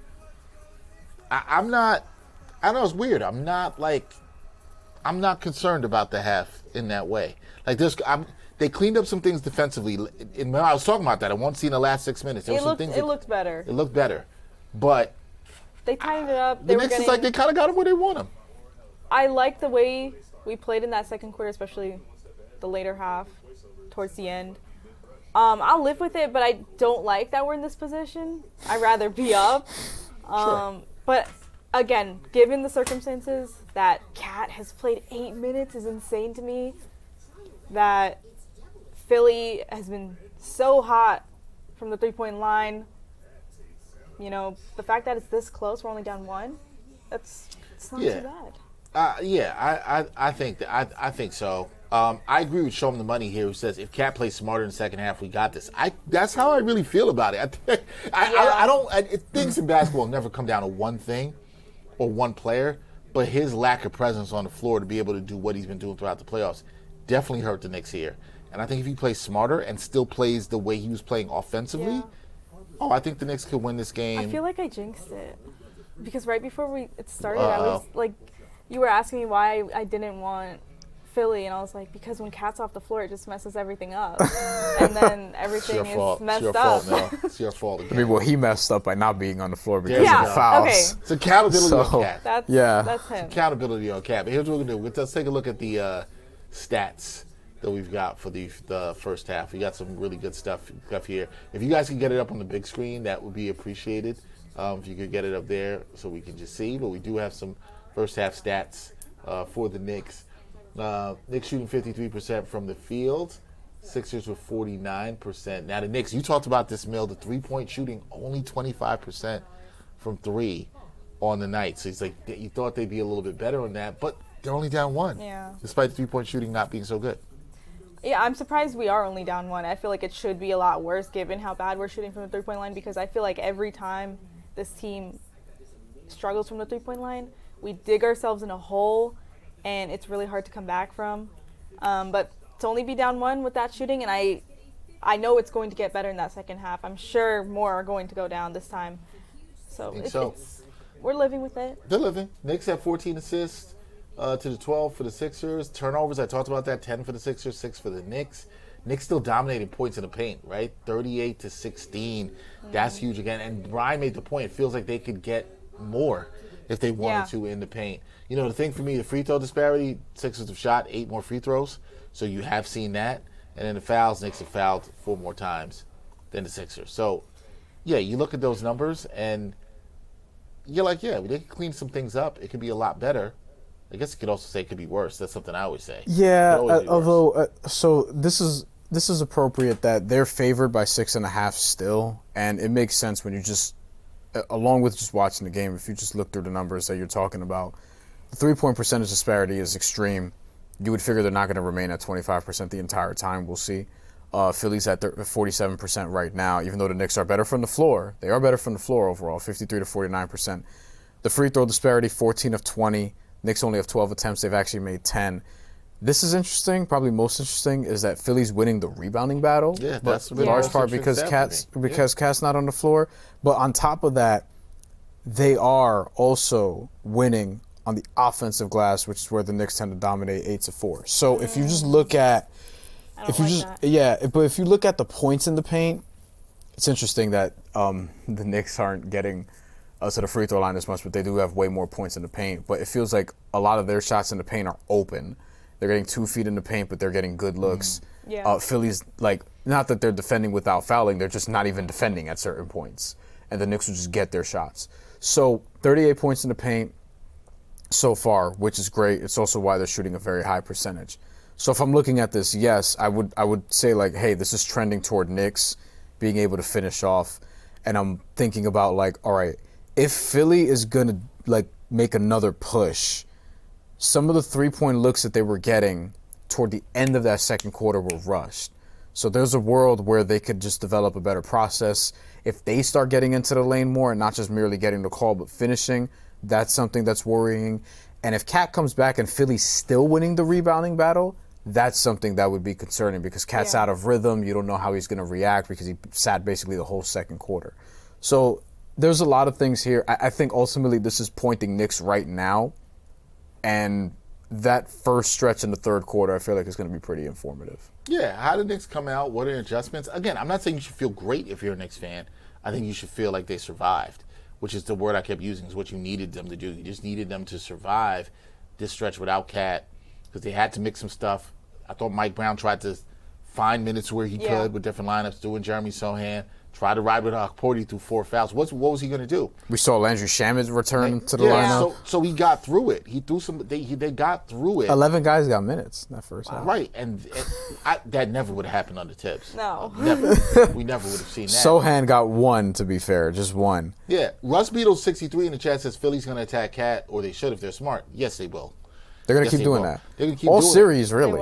I'm not. I know it's weird. I'm not concerned about the half in that way. Like they cleaned up some things defensively. And I was talking about that. I won't see in the last 6 minutes. It looked better. It looked better, but they tightened it up. The Knicks is like they kind of got it where they want them. I like the way we played in that second quarter, especially the later half, towards the end. I'll live with it, but I don't like that we're in this position. I'd rather be up. Sure. But again, given the circumstances that Cat has played 8 minutes is insane to me. That Philly has been so hot from the three-point line. The fact that it's this close, we're only down 1. It's not too bad. I think so. I agree with Show 'em the Money here, who says if Cat plays smarter in the second half, we got this. That's how I really feel about it. Things in basketball never come down to one thing or one player, but his lack of presence on the floor to be able to do what he's been doing throughout the playoffs definitely hurt the Knicks here. And I think if he plays smarter and still plays the way he was playing offensively, I think the Knicks could win this game. I feel like I jinxed it because right before it started, I was like. You were asking me why I didn't want Philly, and I was like, because when Cat's off the floor, it just messes everything up. And then everything is messed up. It's your fault. I mean, he messed up by not being on the floor because of the fouls. Okay. It's accountability on Cat. That's him. It's accountability on Cat. But here's what we're going to do. Let's take a look at the stats that we've got for the first half. We got some really good stuff here. If you guys can get it up on the big screen, that would be appreciated. If you could get it up there so we can just see. But we do have some first half stats for the Knicks. Knicks shooting 53% from the field, Sixers with 49%. Now the Knicks, you talked about this, Mill, the three-point shooting, only 25% from three on the night. So it's like you thought they'd be a little bit better on that, but they're only down one. Yeah. Despite the three-point shooting not being so good. Yeah, I'm surprised we are only down one. I feel like it should be a lot worse given how bad we're shooting from the three-point line, because I feel like every time this team struggles from the three-point line, we dig ourselves in a hole, and it's really hard to come back from. But to only be down one with that shooting, and I know it's going to get better in that second half. I'm sure more are going to go down this time. So, we're living with it. They're living. Knicks have 14 assists. To the 12 for the Sixers. Turnovers, I talked about that, 10 for the Sixers, 6 for the Knicks. Knicks still dominating points in the paint, right? 38-16. That's huge again. And Bryan made the point, it feels like they could get more if they wanted to in the paint. You know, the thing for me, the free throw disparity, Sixers have shot 8 more free throws, so you have seen that. And then the fouls, Knicks have fouled 4 more times than the Sixers. So, yeah, you look at those numbers, and you're like, yeah, they could clean some things up. It could be a lot better. I guess you could also say it could be worse. That's something I always say. Yeah, although so this is appropriate that they're favored by 6.5 still, and it makes sense when you just, along with just watching the game, if you just look through the numbers that you're talking about, the 3-point percentage disparity is extreme. You would figure they're not going to remain at 25% the entire time. We'll see. Philly's at 47% right now, even though the Knicks are better from the floor. They are better from the floor overall, 53 to 49%. The free throw disparity, 14 of 20. Knicks only have 12 attempts. They've actually made 10. This is interesting. Probably most interesting is that Philly's winning the rebounding battle. Yeah, that's in large part because Cat's not on the floor. But on top of that, they are also winning on the offensive glass, which is where the Knicks tend to dominate 8-4. So if you just look at, but if you look at the points in the paint, it's interesting that the Knicks aren't getting to the free throw line as much, but they do have way more points in the paint. But it feels like a lot of their shots in the paint are open. They're getting 2 feet in the paint, but they're getting good looks. Yeah. Philly's, like, not that they're defending without fouling, they're just not even defending at certain points. And the Knicks will just get their shots. So 38 points in the paint so far, which is great. It's also why they're shooting a very high percentage. So if I'm looking at this, yes, I would say, like, hey, this is trending toward Knicks being able to finish off. And I'm thinking about, like, all right, if Philly is going to, like, make another push, some of the three-point looks that they were getting toward the end of that second quarter were rushed. So there's a world where they could just develop a better process. If they start getting into the lane more and not just merely getting the call but finishing, that's something that's worrying. And if Cat comes back and Philly's still winning the rebounding battle, that's something that would be concerning because Cat's out of rhythm. You don't know how he's going to react because he sat basically the whole second quarter. So there's a lot of things here. I think ultimately this is pointing Knicks right now. And that first stretch in the third quarter, I feel like is going to be pretty informative. Yeah, how did Knicks come out? What are adjustments? Again, I'm not saying you should feel great if you're a Knicks fan. I think you should feel like they survived, which is the word I kept using, is what you needed them to do. You just needed them to survive this stretch without Cat because they had to mix some stuff. I thought Mike Brown tried to find minutes where he could with different lineups, doing Jeremy Sohan. Try to ride with Porty through 4 fouls. What was he going to do? We saw Landry Shamet return to the lineup. So he got through it. He threw some. They got through it. 11 guys got minutes that first half. Right, and that never would have happened under Tibbs. No, never. We never would have seen that. Sohan got 1, to be fair, just 1. Yeah, Russ Beatles 63 in the chat says Philly's going to attack Cat, or they should if they're smart. Yes, they will. They're going to keep doing that. They're going to keep all doing series, it. really.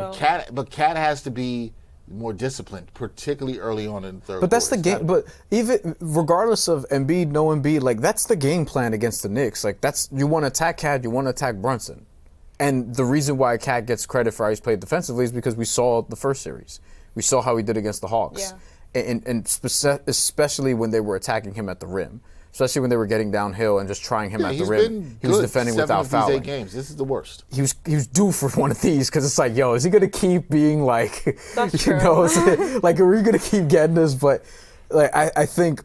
But Cat has to be more disciplined, particularly early on in the third. But that's the game. But even regardless of Embiid, no Embiid, like that's the game plan against the Knicks. Like that's, you want to attack Cat, you want to attack Brunson, and the reason why Cat gets credit for how he's played defensively is because we saw the first series, we saw how he did against the Hawks, and especially when they were attacking him at the rim. Especially when they were getting downhill and just trying him at the rim. He was defending without fouling. 8 games. This is the worst. He was due for one of these because it's like, yo, is he gonna keep being like, that's you know, like are we gonna keep getting this? But like I think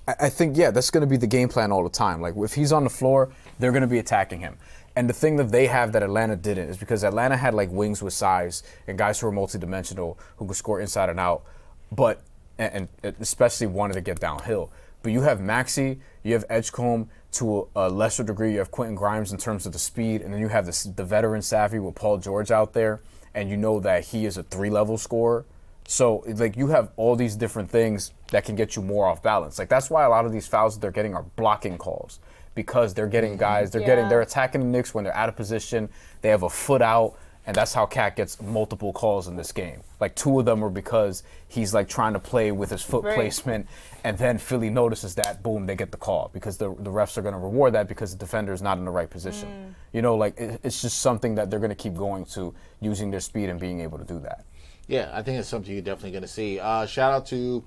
yeah, that's gonna be the game plan all the time. Like if he's on the floor, they're gonna be attacking him. And the thing that they have that Atlanta didn't is because Atlanta had like wings with size and guys who were multidimensional who could score inside and out, but and especially wanted to get downhill. But you have Maxey, you have Edgecombe, to a lesser degree, you have Quentin Grimes in terms of the speed, and then you have the veteran savvy with Paul George out there, and you know that he is a 3-level scorer. So, like, you have all these different things that can get you more off balance. Like, that's why a lot of these fouls that they're getting are blocking calls, because they're getting guys, they're attacking the Knicks when they're out of position, they have a foot out, and that's how Cat gets multiple calls in this game. Like, 2 of them were because he's, like, trying to play with his foot placement, and then Philly notices that, boom, they get the call, because the refs are going to reward that because the defender is not in the right position. You know, like, it's just something that they're going to keep going to, using their speed and being able to do that. Yeah, I think it's something you're definitely going to see. Shout out to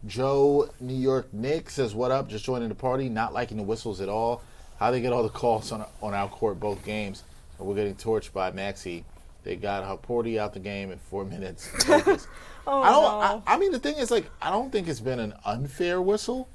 Joe, New York Knicks, says, what up? Just joining the party, not liking the whistles at all. How they get all the calls on our court both games. We're getting torched by Maxey. They got Porty out the game in 4 minutes. I mean, the thing is, like, I don't think it's been an unfair whistle.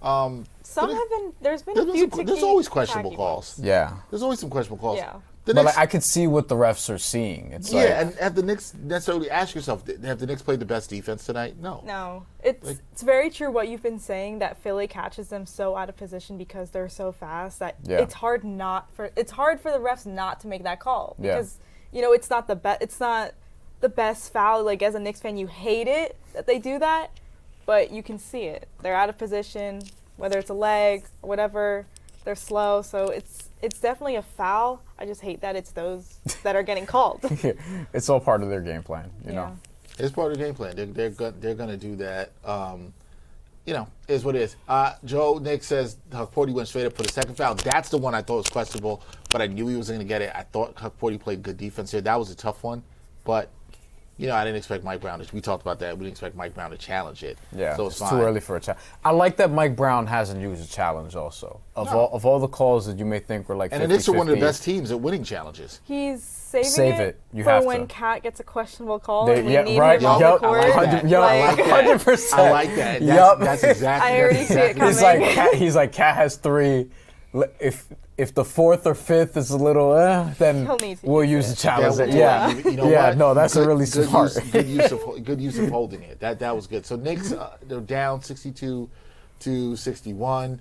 Some have been. There's been a few. There's always questionable calls. Yeah. There's always some questionable calls. Yeah. But like, I could see what the refs are seeing. It's and have the Knicks necessarily ask yourself, have the Knicks played the best defense tonight? No. No. It's very true what you've been saying, that Philly catches them so out of position because they're so fast that it's hard for the refs not to make that call, because you know it's not the best foul. Like, as a Knicks fan, you hate it that they do that, but you can see it. They're out of position, whether it's a leg or whatever. They're slow, so it's definitely a foul. I just hate that it's those that are getting called. It's all part of their game plan, you know. It's part of the game plan. They're going to do that. You know, is what it is. Joe Nick says Porty went straight up for the second foul. That's the one I thought was questionable, but I knew he was going to get it. I thought Porty played good defense here. That was a tough one, but you know, I didn't expect Mike Brown to. We talked about that. We didn't expect Mike Brown to challenge it. Yeah, so it's too early for a challenge. I like that Mike Brown hasn't used a challenge also. Of all the calls that you may think were like 50-50. And the Knicks are one of the best teams at winning challenges. He's saving it you for have when to. Cat gets a questionable call. And we need him right. on the court. I like that. 100%. I like that. That's exactly. I already see it coming. He's like Cat has 3. If the 4th or 5th is a little, then we'll use the challenge. You know what? No, that's a really smart. Good use of holding it. That was good. So Knicks, they're down 62-61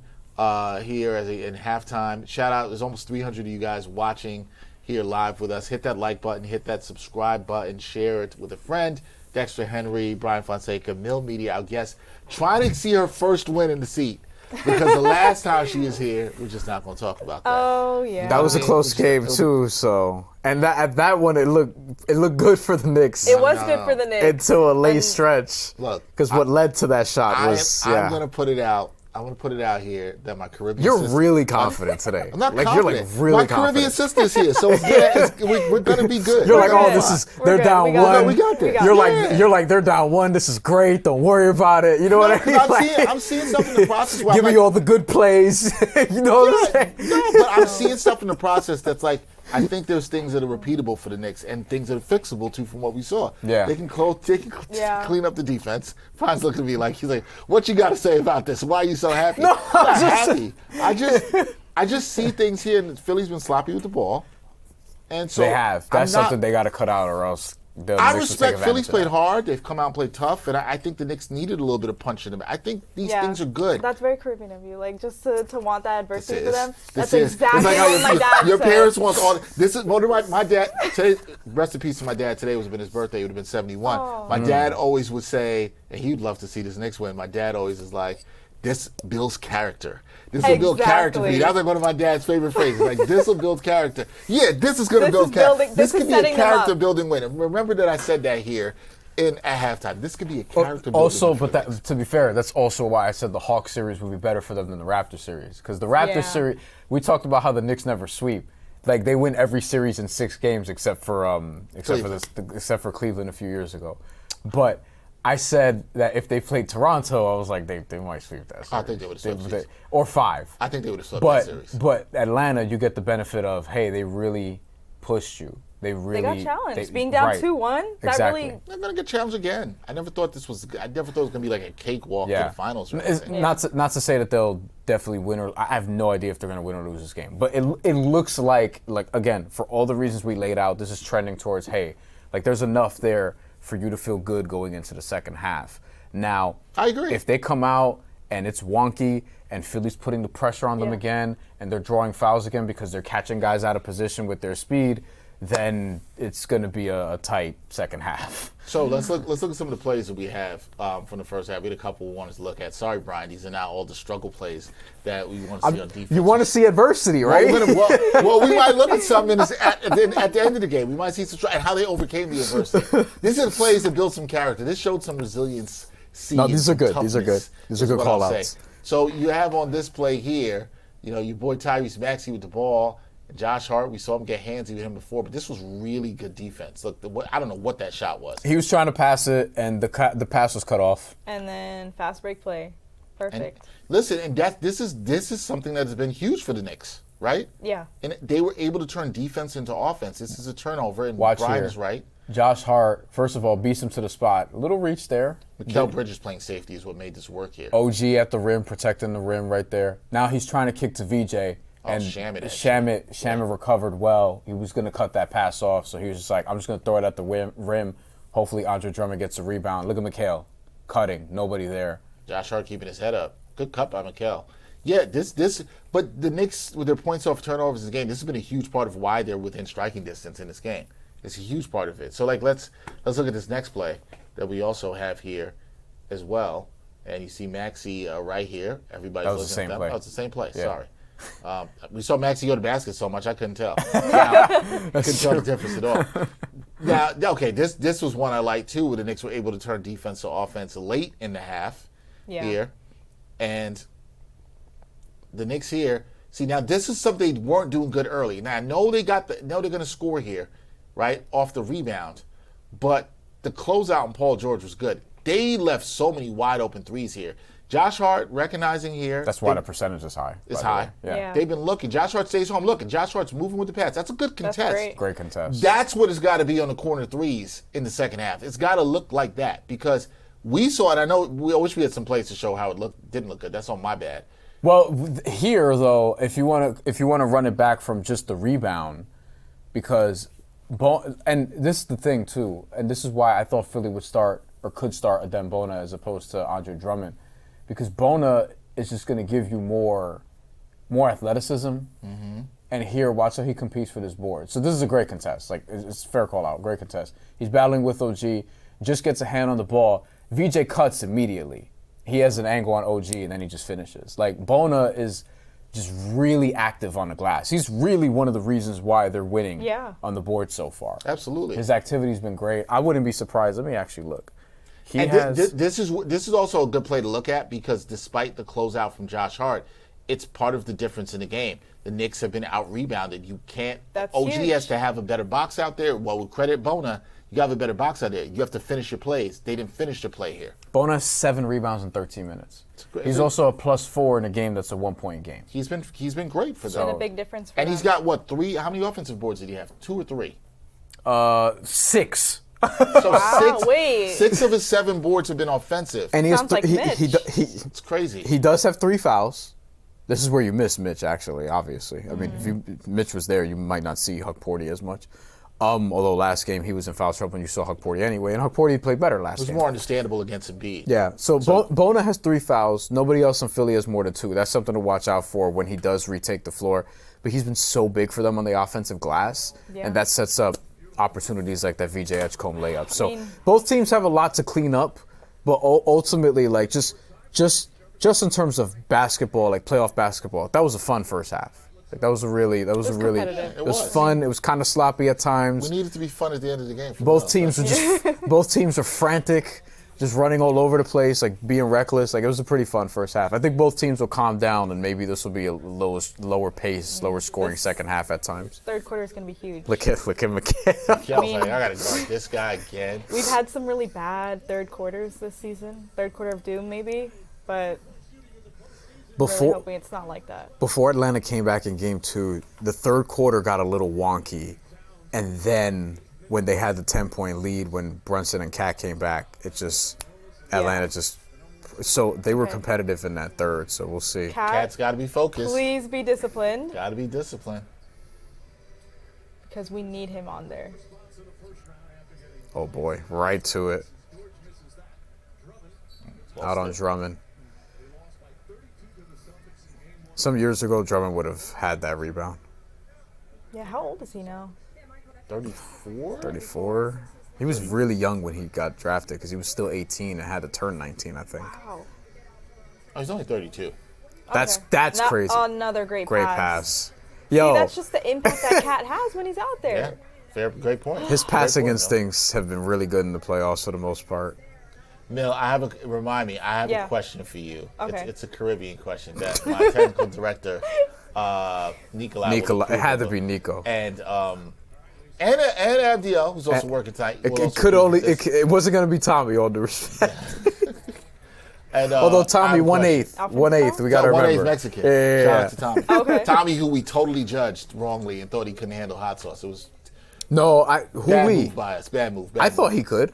here in halftime. Shout out, there's almost 300 of you guys watching here live with us. Hit that like button, hit that subscribe button, share it with a friend. Dexter Henry, Bryan Fonseca, Mill Media, our guest, trying to see her first win in the seat. Because the last time she was here, we're just not going to talk about that. Oh yeah, that was a close game too. So, and at that one, it looked good for the Knicks. It was good for the Knicks until a late stretch. Look, because what led to that shot was. I'm going to put it out. I want to put it out here that my Caribbean You're sister, really confident today. I'm not like confident. You're like really my confident. Caribbean sister's here, so we're going to be good. You're like, oh, they're down 1. We got this. You're like, they're down 1. This is great. Don't worry about it. You know what I mean? I'm seeing stuff in the process. Where give me all the good plays. You know what I'm saying? No, but I'm seeing stuff in the process that's like, I think there's things that are repeatable for the Knicks and things that are fixable too from what we saw. Yeah. They can clean up the defense. Brian's looking at me like, he's like, what you got to say about this? Why are you so happy? No, I'm not happy. I just see things here, and Philly's been sloppy with the ball. And so they have. That's something they got to cut out, or else I respect Philly's played hard. They've come out and played tough, and I think the Knicks needed a little bit of punch in them. I think these things are good. That's very Caribbean of you, like just to want that adversity for them. That's exactly like what my dad said. Your parents want all this. Is my dad. Today, rest in peace to my dad. Today would have been his birthday. It would have been 71. Oh. My dad always would say, and he'd love to see this Knicks win. My dad always is like, this builds character. This will build character for you. That's like one of my dad's favorite phrases. Like, this will build character. Yeah, this is going to build character. This could be a character building win. And remember that I said that here at halftime. This could be a character building win. Also, but to be fair, that's also why I said the Hawks series would be better for them than the Raptors series. Because the Raptors series, we talked about how the Knicks never sweep. Like, they win every series in 6 games except for Cleveland a few years ago. But I said that if they played Toronto, I was like, they might sweep that series. I think they would have swept or 5. I think they would have swept that series. But Atlanta, you get the benefit of, hey, they really pushed you. They got challenged. Being down 2-1, they're gonna get challenged again. I never thought it was gonna be like a cakewalk to the finals. Not to say that they'll definitely win, or I have no idea if they're gonna win or lose this game. But it looks like again, for all the reasons we laid out, this is trending towards, hey, like there's enough there for you to feel good going into the second half. Now, I agree. If they come out and it's wonky and Philly's putting the pressure on them again and they're drawing fouls again because they're catching guys out of position with their speed, then it's going to be a tight second half. So let's look at some of the plays that we have from the first half. We had a couple we wanted to look at. Sorry, Bryan, these are now all the struggle plays that we want to see on defense. You want to see adversity, right? Well, we might look at some at the end of the game. We might see some and how they overcame the adversity. These are the plays that build some character. This showed some resilience. No, these are good. These are good. These are good call-outs. So you have on this play here, your boy Tyrese Maxey with the ball. Josh Hart, we saw him get handsy with him before, but this was really good defense. Look, I don't know what that shot was. He was trying to pass it, and the pass was cut off. And then fast break play, perfect. And listen, and this is something that has been huge for the Knicks, right? Yeah. And they were able to turn defense into offense. This is a turnover, and Watch Bryan here. is right. Josh Hart, first of all, beats him to the spot. A little reach there. Mikal Bridges playing safety is what made this work here. OG at the rim, protecting the rim right there. Now he's trying to kick to VJ. And Shamit recovered well. He was going to cut that pass off, so he was just like, I'm just going to throw it at the rim. Hopefully Andre Drummond gets a rebound. Look at Mikal cutting. Nobody there. Josh Hart keeping his head up. Good cut by Mikal. Yeah, but the Knicks, with their points off turnovers in the game, this has been a huge part of why they're within striking distance in this game. It's a huge part of it. So, let's look at this next play that we also have here as well. And you see Maxey right here. Everybody's looking at them. Play. Oh, it's the same play. Yeah. Sorry. We saw Maxey go to basket so much I couldn't tell. Couldn't tell the difference at all. Now, okay, this was one I liked too, where the Knicks were able to turn defense to offense late in the half here, and the Knicks here. See, now this is something they weren't doing good early. Now I know they're going to score here, right off the rebound, but the closeout on Paul George was good. They left so many wide open threes here. Josh Hart recognizing here. That's why the percentage is high. It's high. Yeah. They've been looking. Josh Hart stays home looking. Josh Hart's moving with the pass. That's a good contest. That's great contest. That's what it's got to be on the corner threes in the second half. It's got to look like that because we saw it. I know I wish we had some plays to show how it didn't look good. That's on my bad. Well, here though, if you want to run it back from just the rebound, because and this is the thing too, and this is why I thought Philly would start or could start Adem Bona as opposed to Andre Drummond. Because Bona is just going to give you more athleticism. Mm-hmm. And here, watch how he competes for this board. So this is a great contest. It's a fair call out. Great contest. He's battling with OG, just gets a hand on the ball. VJ cuts immediately. He has an angle on OG, and then he just finishes. Bona is just really active on the glass. He's really one of the reasons why they're winning on the board so far. Absolutely. His activity's been great. I wouldn't be surprised. Let me actually look. This is also a good play to look at because despite the closeout from Josh Hart, it's part of the difference in the game. The Knicks have been out-rebounded. You can't – OG huge. has to have a better box out there. Well, with credit Bona, you got to have a better box out there. You have to finish your plays. They didn't finish the play here. Bona has 7 rebounds in 13 minutes. He's also a +4 in a game that's a 1-point game. He's been great for them. It's been a big difference for And them. he's got, 3 – how many offensive boards did he have? 2 or 3? 6. So 6 of his 7 boards have been offensive. And Sounds like Mitch. It's crazy. He does have 3 fouls. This is where you miss Mitch, actually, obviously. I mean, if Mitch was there, you might not see Huck Porty as much. Although last game he was in foul trouble and you saw Huck Porty anyway, and Huck Porty played better last game. It was more understandable against Embiid. Yeah, so Bona has 3 fouls. Nobody else in Philly has more than 2. That's something to watch out for when he does retake the floor. But he's been so big for them on the offensive glass, and that sets up opportunities like that VJ Edgecombe layup. So both teams have a lot to clean up, but ultimately, just in terms of basketball, playoff basketball, that was a fun first half. It was fun. It was kind of sloppy at times. We needed to be fun at the end of the game. Both teams were frantic, just running all over the place, being reckless. It was a pretty fun first half. I think both teams will calm down, and maybe this will be a lower pace, lower scoring second half at times. Third quarter is going to be huge. Look at Mikel's I got to guard this guy again. We've had some really bad third quarters this season. Third quarter of doom, maybe, but really hoping it's not like that. Before Atlanta came back in Game 2, the third quarter got a little wonky, and then when they had the 10-point lead, when Brunson and Cat came back, Atlanta so they were competitive in that third, so we'll see. Cat's got to be focused. Please be disciplined. Got to be disciplined. Because we need him on there. Oh boy, right to it. Out on Drummond. Some years ago, Drummond would have had that rebound. Yeah, how old is he now? 34? 34. He was really young when he got drafted because he was still 18 and had to turn 19, I think. Wow. Oh, he's only 32. That's Now, crazy. Another great pass. See, Yo, that's just the impact that Cat has when he's out there. Yeah, fair, great point. his passing Great point, instincts have been really good in the playoffs for the most part. Mill, I have a question for you. Okay. It's a Caribbean question that my technical director, Nicola, It had to be Nico. and Abdiel, who's also working tonight. It wasn't going to be Tommy, all due respect. And, Although Tommy, 1/8. Alfred 1/8, we got to remember. 1/8 Mexican. Yeah. Shout out to Tommy. Okay. Tommy, who we totally judged wrongly and thought he couldn't handle hot sauce. It was No, bad move by us. Bad move. I thought he could.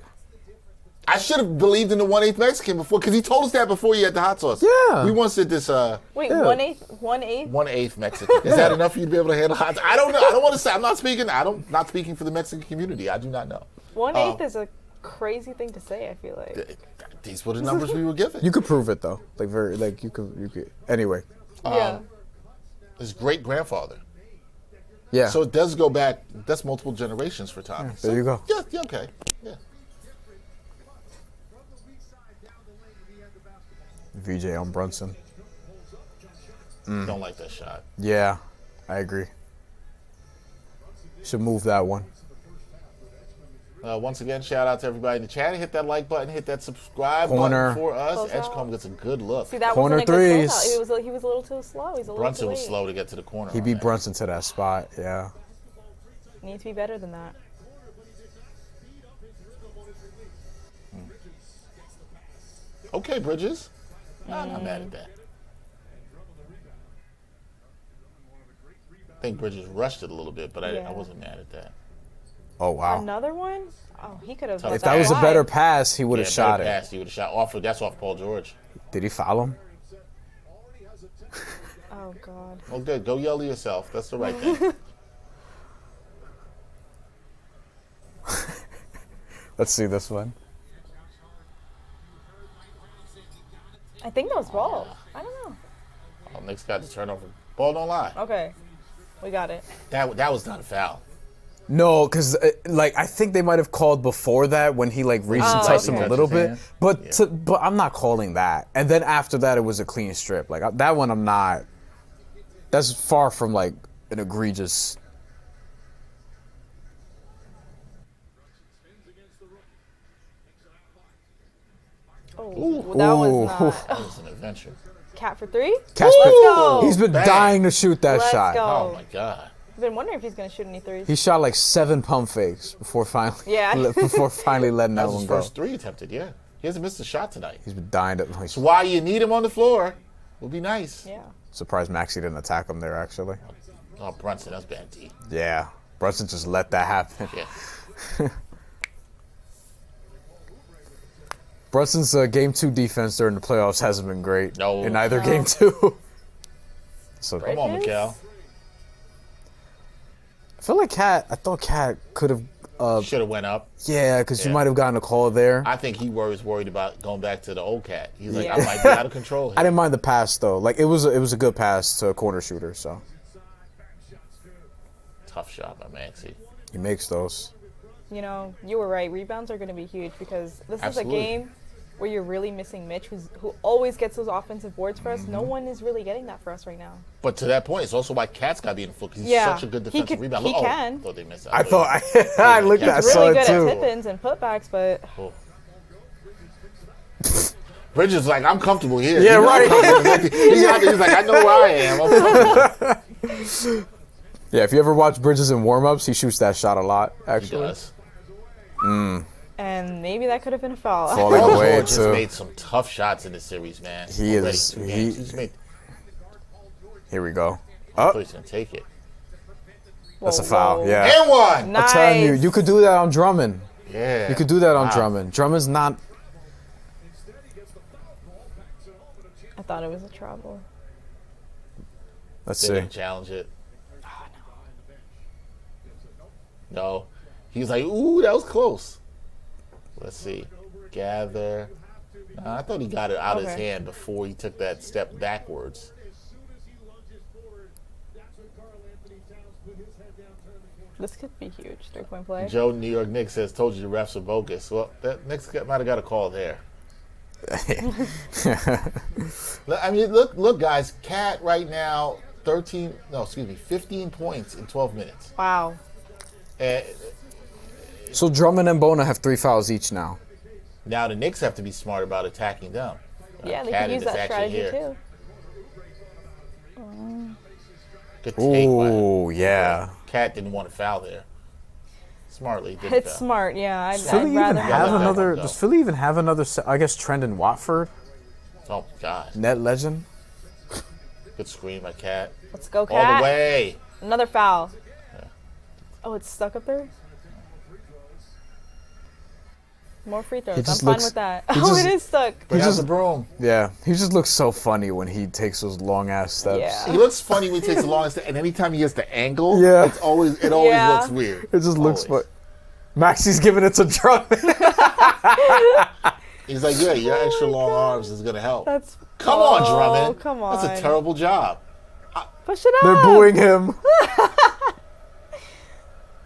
I should have believed in the 1/8 Mexican before, because he told us that before he had the hot sauce. Yeah. We once did this. Wait, Yeah. 1/8? 1/8? 1/8 Mexican. Is that enough for you to be able to handle hot sauce? I don't know. I don't want to say. I'm not speaking. Not speaking for the Mexican community. I do not know. 1/8 is a crazy thing to say, I feel like. These were the numbers we were given. You could prove it though. You could. Anyway. Yeah. His great grandfather. Yeah. So it does go back. That's multiple generations for Tommy. Yeah, there you go. Yeah. Okay. Yeah. VJ on Brunson. Don't like that shot. Yeah, I agree. Should move that one. Once again, shout out to everybody in the chat. Hit that like button. Hit that subscribe Corner. button for us. Close out. Edgecombe gets a good look. See, that Corner wasn't a good threes. closeout. He was a little too slow. He's a little Brunson too was late. slow to get to the corner. He on beat that. Brunson to that spot. Yeah. Need to be better than that. Okay, Bridges. I'm not mad at that. I think Bridges rushed it a little bit, but I wasn't mad at that. Oh wow. Another one? Oh, he could have. If If that was a better pass, he would have shot it. Pass, he would have shot off. That's off Paul George. Did he foul him? Oh God. Oh, good. Go yell to yourself. That's the right thing. Let's see this one. I think that was ball. I don't know. Oh, Knicks got the turnover. Ball don't lie. Okay, we got it. That was not a foul. No, because I think they might have called before that when he reached and touched him a okay. little bit. Yeah. But I'm not calling that. And then after that, it was a clean strip. That one, I'm not. That's far from an egregious. Oh, that was not. That was an adventure. Cat for three? Cat's Let's been- go. He's been Bang. dying to shoot that Let's shot. go. Oh my God. I've been wondering if he's gonna shoot any threes. He shot 7 pump fakes before finally letting That that was one his go. first three attempted. Yeah, he hasn't missed a shot tonight. He's been dying to. That's why you need him on the floor. Would be nice. Yeah. Surprised Maxey didn't attack him there, actually. Oh, Brunson, that's bad D. Yeah. Brunson just let that happen. Yeah. Brunson's game 2 defense during the playoffs hasn't been great. No. In either game 2. So Come on, Bridges? Mikal. I feel like I thought Cat could have. Should have went up. Yeah, because you Yeah. might have gotten a call there. I think he was worried about going back to the old Cat. He's like, Yeah. I might be out of control here. I didn't mind the pass though. It was a good pass to a corner shooter. So Tough shot by Maxey. he makes those. You know, you were right. Rebounds are gonna be huge because this Absolutely. is a game where you're really missing Mitch, who always gets those offensive boards for us. Mm-hmm. No one is really getting that for us right now. But to that point, it's also why Cat's got to be in the floor because he's Yeah. such a good He defensive could- rebounder. he can. Thought they missed that. I thought I looked at. I He's saw really it good too. at tip-ins and putbacks, but Oh. Bridges is like, I'm comfortable here. Yeah, He's not right. comfortable. He's like, I know where I am. I'm comfortable. Yeah, if you ever watch Bridges in warm-ups, he shoots that shot a lot. He Actually, does. and maybe that could have been a foul. Falling Paul away George just too. made some tough shots in this series, man. He Already is- 2 he- games. He's made. Here we go. Oh, Oh, he's gonna take it. that's a Whoa, foul. whoa. Yeah, And one. Nice. I'm telling you, you could do that on Drummond. Yeah. You could do that on Wow. Drummond. Drummond's not. I thought it was a travel. Let's They see. didn't challenge it. No. He was like, ooh, that was close. Let's see. Gather. Nah, I thought he got it out of his Okay. hand before he took that step backwards. This could be huge. 3-point play. Joe, New York Knicks says, told you the refs are bogus. Well, that Knicks might have got a call there. I mean, look, guys. Cat right now, 15 points in 12 minutes. Wow. So Drummond and Bona have 3 fouls each now. Now the Knicks have to be smart about attacking them. Yeah, they could use that strategy too. Good take. Oh, yeah. Cat didn't want to foul there. Smartly didn't It's foul. smart, yeah. Does Philly even have let another? that go. Does Philly even have another? I guess Trendon Watford, Oh, God. net legend. Good screen by Cat. Let's go, All Cat. the way. Another foul. Yeah. Oh, it's stuck up there? More free throws. He I'm just fine looks- with that. he Oh, just- it is stuck. Bring out just- the broom. Yeah, he just looks so funny when he takes those long ass steps. Yeah. He looks funny when he takes the longest, and anytime he gets the angle, Yeah. it always Yeah. looks weird. It just looks Always. fun. Maxi's giving it to Drummond. He's like, yeah, your extra long arms is gonna help. That's. Come on, Drummond. Come on. That's a terrible job. Push it up. They're booing him.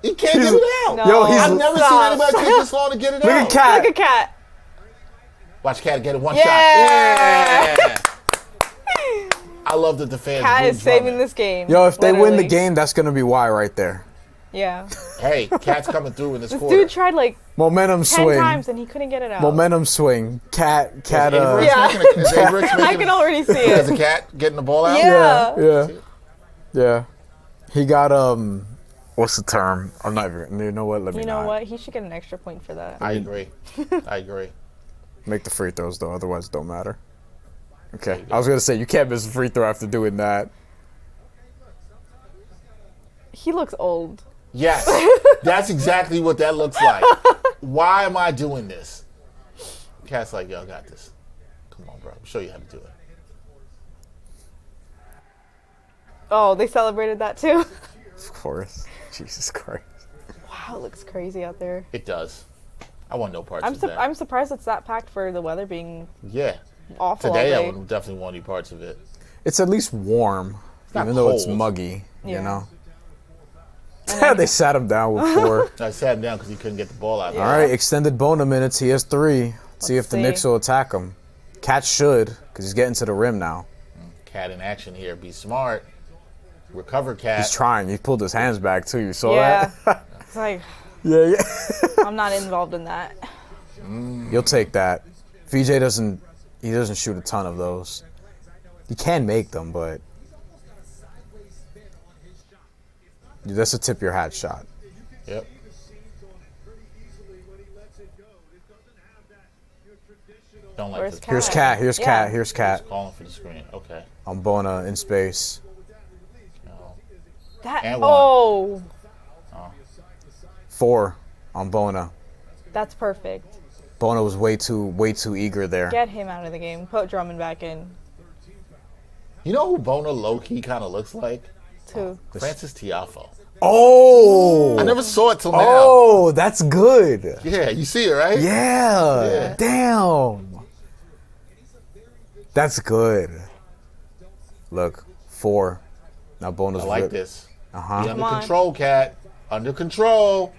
He can't get it out. No. Yo, he's- I've never seen Stop. anybody take this long to get it Look out. at Cat. Look at Cat. Watch Cat get it one Yeah. shot. Yeah. I love that the fans. Cat booed is saving Drummond. this game. Yo, if they win the literally. game, that's gonna be why right there. Yeah. Hey, Cat's coming through in this This quarter. dude tried like Momentum 10 swing. times and he couldn't get it out. Momentum swing. Cat. Is Averett Yeah. making a- is Averett I making can a- already see As it. a Cat getting the ball out? Yeah. Yeah. He got what's the term? I'm not even. You know what? Let me You know not. what? He should get an extra point for that. I agree. I agree. Make the free throws though, otherwise it don't matter. Okay. I was gonna say you can't miss a free throw after doing that. He looks old. Yes, that's exactly what that looks like. Why am I doing this? Cat's like, yo, I got this. Come on, bro. I'll show you how to do it. Oh, they celebrated that too. Of course. Jesus Christ. Wow, it looks crazy out there. It does. I want no parts I'm of that. I'm surprised it's that packed for the weather being Yeah. awful Today all I day. would definitely want any parts of it. It's at least warm, not even though it's cold. muggy. You Yeah. know. And then- They sat him down with 4. I sat him down because he couldn't get the ball out. All right, extended Bona minutes. He has 3. See if the see. Knicks will attack him. Cat should, because he's getting to the rim now. Cat in action here. Be smart. Recover, Cat. He's trying. He pulled his hands back too. You saw Yeah. that? It's like, Yeah. I'm not involved in that. You'll take that. VJ doesn't. He doesn't shoot a ton of those. He can make them, but that's a tip your hat shot. Yep. Don't like Where's this. Cat? Here's Cat. Here's Yeah. Cat. Here's Cat. Calling for the screen. Okay. On Bona in space. No. That. And one. Oh, 4 on Bona. that's perfect. Bona was way too eager there. Get him out of the game. Put Drummond back in. You know who Bona low-key kind of looks like? Too. Francis Tiafoe. Oh. I never saw it till now. Oh, that's good. Yeah, you see it, right? Yeah. Yeah. Damn. That's good. Look, 4. Now Bona's I like rip- this. Be Uh-huh. under Come on. control, Cat. Under control.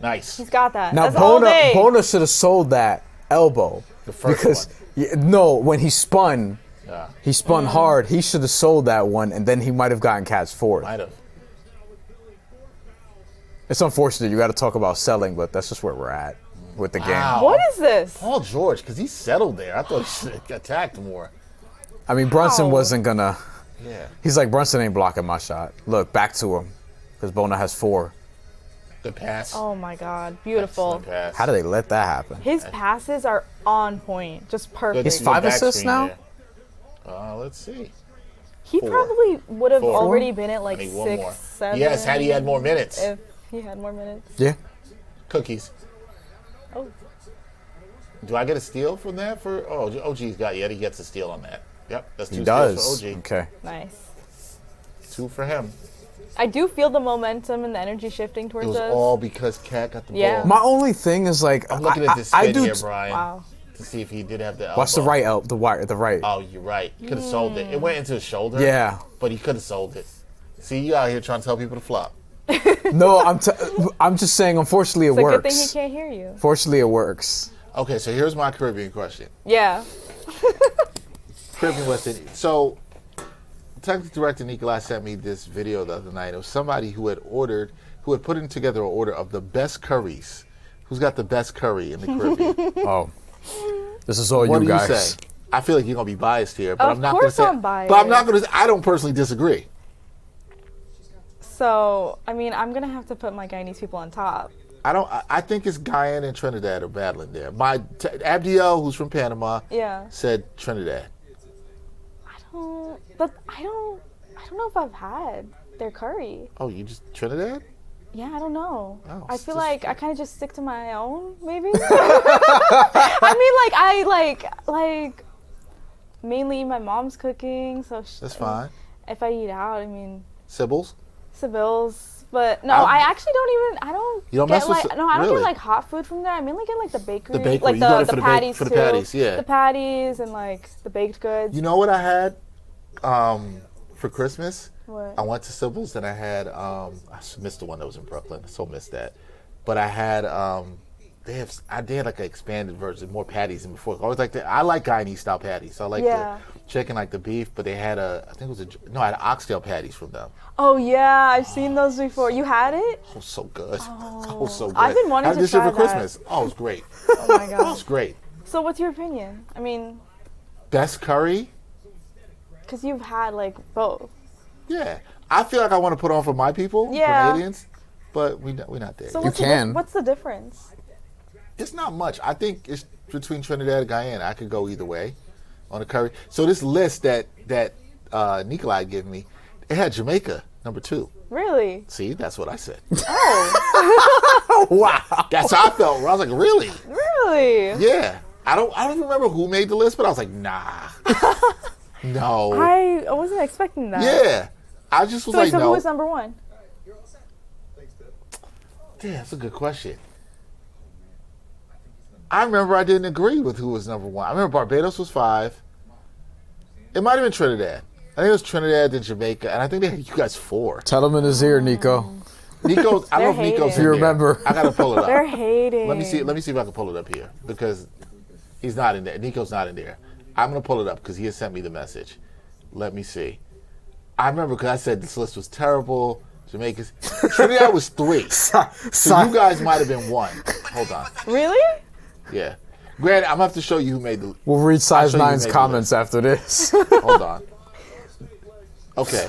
Nice. He's got that. Now That's all day. Bona should have sold that elbow. The first because one. no, when he spun Yeah, hard. He should have sold that one, and then he might have gotten Cat's 4th. might have. It's unfortunate. You got to talk about selling, but that's just where we're at with the Wow. game. What is this? Paul George, because he settled there. I thought he should have attacked more. I mean, Brunson Wow. wasn't gonna. Yeah. He's like, Brunson ain't blocking my shot. Look, back to him, because Bona has 4. Good pass. Oh my God, beautiful. Excellent pass. How do they let that happen? His passes are on point, just perfect. He's 5 back assists screen now? there. Let's see. He 4. probably would have 4. already been at like I need one more. 6, 7. Yes, had he had more minutes. If he had more minutes. Yeah. Cookies. Oh, Do I get a steal from that? For OG's got he gets a steal on that. Yep, that's 2 He steals does. for OG. Okay. nice. 2 for him. I do feel the momentum and the energy shifting It towards was us. all because Cat got the Yeah. ball. My only thing is like, I'm looking at this I spin do. here, Brian, Wow. to see if he did have the elbow. Watch the right the right. Oh, you're right. He could have sold it. It went into his shoulder. Yeah. But he could have sold it. See, you out here trying to tell people to flop. No, I'm just saying. Unfortunately, it It's a works. good thing he can't hear you. Fortunately, it works. Okay, so here's my Caribbean question. Yeah. Caribbean West Indies. So, technical director Nikolai sent me this video the other night. It was somebody who had put together an order of the best curries. Who's got the best curry in the Caribbean? Oh, this is all What you do guys. you say? I feel like you're gonna be biased here, but Of I'm not gonna course say. I'm biased. But I'm not gonna. I don't personally disagree. So, I mean, I'm gonna have to put my Guyanese people on top. I think it's Guyana and Trinidad are battling there. Abdiel, who's from Panama, Yeah. said Trinidad. But I don't know if I've had their curry. Oh, you just Trinidad? Yeah, I don't know. Oh, I it's feel just- like I kind of just stick to my own, maybe. I mean, like mainly eat my mom's cooking, so That's fine. If I eat out, I mean, Sybil's? Sybil's. But no, I'm- I actually don't even. I don't. You don't get mess with like Sy- no, I don't really? get like hot food from there. I mainly get like the bakery, The bakery. like You go there the for the patties for the too. patties, yeah. The patties and like the baked goods. You know what I had for Christmas? What? I went to Sybil's and I had I missed the one that was in Brooklyn. I so missed that. But I had they had like an expanded version, more patties than before. I like Guyanese style patties. So I like Yeah. the chicken, like the beef, but they had I had oxtail patties from them. Oh yeah, I've seen those before. You had it? Oh, so good. Oh, so good. I've been wanting I had to this year try for that. Christmas. Oh, it was great. Oh my It god. was great. So what's your opinion? I mean, Best curry? because you've had like both. Yeah. I feel like I want to put on for my people, Yeah. Canadians, but we're not there. So yet. what's what's the difference? It's not much. I think it's between Trinidad and Guyana. I could go either way on the curry. So this list that Nikolai gave me, it had Jamaica number 2. Really? See, that's what I said. Oh, Wow, that's how I felt. I was like, really? really? Yeah. I don't remember who made the list, but I was like, nah, no. I wasn't expecting that. Yeah, I just was So, like, so no. who was number 1? Yeah, that's a good question. I remember I didn't agree with who was number 1. I remember Barbados was 5. It might have been Trinidad. I think it was Trinidad, then Jamaica, and I think they had you guys 4. Tell him in his ear, Nico. Nico's. I don't know They're if Nico's hating. in You there. remember. I gotta pull it up. They're hating. Let me see if I can pull it up here because he's not in there. Nico's not in there. I'm gonna pull it up because he has sent me the message. Let me see. I remember because I said this list was terrible. Jamaica's Trinidad was 3, so you guys might have been 1. Hold on. Really? Yeah. Grant, I'm gonna have to show you who made the. We'll read Size show you 9's maybe comments after this. Hold on. Okay.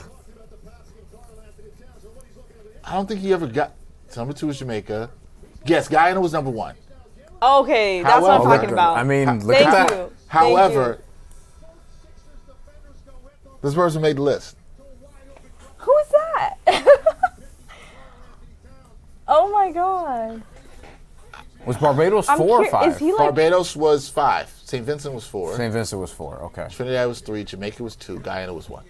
I don't think he ever got. Number 2 was Jamaica. Yes, Guyana was number 1. Okay, that's what I'm However- talking about. I mean, look Thank at that. you. However, this person made the list. Who is that? Oh my god. Was Barbados I'm 4 or cur- 5? Is he like? Barbados was 5. St. Vincent was 4. St. Vincent was 4. Okay. Trinidad was 3. Jamaica was 2. Guyana was 1.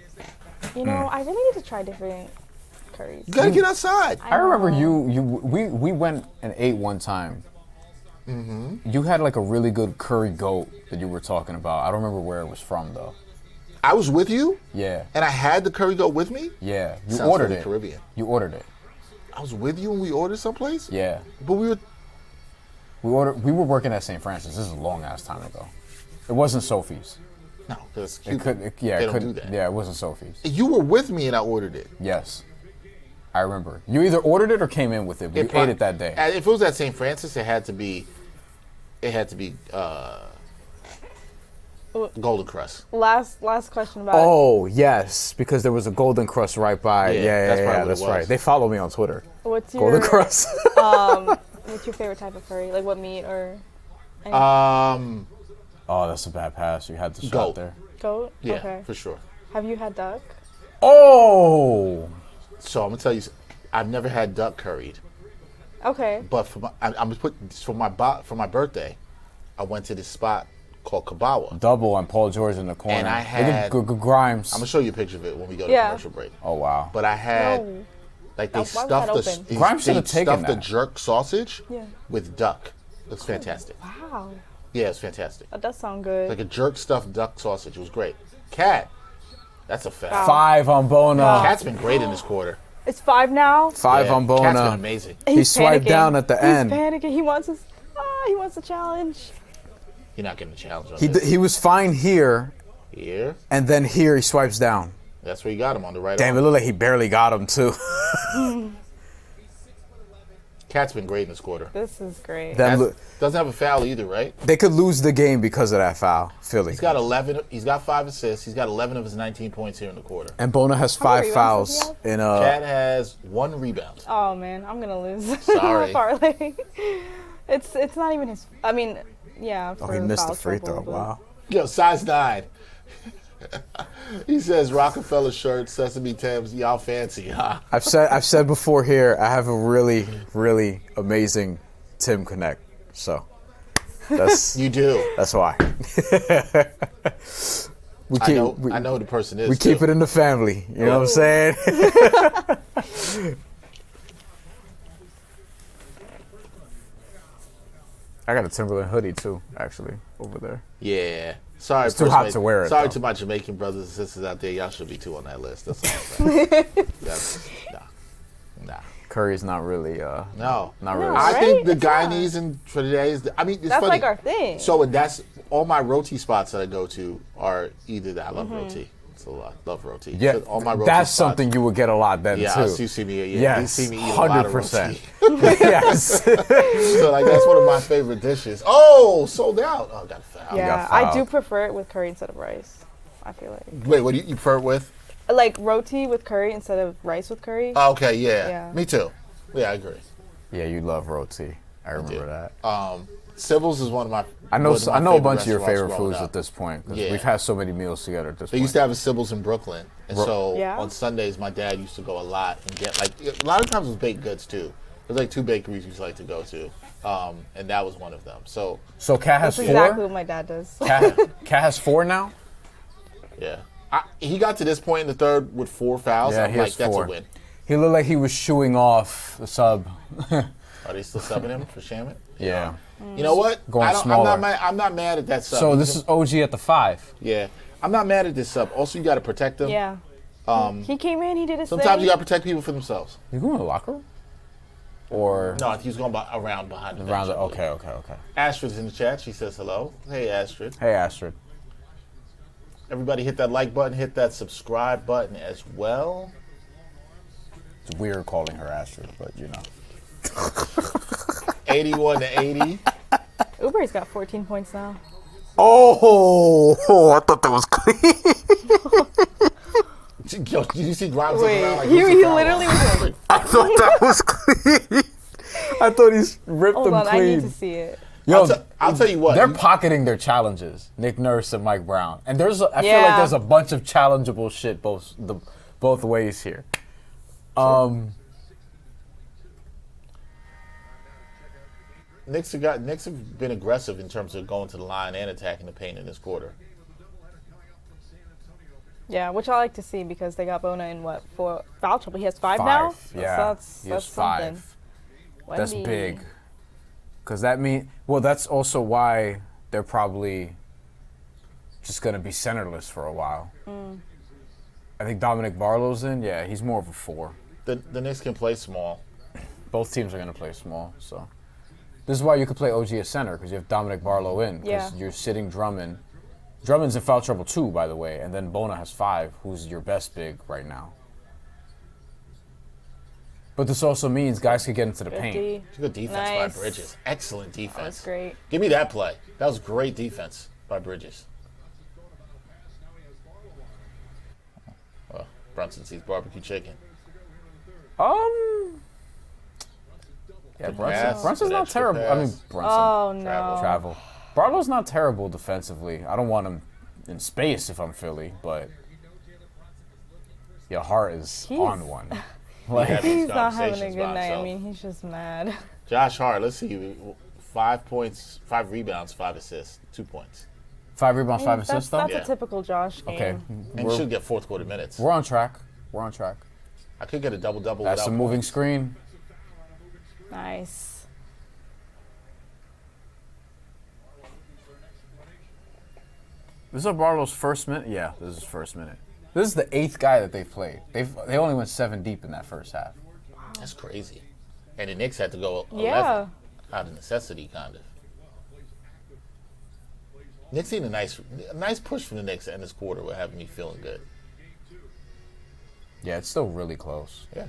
You know, I really need to try different curries. You gotta get outside. I remember know. we went and ate one time. Mm-hmm. You had like a really good curry goat that you were talking about. I don't remember where it was from though. I was with you, Yeah. and I had the curry goat with me. Yeah. You Sounds ordered very it. Caribbean. You ordered it. I was with you when we ordered someplace. Yeah. But we were. We were working at St. Francis. This is a long ass time ago. It wasn't Sophie's. No, that's It Cuban. couldn't. They It don't couldn't. do that. Yeah, it wasn't Sophie's. You were with me, and I ordered it. Yes. I remember. You either ordered it or came in with it. But you ate it that day. If it was at St. Francis, it had to be. Golden Crust. Last question about. Oh yes, because there was a Golden Crust right by. Yeah, Yeah, that's probably what that's it was. right. They follow me on Twitter. What's your Golden Crust. What's your favorite type of curry? Like what meat or Oh, that's a bad pass. You had to Goat. stop there. goat? Yeah, Okay. for sure. Have you had duck? Oh. So I'm gonna tell you, I've never had duck curried, Okay. but for my birthday, I went to this spot called Kabawa. Double and Paul George in the corner. And I Look at had- Grimes. I'm gonna show you a picture of it when we go to Yeah. commercial break. Oh wow. But I had No. like they Why was that stuffed open? the Grimes should have taken stuffed the that. jerk sausage Yeah. with duck. It's fantastic. Wow. Yeah, it's fantastic. That does sound good. Like a jerk stuffed duck sausage. It was great. Cat, that's a fact. Wow. 5 on Bona. Cat's been great in this quarter. It's 5 now. 5 on Cat's been Bona. amazing. He swiped panicking. down at the end. He's panicking. He wants a challenge. You're not getting a challenge on this. He was fine here, Here. and then here he swipes down. That's where you got him on the right Damn, it arm. looked like he barely got him too. Cat's been great in this quarter. This is great. Doesn't have a foul either, right? They could lose the game because of that foul, Philly. He's got 11. He's got 5 assists. He's got 11 of his 19 points here in the quarter. And Bona has How many 5 rebounds does fouls he in Cat has 1 rebound. Oh man, I'm gonna lose. Sorry. Parlay. It's not even his. I mean, yeah. Oh, he missed the free throw. Wow. Yo, size 9. He says Rockefeller shirt, Sesame Tims, y'all fancy, huh? I've said before here, I have a really, really amazing Tim Connect. So that's You do. that's why. I know who the person is. We keep it in the family. You know what I'm saying? I got a Timberland hoodie too, actually, over there. Yeah. Sorry, It's too hot to wear it, Sorry though. to my Jamaican brothers and sisters out there. Y'all should be too on that list. That's all I'm saying. Nah. Curry's not really. No. Not really. No. I Right? think the It's not. Guyanese and Trinidadians. I mean, it's That's funny. like our thing. So that's all my roti spots that I go to are either that. I love roti. It's a lot. Love roti. Yeah, So all my roti that's spots, something you would get a lot then Yeah, too. you see me. Yeah, you Yes, see me eat a lot of 100%. roti. Yes. So like that's one of my favorite dishes. Oh, sold out. Oh, got a foul. Yeah, got I fouled. do prefer it with curry instead of rice. I feel like Wait, what do you prefer it with? like roti with curry instead of rice with curry. Okay, yeah. Yeah. Me too. Yeah, I agree. Yeah, you love roti. I remember that. Sybil's is one of my. I know. one of my I know a favorite bunch of your restaurants favorite growing foods up. at this point because Yeah. we've had so many meals together at this They point. used to have a Sybil's in Brooklyn, and so Yeah. on Sundays my dad used to go a lot and get like a lot of times it was baked goods too. There's like 2 bakeries we used to like to go to, and that was one of them. So So Cat has That's 4. exactly what my dad does. Cat has 4 now. yeah, he got to this point in the third with 4 fouls. Yeah, I'm he like, has that's 4. a win. He looked like he was shooing off the sub. Are they still subbing him for Shamit? Yeah. You know what? Going I'm smaller. not mad at that sub. So this is OG at the 5. Yeah, I'm not mad at this sub. Also, you got to protect them. Yeah. He came in. He did his Sometimes thing. you got to protect people for themselves. You going to the locker room? Or No, he was going around behind the bench. around the? I believe. Okay. Astrid's in the chat. She says hello. Hey, Astrid. Hey, Astrid. Everybody hit that like button, hit that subscribe button as well. It's weird calling her Astrid, but you know. 81 to 80. Uber's got 14 points now. Oh, I thought that was clean. Yo, did you see Grimes looking Wait, around like he who's the foul? literally was like, I thought that was clean. I thought he's ripped hold them on, I clean. need to see it. Yo, I'll tell you what. they're pocketing their challenges, Nick Nurse and Mike Brown, and I feel like Yeah. there's a bunch of challengeable shit both ways here. Knicks have been aggressive in terms of going to the line and attacking the paint in this quarter. Yeah, which I like to see because they got Bona in for foul trouble. He has 5 now. Yeah, That's he has something. 5. That's Wendy. big. Because that means, well, that's also why they're probably just going to be centerless for a while. I think Dominic Barlow's in. Yeah, he's more of a 4. The Knicks can play small. Both teams are going to play small. So this is why you could play OG at center because you have Dominic Barlow in. Because Yeah. you're sitting Drummond. Drummond's in foul trouble too, by the way. And then Bona has 5, who's your best big right now. But this also means guys could get into the paint. 50. It's a good defense Nice. by Bridges. Excellent defense. That was great. Give me that play. That was great defense by Bridges. Well, Brunson sees barbecue chicken. Yeah, pass, Brunson's good not extra terrible. I mean, pass. Brunson. Oh no. Travel. Barlow's not terrible defensively. I don't want him in space if I'm Philly, but your heart is on one. Like, He's not having a Conversations good by night. I himself. mean, he's just mad. Josh Hart, let's see. 5 points, 5 rebounds, 5 assists, 2 points. 5 rebounds, 5 That's, assists, though? that's Yeah. a typical Josh game. Okay. And should get fourth quarter minutes. We're on track. We're on track. I could get a double-double That's without a moving points. screen. Nice. This is Barlow's first minute? Yeah, this is his first minute. This is the 8th guy that they've played. They only went 7 deep in that first half. That's crazy. And the Knicks had to go 11 Yeah. out of necessity, kind of. Knicks seen a nice push from the Knicks to end this quarter with having me feeling good. Yeah, it's still really close. Yeah.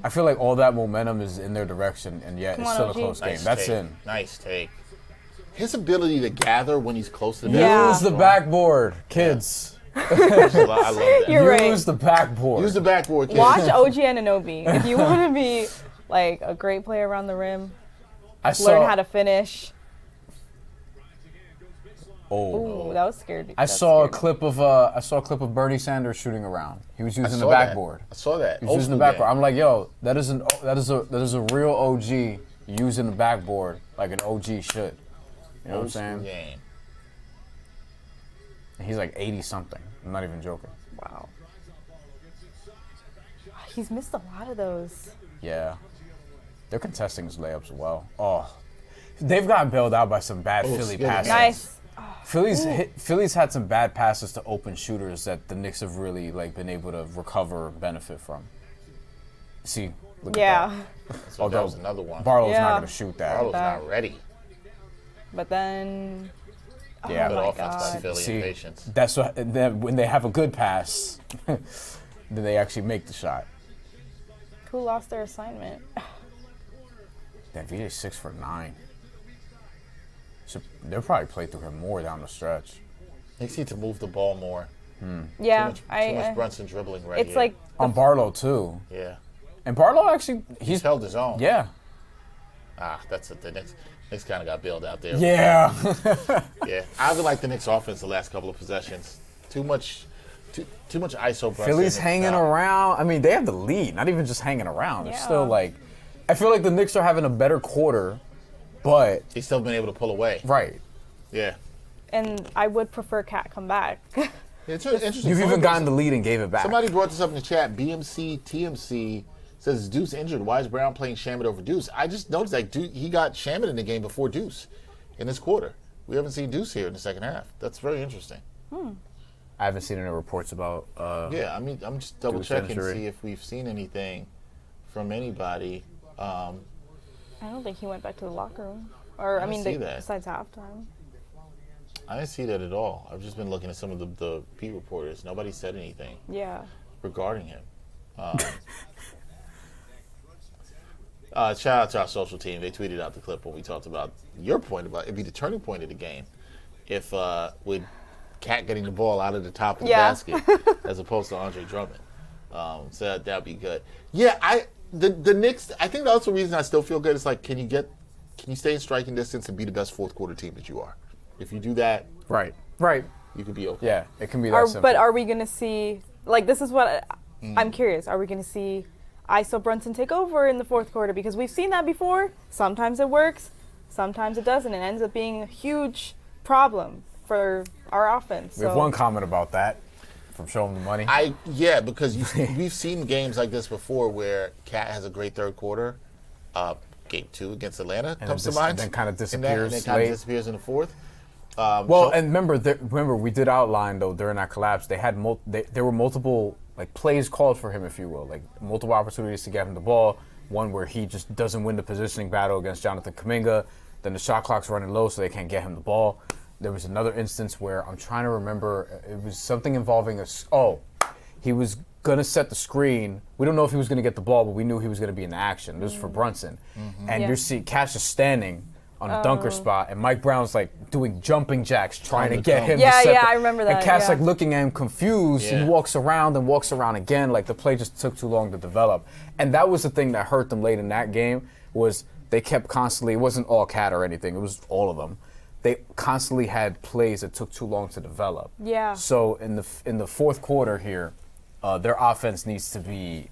I feel like all that momentum is in their direction, and yet Come it's on, still a OG. close game. Nice That's take. in. Nice take. His ability to gather when he's close to the Yeah. Use the backboard, kids. I love that. You're right. Use the backboard. Use the backboard, kid. Watch OG Anunoby. If you want to be like a great player around the rim, learn how to finish. Ooh, that was scary. I saw a clip of Bernie Sanders shooting around. He was using the backboard. I saw that. He was using the backboard. I'm like, yo, that is a real OG using the backboard like an OG should. You know what I'm saying? Game. And he's like 80 something. I'm not even joking. Wow. He's missed a lot of those. Yeah. They're contesting his layups well. Oh. They've gotten bailed out by some bad Philly passes. Nice. Philly's had some bad passes to open shooters that the Knicks have really been able to recover and benefit from. See, look at that. So that was another one. Barlow's not going to shoot that. Barlow's not ready. But then, Yeah, Good my offense by God. Philly See, and patience. that's what. Then when they have a good pass, then they actually make the shot. Who lost their assignment? Damn, VJ's 6 for 9. So they'll probably play through him more down the stretch. Knicks need to move the ball more. Yeah, Too much Brunson dribbling right it's here. like On Barlow too, Yeah. and Barlow actually He's held his own. yeah. That's it. The Knicks kind of got bailed out there. Yeah. Yeah. I haven't liked the Knicks offense the last couple of possessions. Too much ISO Brunson. Philly's hanging around. I mean, they have the lead, not even just hanging around. They're still like, I feel like the Knicks are having a better quarter, but He's still been able to pull away. right. Yeah. and I would prefer Cat come back. It's interesting. You've even gotten the lead and gave it back. Somebody brought this up in the chat. BMC TMC says, is Deuce injured? Why is Brown playing Shamet over Deuce? I just noticed that he got Shamet in the game before Deuce in this quarter. We haven't seen Deuce here in the second half. That's very interesting. I haven't seen any reports about. Yeah, I mean, I'm just double checking to injury. see if we've seen anything from anybody. I don't think he went back to the locker room, or I mean, see that. besides halftime. I didn't see that at all. I've just been looking at some of the Pete reporters. Nobody said anything Yeah. regarding him. Shout out to our social team. They tweeted out the clip when we talked about your point about it'd be the turning point of the game if with Cat getting the ball out of the top of the basket as opposed to Andre Drummond. So that'd be good. Yeah, the Knicks. I think that's the reason I still feel good. Is like, can you stay in striking distance and be the best fourth quarter team that you are? If you do that, right. you could be okay. Yeah, it can be that simple. But are we gonna see this is what I'm curious? Are we gonna see ISO Brunson take over in the fourth quarter? Because we've seen that before. Sometimes it works, sometimes it doesn't. It ends up being a huge problem for our offense. We have one comment about that from Show 'em the Money. Because we've seen games like this before where Cat has a great third quarter. Game 2 against Atlanta comes to mind. And then kind of disappears. And then kind of disappears in the fourth. And remember, we did outline though during that collapse. They had there were multiple plays called for him, if you will, multiple opportunities to get him the ball. One where he just doesn't win the positioning battle against Jonathan Kuminga. Then the shot clock's running low, so they can't get him the ball. There was another instance where I'm trying to remember. It was something involving he was gonna set the screen. We don't know if he was gonna get the ball, but we knew he was gonna be in the action. This was for Brunson, and you see Cash is standing on a dunker spot, and Mike Brown's doing jumping jacks trying to get him. I remember that. And Cash looking at him confused. He walks around and walks around again. The play just took too long to develop, and that was the thing that hurt them late in that game. Was they kept constantly. It wasn't all Cat or anything. It was all of them. They constantly had plays that took too long to develop. Yeah. So in the fourth quarter here, their offense needs to be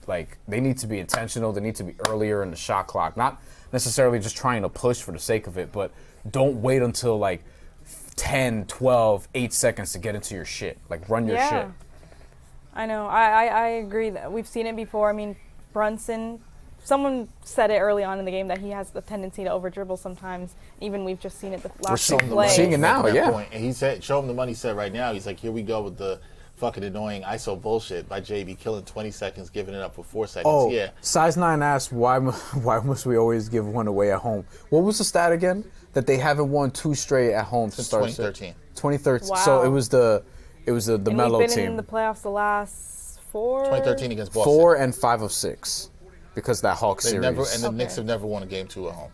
they need to be intentional. They need to be earlier in the shot clock, not necessarily just trying to push for the sake of it, but don't wait until 10, 12, 8 seconds to get into your shit. Run your shit. I know. I agree that we've seen it before. I mean, Brunson, someone said it early on in the game that he has the tendency to over dribble sometimes. Even we've just seen it the last few plays. We're seeing it now, yeah. Point. And he said, Show him the money said right now, he's like, here we go with the fucking annoying ISO bullshit by JB, killing 20 seconds, giving it up for 4 seconds. Oh, yeah. Size 9 asked, why must we always give one away at home? What was the stat again? That they haven't won 2 straight at home Since start 2013. 2013. Wow. So it was the And Melo we've been team. in the playoffs the last 4. 2013 against Boston. 4 and 5 of 6, because that Hawks They've series. never, and the Okay. Knicks have never won a game 2 at home.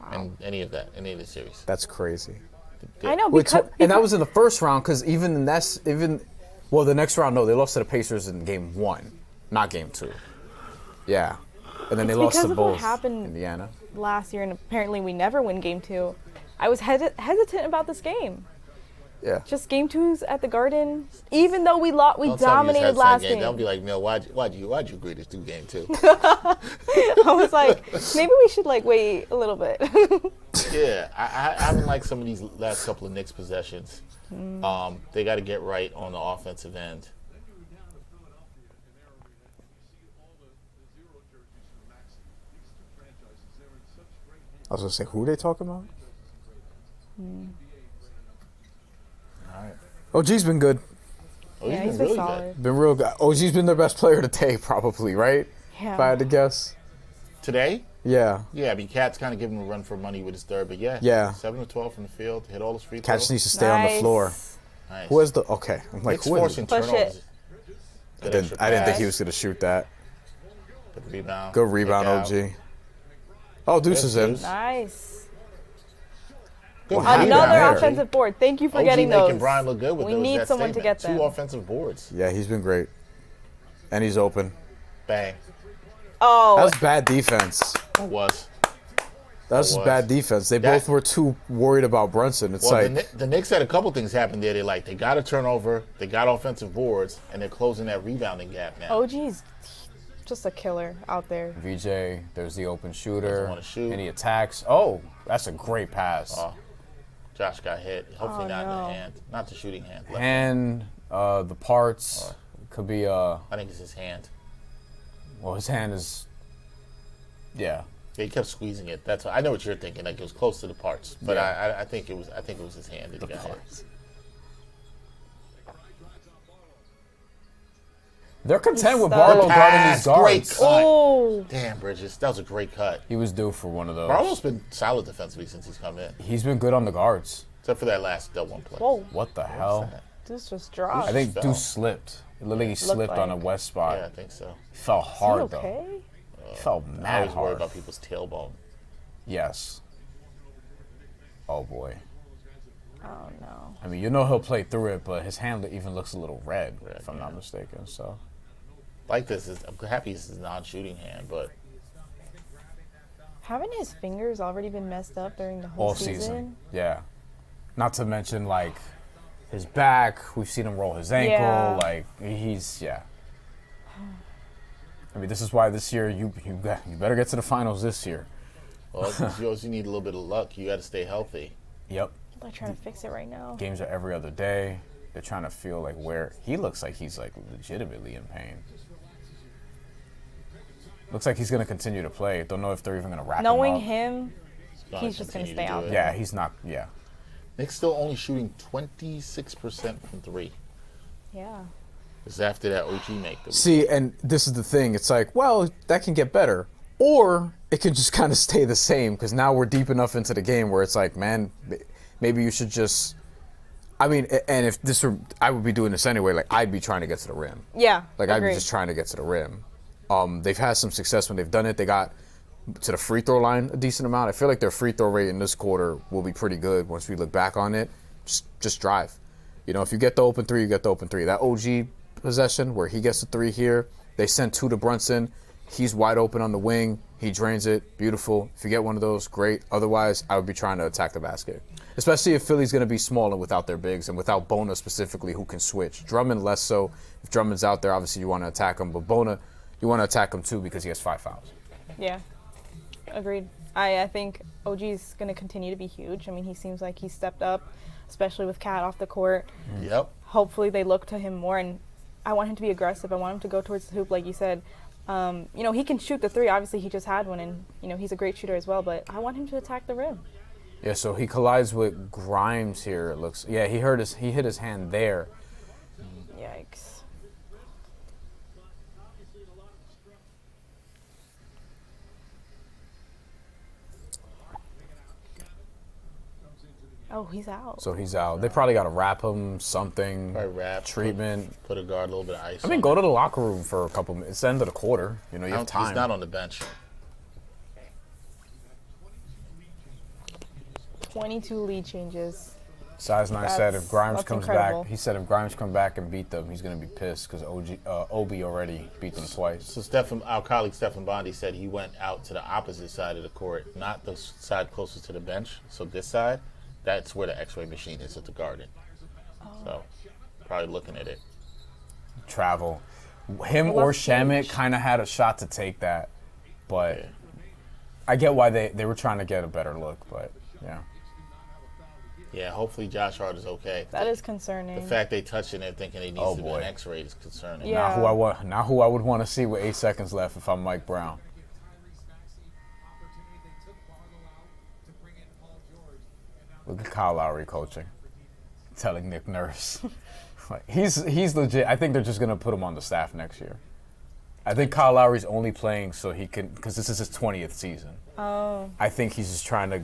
Wow. In any of the series. That's crazy. I know, Wait, because, and that was in the first round, because well, the next round, no, they lost to the Pacers in game 1, not game 2. Yeah, and then they lost because to of what both happened Indiana. last year, and apparently we never win game 2. I was hesitant about this game. Yeah. Just game 2's at the Garden, even though we Don't tell me you dominated had last game. game. They'll be like, Mel, why'd you agree to do game 2? I was like, maybe we should wait a little bit. Yeah, I haven't liked some of these last couple of Knicks possessions. They got to get right on the offensive end. I was gonna say, who are they talking about? All right. OG's been good. Oh, Yeah, he's he's been been really solid. good. Been real good. OG's been their best player today, probably, right? Yeah. If I had to guess. Today? Yeah. Yeah, I mean, Cat's kind of giving him a run for money with his third, but yeah. Yeah. 7 of 12 from the field, hit all his free Catch throws. needs to stay on the floor. Nice. Who has the? Okay, I'm like, Knicks who is forcing it? Push turnovers. it. Good I extra didn't think pass, he was gonna shoot that. Good rebound. Good rebound, kick out. OG. Oh, Deuce is in. Deuce. Nice. Good What happened Another there? offensive board. Thank you for OG getting making those. Bryan look good with We those. need that someone to statement. get them. 2 offensive boards. Yeah, he's been great, and he's open. Bang. Oh, That was bad defense. Was. That was was. bad defense. They That- both were too worried about Brunson. It's Well, like the Knicks had a couple things happen there. They got a turnover, they got offensive boards, and they're closing that rebounding gap now. OG's just a killer out there. VJ. There's the open Doesn't shooter, wanna shoot. and he attacks. Oh, that's a great pass. Oh, Josh got hit. Hopefully Oh, not in no. the hand. Not the shooting hand. Left And the parts could be. I think it's his hand. Well, his hand is. Yeah. Yeah, he kept squeezing it. That's what, I know what you're thinking. Like it was close to the parts, but Yeah. I think it was his hand that he got hit. They're content with Stop. Barlow guarding Pass, these guards. great cut. Oh, Damn, Bridges, that was a great cut. He was due for one of those. Barlow's been solid defensively since he's come in, He's been good on the guards. except for that last one play. whoa. What the hell? This just dropped. I think Fell. Deuce slipped. It literally slipped on a like- west spot. Yeah, I think so. He fell Is he hard though. okay? He fell I mad always worry hard. about people's tailbone. Yes. Oh boy. Oh no. I mean, you know he'll play through it, but his hand even looks a little red, Red, if I'm not mistaken. So Like this is, I'm happy this is a non-shooting hand, but Haven't his fingers already been messed up during the whole all season, yeah. Not to mention like his back. We've seen him roll his ankle. Yeah. Like he's I mean, this is why this year you better get to the finals this year. well, you also need a little bit of luck. You got to stay healthy. Yep. They're trying to fix it right now. Games are every other day. They're trying to feel like where he looks like he's like legitimately in pain. Looks like he's gonna continue to play. Don't know if they're even gonna wrap Knowing him up. him, Gonna he's just gonna continue stay to do out it. there. Yeah, he's not. Yeah. Nick's still only shooting 26% from 3. Yeah. It's after that OG make. See, and this is the thing. It's like, well, that can get better, or it can just kind of stay the same because now we're deep enough into the game where it's like, man, maybe you should just. I mean, and if this were, I would be doing this anyway. Like, I'd be trying to get to the rim. Yeah. Like, I'd be agreed. just trying to get to the rim. They've had some success when they've done it. They got to the free throw line a decent amount. I feel like their free throw rate in this quarter will be pretty good once we look back on it. Just drive. You know, if you get the open three, you get the open three. That OG possession where he gets the 3 here, they send 2 to Brunson. He's wide open on the wing. He drains it. Beautiful. If you get one of those, great. Otherwise, I would be trying to attack the basket. Especially if Philly's going to be small and without their bigs and without Bona specifically who can switch. Drummond less so. If Drummond's out there, obviously you want to attack him. But Bona, you want to attack him too because he has 5 fouls. Yeah. Agreed. I think OG's going to continue to be huge. I mean, he seems like he's stepped up, especially with Cat off the court. Yep. Hopefully they look to him more, and I want him to be aggressive. I want him to go towards the hoop, like you said. You know, he can shoot the 3. Obviously, he just had one, and, you know, he's a great shooter as well, but I want him to attack the rim. Yeah, so he collides with Grimes here, it looks. Yeah, he hit his hand there. Yeah. Yikes. Oh, he's out. So he's out. They probably got to wrap him, something, Probably wrap, treatment. Put a guard, a little bit of ice. I mean, go to the locker room for a couple minutes. It's the end of the quarter. You know, you have time. He's not on the bench. 22 lead changes. Size 9 said if Grimes comes incredible. back, he said if Grimes come back and beat them, he's going to be pissed because Obi already beat them twice. So our colleague Stephen Bondi said he went out to the opposite side of the court, not the side closest to the bench. So this side, that's where the X-ray machine is at the Garden. Oh. So probably looking at it. Travel. Him or Shamet kind of had a shot to take that, but I get why they were trying to get a better look, but yeah. Yeah, hopefully Josh Hart is okay. That is concerning. The fact they touching it thinking he needs to be an X-ray is concerning. Yeah. Not who I would want to see with 8 seconds left if I'm Mike Brown. Look at Kyle Lowry coaching, telling Nick Nurse. he's legit. I think they're just going to put him on the staff next year. I think Kyle Lowry's only playing so he can, because this is his 20th season. Oh. I think he's just trying to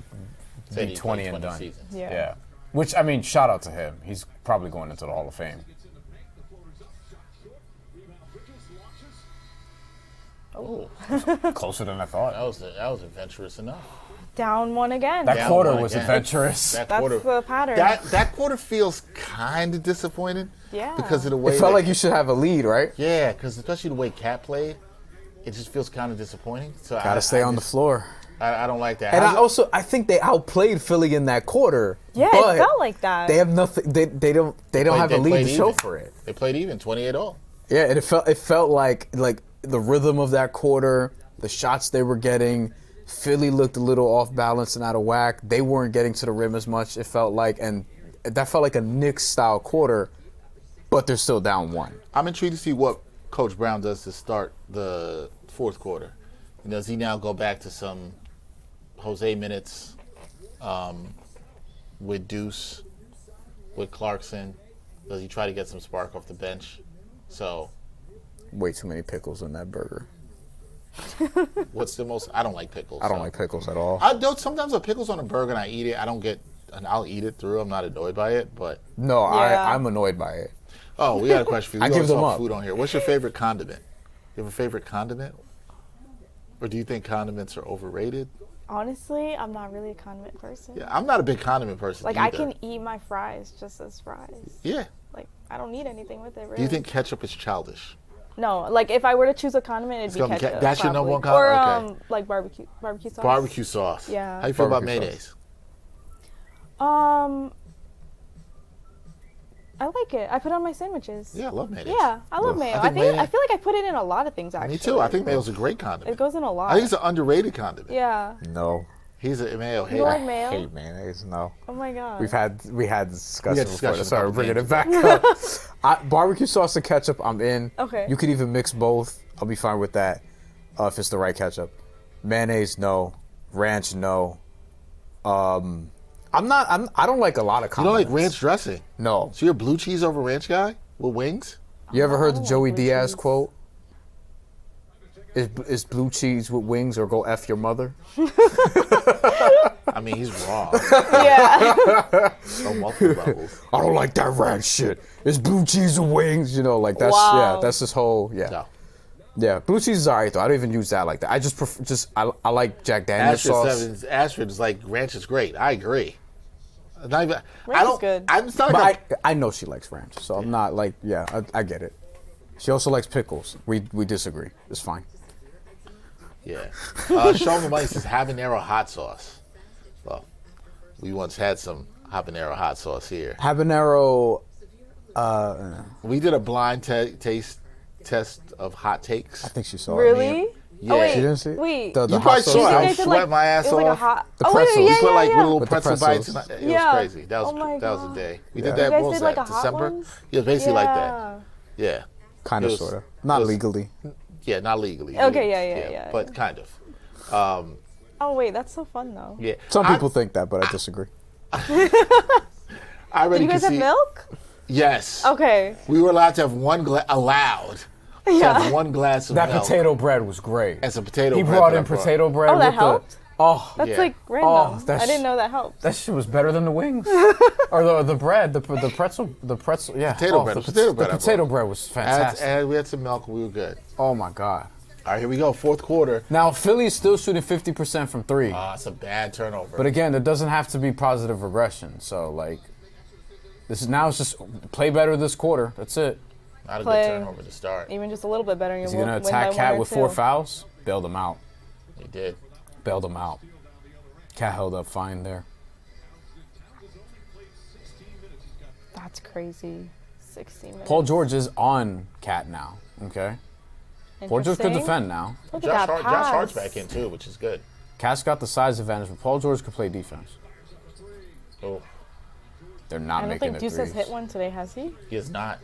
be 20 and done. Yeah. Which, I mean, shout out to him. He's probably going into the Hall of Fame. Oh, Closer than I thought. that was adventurous enough. Down one again. That quarter was adventurous. That's the pattern. That quarter feels kind of disappointing. Yeah. Because of the way it felt like you should have a lead, right? Yeah, because especially the way Cat played, it just feels kind of disappointing. So Gotta stay on the floor. I don't like that. And I think they outplayed Philly in that quarter. Yeah, but it felt like that. They have nothing. They don't have a lead to show for it. They played even 28-all. Yeah, and it felt like the rhythm of that quarter, the shots they were getting. Philly looked a little off balance and out of whack. They weren't getting to the rim as much. It felt like, and that felt like a Knicks style quarter, but they're still down one. I'm intrigued to see what Coach Brown does to start the fourth quarter. Does he now go back to some Jose minutes with Deuce, with Clarkson? Does he try to get some spark off the bench? So, way too many pickles in that burger. What's the most? I don't like pickles. I don't like pickles at all. I don't. Sometimes a pickles on a burger and I eat it. I don't get, and I'll eat it through. I'm not annoyed by it, but no, yeah. I'm annoyed by it. Oh, we got a question for you. I give them up. Food on here. What's your favorite condiment? You have a favorite condiment, or do you think condiments are overrated? Honestly, I'm not really a condiment person. Yeah, I'm not a big condiment person. Like either. I can eat my fries just as fries. Yeah. Like I don't need anything with it. Really. Do you think ketchup is childish? No, like if I were to choose a condiment, it'd be ketchup. That's probably. your number one condiment? Or okay. Like barbecue sauce. Barbecue sauce. Yeah. How you feel about mayonnaise? I like it. I put it on my sandwiches. Yeah, I love mayonnaise. Yeah, I love mayo. I feel like I put it in a lot of things actually. Me too. I think mayo's a great condiment. It goes in a lot. I think it's an underrated condiment. Yeah. No. He's a mayo hater. You like mayo? I hate mayonnaise. No. Oh my god. We had discussion before. Sorry, we're bringing it back up. Barbecue sauce and ketchup, I'm in. Okay. You could even mix both. I'll be fine with that if it's the right ketchup. Mayonnaise, no. Ranch, no. I don't like a lot of condiments. You don't like ranch dressing? No. So you're a blue cheese over ranch guy with wings? You ever heard the Joey Diaz quote? Is blue cheese with wings or go F your mother? I mean, he's raw. Yeah. No multiple levels. I don't like that ranch shit. It's blue cheese with wings, like that's wow. that's this whole No. Yeah, blue cheese is alright though. I don't even use that like that. I just prefer I like Jack Daniel's sauce. Astrid is like ranch is great. I agree. Not even, ranch is good. I know she likes ranch, so I'm not like I get it. She also likes pickles. We disagree. It's fine. Yeah. Sean the Money says habanero hot sauce. Well, we once had some habanero hot sauce here. Habanero. We did a blind taste test of hot takes. I think she saw really? it. Really? Yeah. Oh, wait. She didn't see it? Wait. The you probably hot sauce. saw it. I was sweat my ass off. Like a hot, the pretzels. We put like little With the pretzel pretzels. bites. And it was crazy. That was a day. We did that. You guys What was did like that? a hot December? ones? Yeah, basically like that. Yeah. Kind of, sort of. Not legally. Yeah, not legally. Okay, yeah. But kind of. Oh wait, that's so fun though. Yeah. Some people think that, but I disagree. I already Did you guys have milk? Yes. Okay. We were allowed to have allowed to have one glass of That milk. potato bread was great. As a potato He bread. brought that in I brought. potato bread. Oh, that with helped? That's Yeah. like random. I that's- didn't know that helped. That shit was better than the wings, or the bread, the pretzel, yeah. Potato bread, The potato bread I The potato brought. bread was fantastic. And we had some milk and we were good. Oh my god. All right, here we go. Fourth quarter. Now Philly's still shooting 50% from three, It's a bad turnover. but again, there doesn't have to be positive regression. So like, it's just play better this quarter. That's it. Not a Play. good turnover to start. Even just a little bit better. Is he gonna attack Cat with 4 fouls? Bailed him out. He did. Bailed him out. Cat held up fine there. That's crazy. 16 minutes. Paul George is on Cat now. Okay. Paul George could Interesting. defend now. Look at that Josh Hart's pass. back in too, which is good. Cat's got the size advantage, but Paul George could play defense. Oh, They're not I don't making think the Deuce threes. has hit one today, has he? he is not.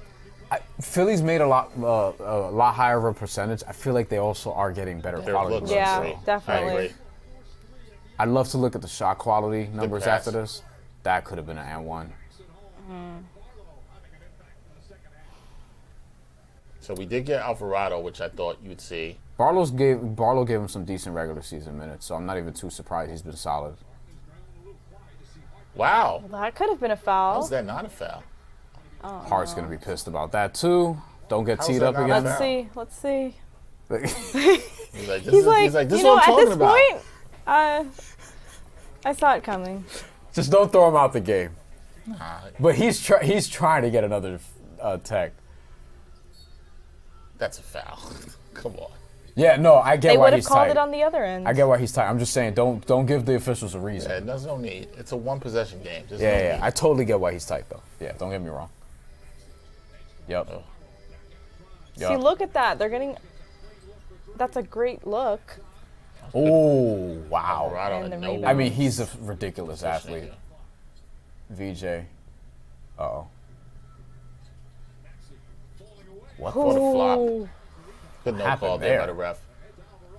Philly's made a lot higher of a percentage. I feel like they also are getting better Their quality. looks looks. Yeah, are great. definitely. I agree. I'd love to look at the shot quality numbers pass. after this. That could have been an and one. So we did get Alvarado, which I thought you'd see. Barlow gave him some decent regular season minutes, so I'm not even too surprised. He's been solid. Wow. That could have been a How's foul. that not a foul? Hart's gonna be pissed about that too. Don't get How's teed that up not again. a foul? Let's see. He's like, He's like, this is you know, what I'm at talking this about. point, I saw it coming. Just don't throw him out the game. Nah, But he's trying to get another tech. that's a foul. Come on. Yeah, no, I get They why would have he's called tight. it on the other end. I get why he's tight. I'm just saying, don't give the officials a reason. Yeah, there's no need. It's a one possession game. There's Yeah, no yeah. need. I totally get why he's tight, though. Yeah, don't get me wrong. Yep. Oh. See, look at that. They're getting. That's a great look. Oh, wow. Alvarado And had the no rebound. I mean, he's a ridiculous positioning athlete. here. VJ. Uh-oh. What What a flop. Ooh. Good no happened call there by there? the ref.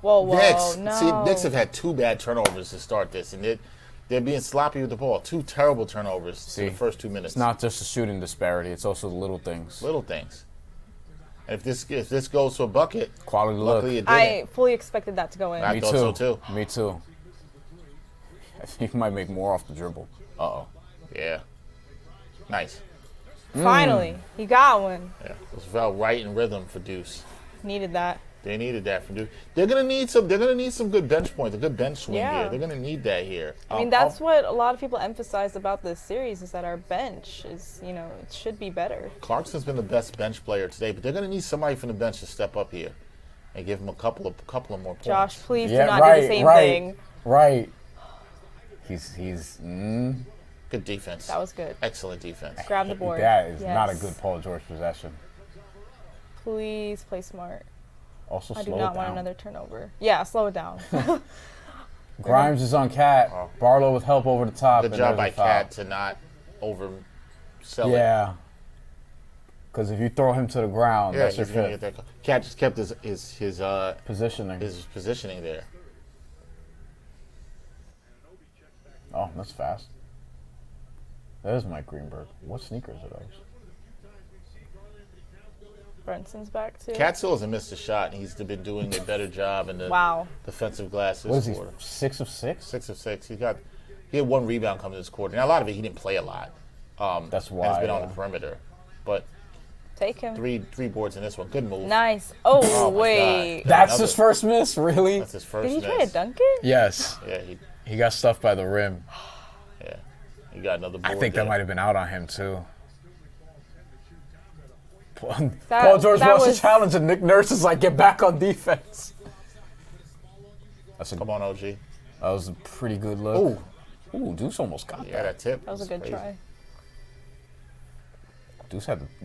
Whoa, whoa, Knicks. no. See, Knicks have had 2 bad turnovers to start this, and they're being sloppy with the ball. 2 terrible turnovers in the first 2 minutes. It's not just a shooting disparity. It's also the little things. Little things. And if this goes to a bucket, Quality look. luckily it didn't. I fully expected that to go in. I Me thought too. so, too. Me too. I think he might make more off the dribble. Uh-oh. Yeah. Nice. Finally, he got one. Yeah. It felt right in rhythm for Deuce. Needed that. They needed that from Deuce. They're gonna need some good bench points, a good bench swing Yeah. here. They're gonna need that here. I mean, that's what a lot of people emphasize about this series is that our bench is, it should be better. Clarkson's been the best bench player today, but they're gonna need somebody from the bench to step up here and give him a couple of more points. Josh, please Yeah, do not right, do the same right, thing. right. Good defense. That was good. Excellent defense. Grab the board. That is not a Yes. good Paul George possession. Please play smart. Also, I do slow not it want down. another turnover. Yeah, slow it down. Grimes is on Cat. Barlow with help over the top. Good and job by there's a foul. Cat to not oversell it. Yeah. Because if you throw him to the ground, Yeah, that's your he's gonna fifth. get that. Cat just kept his Positioning. positioning there. Oh, that's fast. There's Mike Greenberg. What sneakers are those? Brenson's back too. Cat still hasn't missed a shot, and he's been doing a better job in the Wow. defensive glass What is this he? quarter. 6 of 6? 6 of 6. He had 1 rebound coming this quarter. Now a lot of it he didn't play a lot. That's And why. has been on yeah. the perimeter, but Take him. three boards in this one. Good move. Nice. Oh, Oh, my wait. God. That's Another- his first miss, really? That's his first Did he miss. try to dunk it? Yes. Yeah, He got stuffed by the rim. he got another board. I think there. that might have been out on him, too. Paul That- George that wants was- to challenge, and Nick Nurse is like, get back on defense. Come on, OG. That was a pretty good look. Ooh, Deuce almost got Yeah, that. that tip. That was a good crazy. try.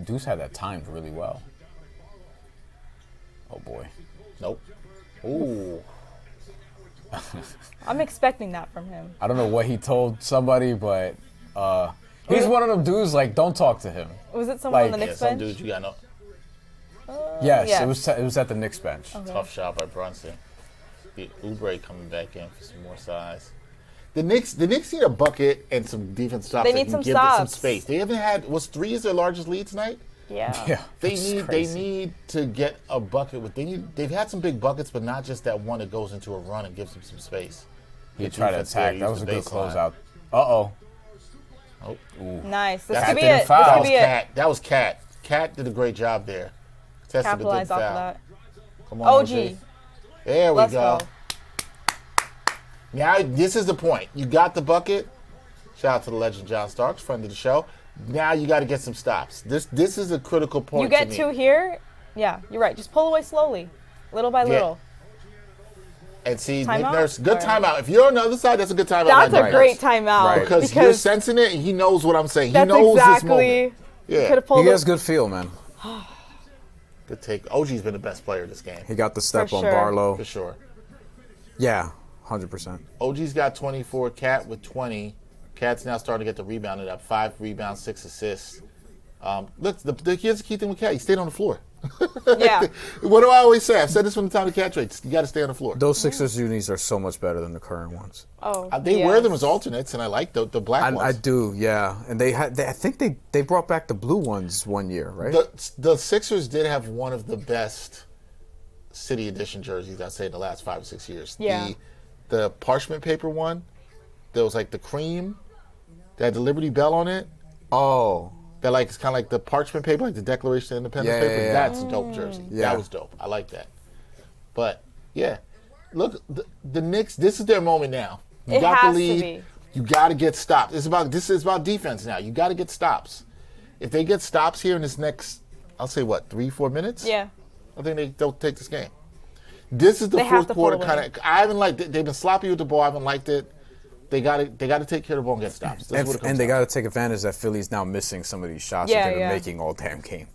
Deuce had that timed really well. Oh, boy. Nope. Ooh. I'm expecting that from him. I don't know what he told somebody, but he's one of them dudes, like, don't talk to him. Was it someone on the Like- Yeah, Knicks some bench? dude you got no Yes, yes. it was at the Knicks bench. Okay. tough shot by Brunson. The Oubre coming back in for some more size. The Knicks need a bucket and some defense stops. They need some give them some stops. space. They haven't had. Was 3 is their largest lead tonight? Yeah. They need to get a bucket with. They've had some big buckets, but not just that one that goes into a run and gives them some space. He tried to attack. That was a good closeout. Oh. Nice. This That could be didn't it. foul. This That could was be it. Cat. That was Cat. Cat did a great job there. Tested but Capitalize didn't off of foul. that. Come on, OG. There we Let's go. go. Now this is the point. You got the bucket. Shout out to the legend John Starks, friend of the show. Now you got to get some stops. This is a critical point. You get to me. 2 here. Yeah, you're right. Just pull away slowly, little by little. And see, Nick Timeout? Nurse, good Or- timeout. If you're on the other side, that's a good timeout. That's by a Nick great Nurse. timeout. Right. Because you're sensing it, and he knows what I'm saying. He that's knows this exactly. moment. You Yeah. could have pulled He it. has good feel, man. Good take. OG's been the best player of this game. He got the step For on sure. Barlow. For sure. Yeah, 100%. OG's got 24, Cat with 20. Cat's now starting to get the rebounding up. 5 rebounds, 6 assists. Look, here's the key thing with Cat. He stayed on the floor. Yeah. What do I always say? I've said this from the time of Cat trades. You got to stay on the floor. Those Sixers unis are so much better than the current ones. Oh, They wear yes. them as alternates, and I like the black I ones. do, yeah. And I think they brought back the blue ones one year, right? The Sixers did have one of the best City Edition jerseys, I'd say, in the last 5 or 6 years. Yeah. The parchment paper one, there was like the cream, that had the Liberty Bell on it. Oh. That like it's kind of like the parchment paper, like the Declaration of Independence Yeah, paper. yeah, yeah. That's a dope jersey. Yeah. That was dope. I like that. But yeah, look, the Knicks. This is their moment now. You It got has the to lead. be. You got to get stops. This is about defense now. You got to get stops. If they get stops here in this next, I'll say what, 3-4 minutes. Yeah. I think they'll take this game. This is the They have fourth to pull quarter away. kind of. I haven't liked it. They've been sloppy with the ball. I haven't liked it. They got to take care of the ball and get stops. That's what it comes And they down got to take advantage that Philly's now missing some of these shots Yeah, that they've yeah. been making all damn game.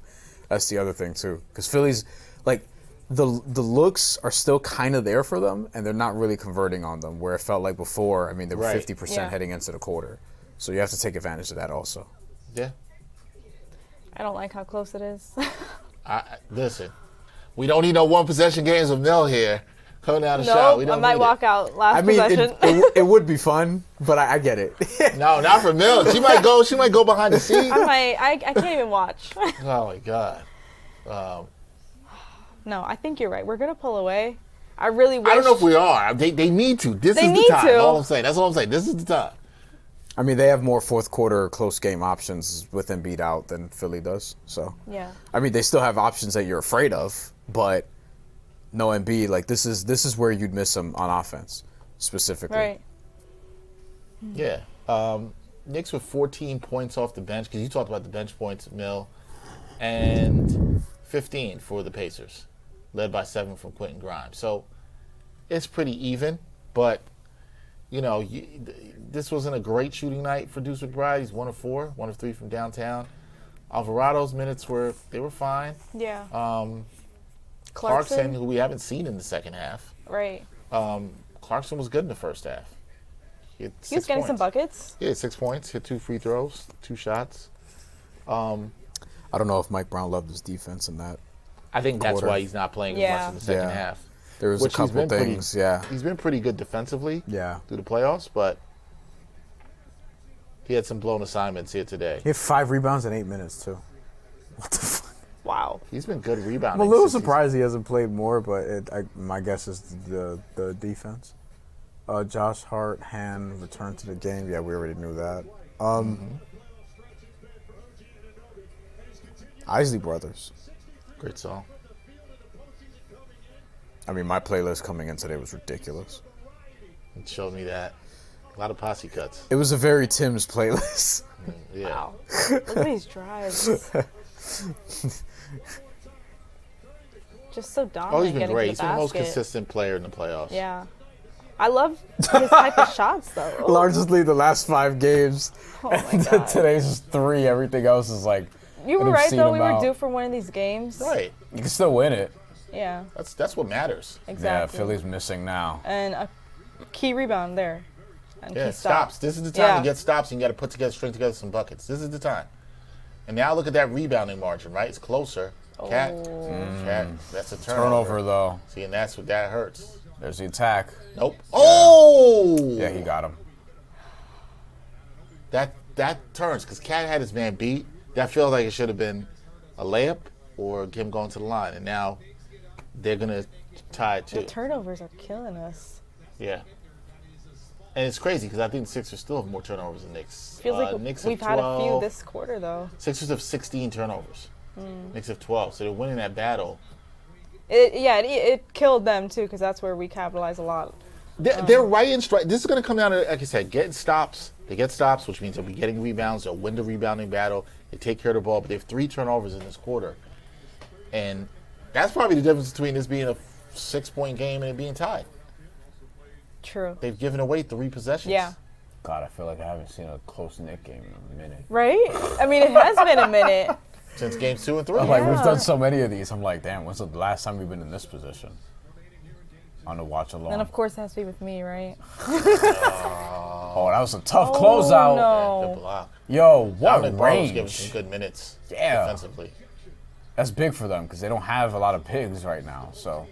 That's the other thing too, because Philly's like the looks are still kind of there for them, and they're not really converting on them. Where it felt like before, I mean, they were Right. 50% Yeah. heading into the quarter, so you have to take advantage of that also. Yeah. I don't like how close it is. Listen, we don't need no one possession games with Mel here. Coming down the shot. We Nope, I don't might need walk out last I mean, possession. it would be fun, but I get it. No, not for Mel. She might go behind the scenes. I can't even watch. Oh my God. No, I think you're right. We're gonna pull away. I really wish. I don't know if we are. They need to. This They is the need time. to. All I'm saying. That's all I'm saying. This is the time. I mean, they have more fourth quarter close game options with Embiid out than Philly does. So Yeah. I mean, they still have options that you're afraid of, but no Embiid. Like this is where you'd miss him on offense specifically. Right. Yeah. Knicks with 14 points off the bench, because you talked about the bench points, Mill, and 15 for the Pacers, led by 7 from Quentin Grimes. So it's pretty even, but you know, this wasn't a great shooting night for Deuce McBride. He's 1 of 4, 1 of 3 from downtown. Alvarado's minutes were fine. Yeah. Clarkson, who we haven't seen in the second half. Right. Clarkson was good in the first half. He He was getting some buckets. Yeah, 6 points, hit 2 free throws, 2 shots. I don't know if Mike Brown loved his defense in that. I think that's quarter. why he's not playing as Yeah. much in the second Yeah. half. There was Which a couple things, yeah. He's been pretty good defensively Yeah. through the playoffs, but he had some blown assignments here today. He had 5 rebounds in 8 minutes too. What the fuck? Wow. He's been good rebounding. I'm a little since he's- surprised he hasn't played more, but my guess is the defense. Josh Hart, Han returned to the game. Yeah, we already knew that. Isley Brothers. Great song. I mean, my playlist coming in today was ridiculous. It showed me that. A lot of posse cuts. It was a very Tim's playlist. Yeah. Wow. Look at these drives. Just so dominant. Oh, he's been getting great. to He's the been the most basket. consistent player in the playoffs. Yeah. I love his type of shots, though. Largest lead the last 5 games. Oh my God. Today's is 3. Everything else is like. You were I've right, seen though. him We were out. due for one of these games. Right. You can still win it. Yeah, That's what matters. exactly. Yeah, Philly's missing now. And a key rebound there. And Yeah, key stops. This is the time Yeah. to get stops, and you got to put together, string together some buckets. This is the time. And now look at that rebounding margin, right? It's closer. Cat, that's a Turnover, though. See, and that's what that hurts. There's the attack. Nope. Oh! Yeah, he got him. that turns because Cat had his man beat. That feels like it should have been a layup or him going to the line, and now they're gonna tie it too. The turnovers are killing us. Yeah. And it's crazy because I think the Sixers still have more turnovers than Knicks. Feels like Knicks we've have 12. had a few this quarter, though. Sixers have 16 turnovers. Knicks have 12, so they're winning that battle. It killed them, too, because that's where we capitalize a lot. They're right in strike. This is going to come down to, like I said, getting stops. They get stops, which means they'll be getting rebounds. They'll win the rebounding battle. They take care of the ball, but they have 3 turnovers in this quarter. And that's probably the difference between this being a 6-point game and it being tied. True. They've given away 3 possessions. Yeah. God, I feel like I haven't seen a close Knicks game in a minute. Right? I mean, it has been a minute. Since games 2 and 3. I'm like, we've done so many of these. I'm like, damn, when's the last time we've been in this position? On the watch along. And of course, it has to be with me, right? Oh, that was a tough closeout. No. Yeah, good block. Yo, what Dominic Barlow's giving range. some good minutes Yeah. defensively. That's big for them because they don't have a lot of pigs right now. So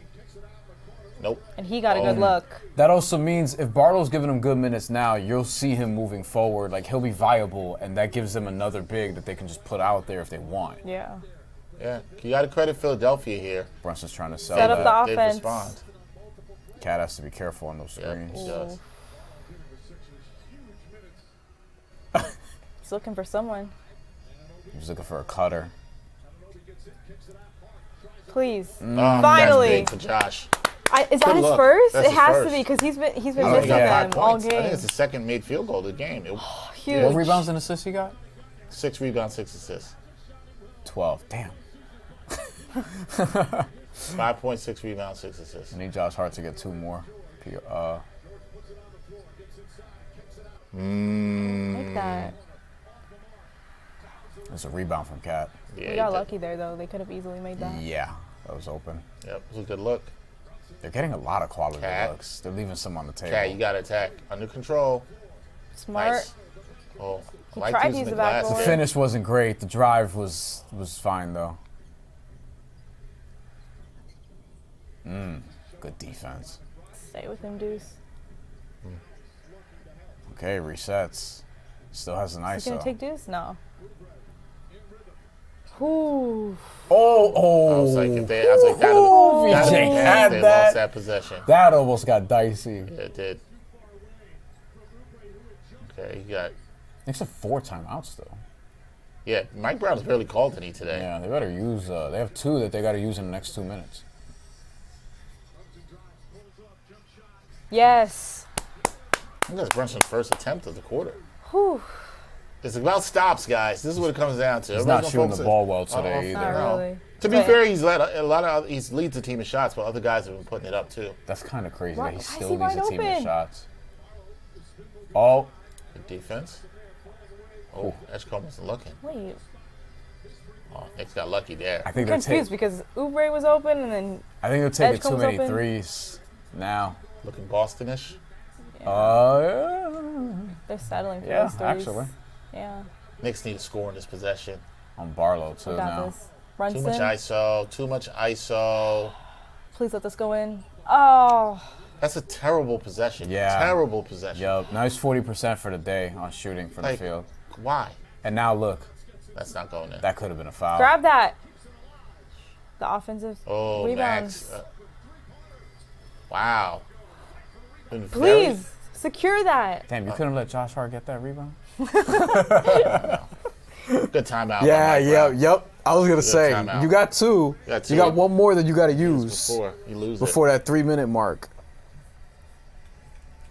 Nope. And he got a good look. that also means if Barlow's giving him good minutes now, you'll see him moving forward. Like, he'll be viable, and that gives them another big that they can just put out there if they want. Yeah. Yeah. You got to credit Philadelphia here. Brunson's trying to sell Set up that. the They offense. respond. Cat has to be careful on those Yeah, screens. he does. He's looking for someone. He's looking for a cutter. Please. That's Finally. big for Josh. Is that his look. first? That's it his has first. to be because he's been He missing got 5 them all points. I think game. it's the second made field goal of the game. Huge. What rebounds and assists he got? 6 rebounds, 6 assists. 12. Damn. 5.6 rebounds, 6 assists. I need Josh Hart to get 2 more. Like that. It's a rebound from Cat. Yeah, We got lucky there, though. They could have easily made that. Yeah, that was open. Yep, it was a good look. They're getting a lot of quality Cat. looks. They're leaving some on the table. Cat, you got to attack. Under control. Smart. Nice. Oh, He I like tried to using use the the glass backboard. The there. finish wasn't great. The drive was fine, though. Good defense. Stay with him, Deuce. Okay, resets. Still has an He's going ISO. to take Deuce? No. Ooh. Oh, I was like, that'd VJ be bad had if they that. lost that possession. That almost got dicey. Yeah, it did. Okay, you got. Knicks have 4 timeouts, though. Yeah, Mike Brown's barely called any today. Yeah, they better use. They have 2 that they got to use in the next 2 minutes. Yes. I think that's Brunson's first attempt of the quarter. Whew. It's about stops, guys. This is what it comes down to. He's Everybody's not gonna shooting the focus ball well on today offense. either. Not No. really. To be But- fair, he's led a lot of. He leads the team in shots, but other guys have been putting it up too. That's kind of crazy Why- that he why is still he leads the wide team in open? shots. Oh, Good defense. Oh, Edgecombe wasn't looking. Wait. Oh, Knicks got lucky there. I think they're Confused because Oubre was open and then they're taking too Edgecombe's many open. threes now. Looking Bostonish. Yeah. they're settling for Yeah, those threes. actually. Yeah. Knicks need to score in this possession. On Barlow, too, We got now. this. Too much Brunson, ISO. Too much ISO. please let this go in. Oh. That's a terrible possession. Yeah. Terrible possession. Yup. Nice 40% for the day on shooting from Like, the field. why? And now look, That's not going in. that could have been a foul. Grab that. The offensive Oh, rebounds. Max. Wow. Been very- Please secure that. Damn, you couldn't let Josh Hart get that rebound? Good timeout. by Mike Brown. yep. I was gonna say, timeout. you got 2. got 2. You got one more that you got to Before you lose that 3-minute mark.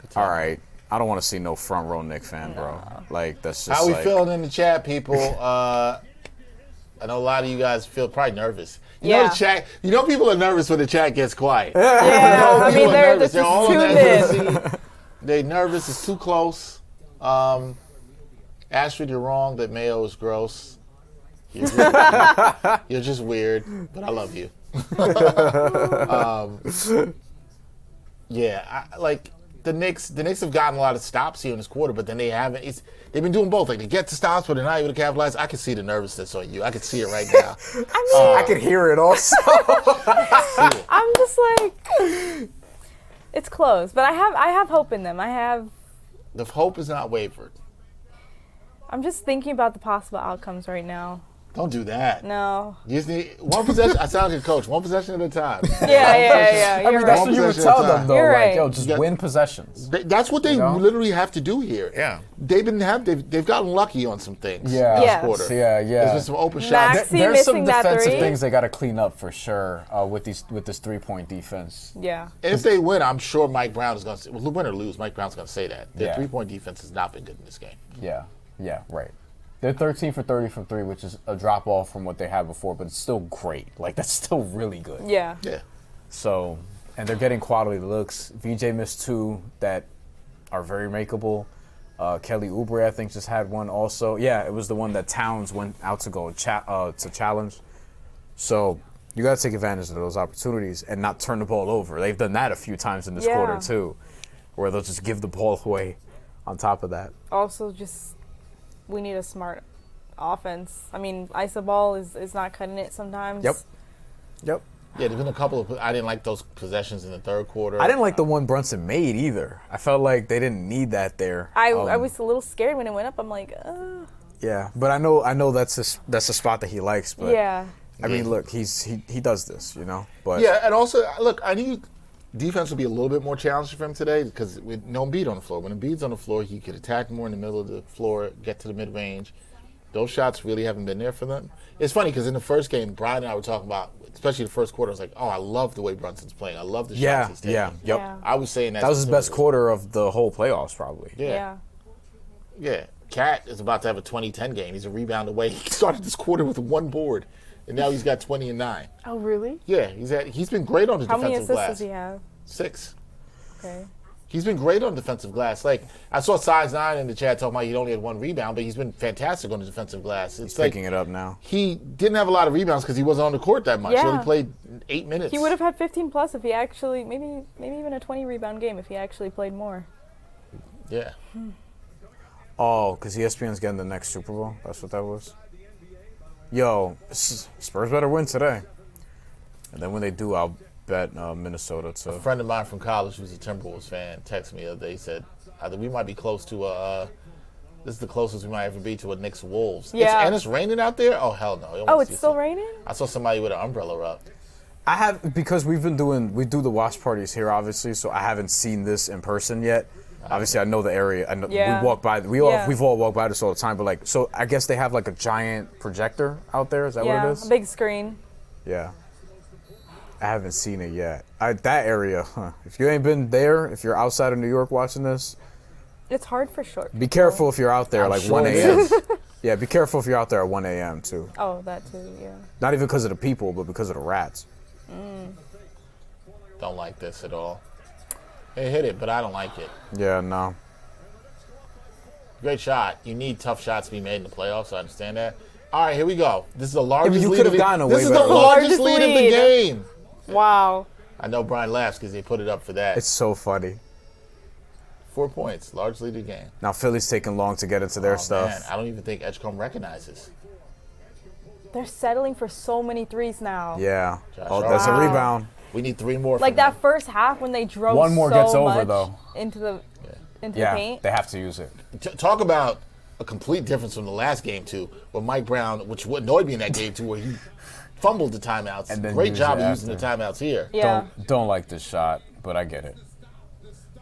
it. All right, I don't want to see no front row Knicks fan, bro. Like that's just How we like, feeling in the chat, people? I know a lot of you guys feel probably nervous. You know Yeah. the chat. You know people are nervous when the chat gets quiet. Yeah, I People mean are they're nervous. just all on tuned that in. seat. They're nervous. It's too close. Astrid, you're wrong that Mayo is gross. You're just weird, but I love you. Yeah, like the Knicks have gotten a lot of stops here in this quarter, but then they haven't. They've been doing both. Like they get the stops, but they're not able to capitalize. I can see the nervousness on you. I can see it right now. I can hear it also. I'm just like it's close, but I have hope in them. I have The hope is not wavered. I'm just thinking about the possible outcomes right now. Don't do that. No. You just need one possession. I sound like a coach. One possession at a time. Yeah. I mean, that's what you would tell them, though. You're like, right. yo, just win possessions. That's what they literally have to do here. Yeah. They've gotten lucky on some things. Yeah. Yes. Quarter. Yeah. There's been some open shots. Maxey There's some missing that defensive three. things they got to clean up for sure with this 3-point defense. Yeah. If they win, I'm sure Mike Brown is going to say, well, win or lose, Mike Brown's going to say that. Their Yeah. 3-point defense has not been good in this game. Yeah, right. They're 13 for 30 from 3, which is a drop off from what they had before, but it's still great. Like, that's still really good. Yeah. So, and they're getting quality looks. VJ missed 2 that are very makeable. Kelly Oubre, I think, just had one also. Yeah, it was the one that Towns went out to go to challenge. So, you got to take advantage of those opportunities and not turn the ball over. They've done that a few times in this quarter, too, where they'll just give the ball away on top of that. Also, we need a smart offense. I mean, iso ball is not cutting it sometimes. Yep. Yeah, there's been a couple of. I didn't like those possessions in the third quarter. I didn't like the one Brunson made either. I felt like they didn't need that there. I was a little scared when it went up. I'm like, Yeah, but I know that's a spot that he likes. But yeah. I mean, look, he does this, you know. But yeah, and also look, I knew defense would be a little bit more challenging for him today because with no Embiid on the floor. When Embiid's on the floor, he could attack more in the middle of the floor, get to the mid range. Those shots really haven't been there for them. It's funny because in the first game, Bryan and I were talking about, especially the first quarter, I was like, oh, I love the way Brunson's playing. I love the shots he's taking. Yeah. I was saying that. That was his best quarter of the whole playoffs, probably. Yeah. Cat is about to have a 20-10 game. He's a rebound away. He started this quarter with 1 board, and now he's got 20 and 9. Oh, really? Yeah, he's been great on the How defensive many glass. assists does he have? 6. Okay. He's been great on defensive glass. Like, I saw Size 9 in the chat talking about he only had 1 rebound, but he's been fantastic on the defensive glass. It's He's picking it up now. He didn't have a lot of rebounds because he wasn't on the court that much. Yeah. He only played 8 minutes. He would have had 15 plus if he actually, maybe even a 20 rebound game if he actually played more. Yeah. Oh, because ESPN's getting the next Super Bowl? That's what that was? Yo, Spurs better win today. And then when they do, I'll bet Minnesota to. A friend of mine from college who's a Timberwolves fan texted me the other day. He said, we might be close to this is the closest we might ever be to a Knicks Wolves. Yeah. And it's raining out there? Oh, hell no. Oh, it's still raining? I saw somebody with an umbrella up. I have, because we do the watch parties here, obviously, so I haven't seen this in person yet. Obviously, I know the area. I know, Yeah. we walk by. We've all walked by this all the time. But like, so I guess they have like a giant projector out there. Is that what it is? A big screen. Yeah. I haven't seen it yet. That area, if you ain't been there, if you're outside of New York watching this, It's hard for short people. be careful if you're out there I'm like sure 1 it a.m. is. Yeah, be careful if you're out there at 1 a.m. too. Oh, that too, yeah. Not even because of the people, but because of the rats. Don't like this at all. They hit it, but I don't like it. Yeah, no. Great shot. You need tough shots to be made in the playoffs. I understand that. All right, here we go. This is the largest you lead. could have gotten a This way is the better lead. largest lead of the Lead. game. Wow. I know Bryan laughs because they put it up for that. It's so funny. 4 points, largest lead of the game. Now Philly's taking long to get into their stuff. Man, I don't even think Edgecombe recognizes. They're settling for so many threes now. Yeah. Josh Oh, there's a Hart. rebound. We need 3 more. Like from that them. first half when they drove One more so gets over, much though. into the Yeah, paint. they have to use it. Talk about a complete difference from the last game too, where Mike Brown, which annoyed me in that game too, where he fumbled the timeouts. And then Great used job it of using the after. timeouts here. Yeah. Don't like this shot, but I get it.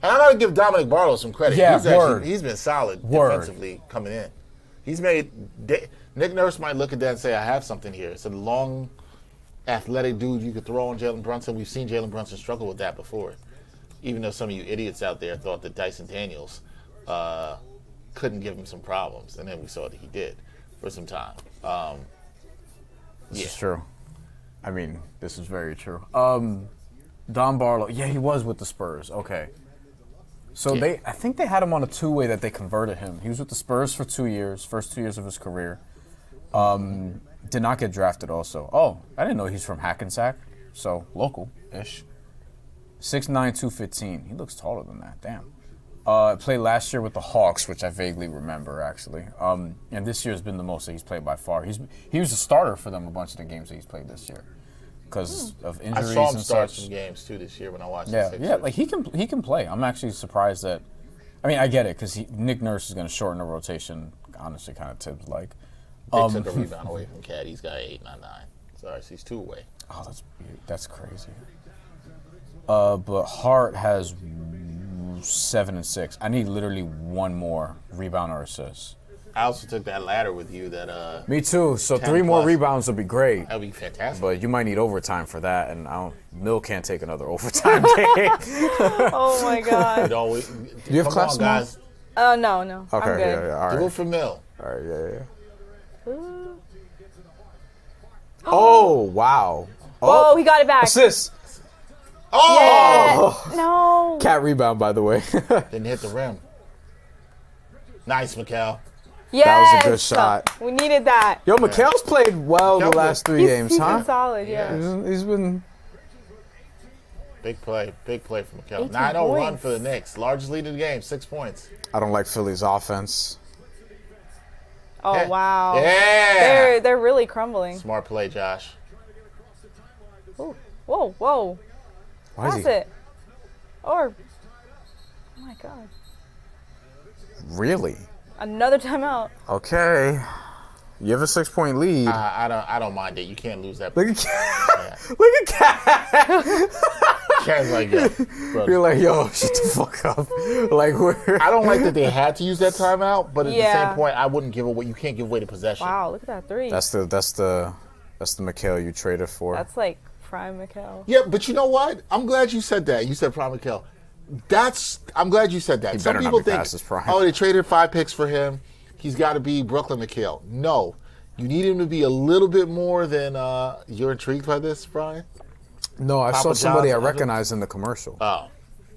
And I gotta give Dominic Barlow some credit. Yeah, He's he's been solid Word. defensively coming in. He's made Nick Nurse might look at that and say, I have something here. It's a long, athletic dude you could throw on Jalen Brunson. We've seen Jalen Brunson struggle with that before. Even though some of you idiots out there thought that Dyson Daniels couldn't give him some problems. And then we saw that he did for some time. This is true. I mean, this is very true. Don Barlow, yeah, he was with the Spurs. Okay. So Yeah. I think they had him on a two-way that they converted him. He was with the Spurs for 2 years, first 2 years of his career. Did not get drafted also. Oh, I didn't know he's from Hackensack, so local-ish. 6'9", 215. He looks taller than that, damn. Played last year with the Hawks, which I vaguely remember, actually. And this year has been the most that he's played by far. He was a starter for them a bunch of the games that he's played this year because of I injuries saw him and start such. some games too this year when I watched Yeah, the yeah, Sixers. like he can play. I'm actually surprised that I mean, I get it because Nick Nurse is going to shorten the rotation. Honestly, kind of Tibbs like. They took a rebound away from Cat. He's got 8, not 9. Sorry, so he's 2 away. Oh, that's crazy. But Hart has 7 and 6. I need literally one more rebound or assist. I also took that ladder with you. That Me too. So 3 more rebounds would be great. That'd be fantastic. But you might need overtime for that, and Mill can't take another overtime game. Oh my God. Do you have class guys? No. Okay, I'm good. yeah, all right. Do it for Mill. All right, yeah. Oh, wow. Oh, he got it back. Assist. Oh! Yeah. No. Cat rebound, by the way. Didn't hit the rim. Nice, Mikal. Yes. That was a good shot. We needed that. Yo, Mikal's played well the last 3 games, He's huh? been solid, yeah. He's been... Big play for Mikal. 18 9-0 run points. for the Knicks. Largest lead of the game, 6 points. I don't like Philly's offense. Oh, Yeah. wow. Yeah. They're really crumbling. Smart play, Josh. Ooh. Whoa. Why is Pass he... it. Or, oh my God. Really? Another timeout. Okay. You have a 6-point lead. I don't mind it. You can't lose that. Look at Cat. Look at Cat. Cat's like, yo, bro. You're like, yo, shut the fuck up. Like, we're... I don't like that they had to use that timeout, but at the Yeah. same point, I wouldn't give away. You can't give away the possession. Wow, look at that 3. That's the Mikal you traded for. That's like prime Mikal. Yeah, but you know what? I'm glad you said that. You said Prime Mikal. I'm glad you said that. He Some better not people be think, past his prime. oh, they traded 5 picks for him. He's got to be Brooklyn Mikal. No, you need him to be a little bit more than. You're intrigued by this, Brian? No, I Papa saw somebody John's I recognized in the commercial. Oh,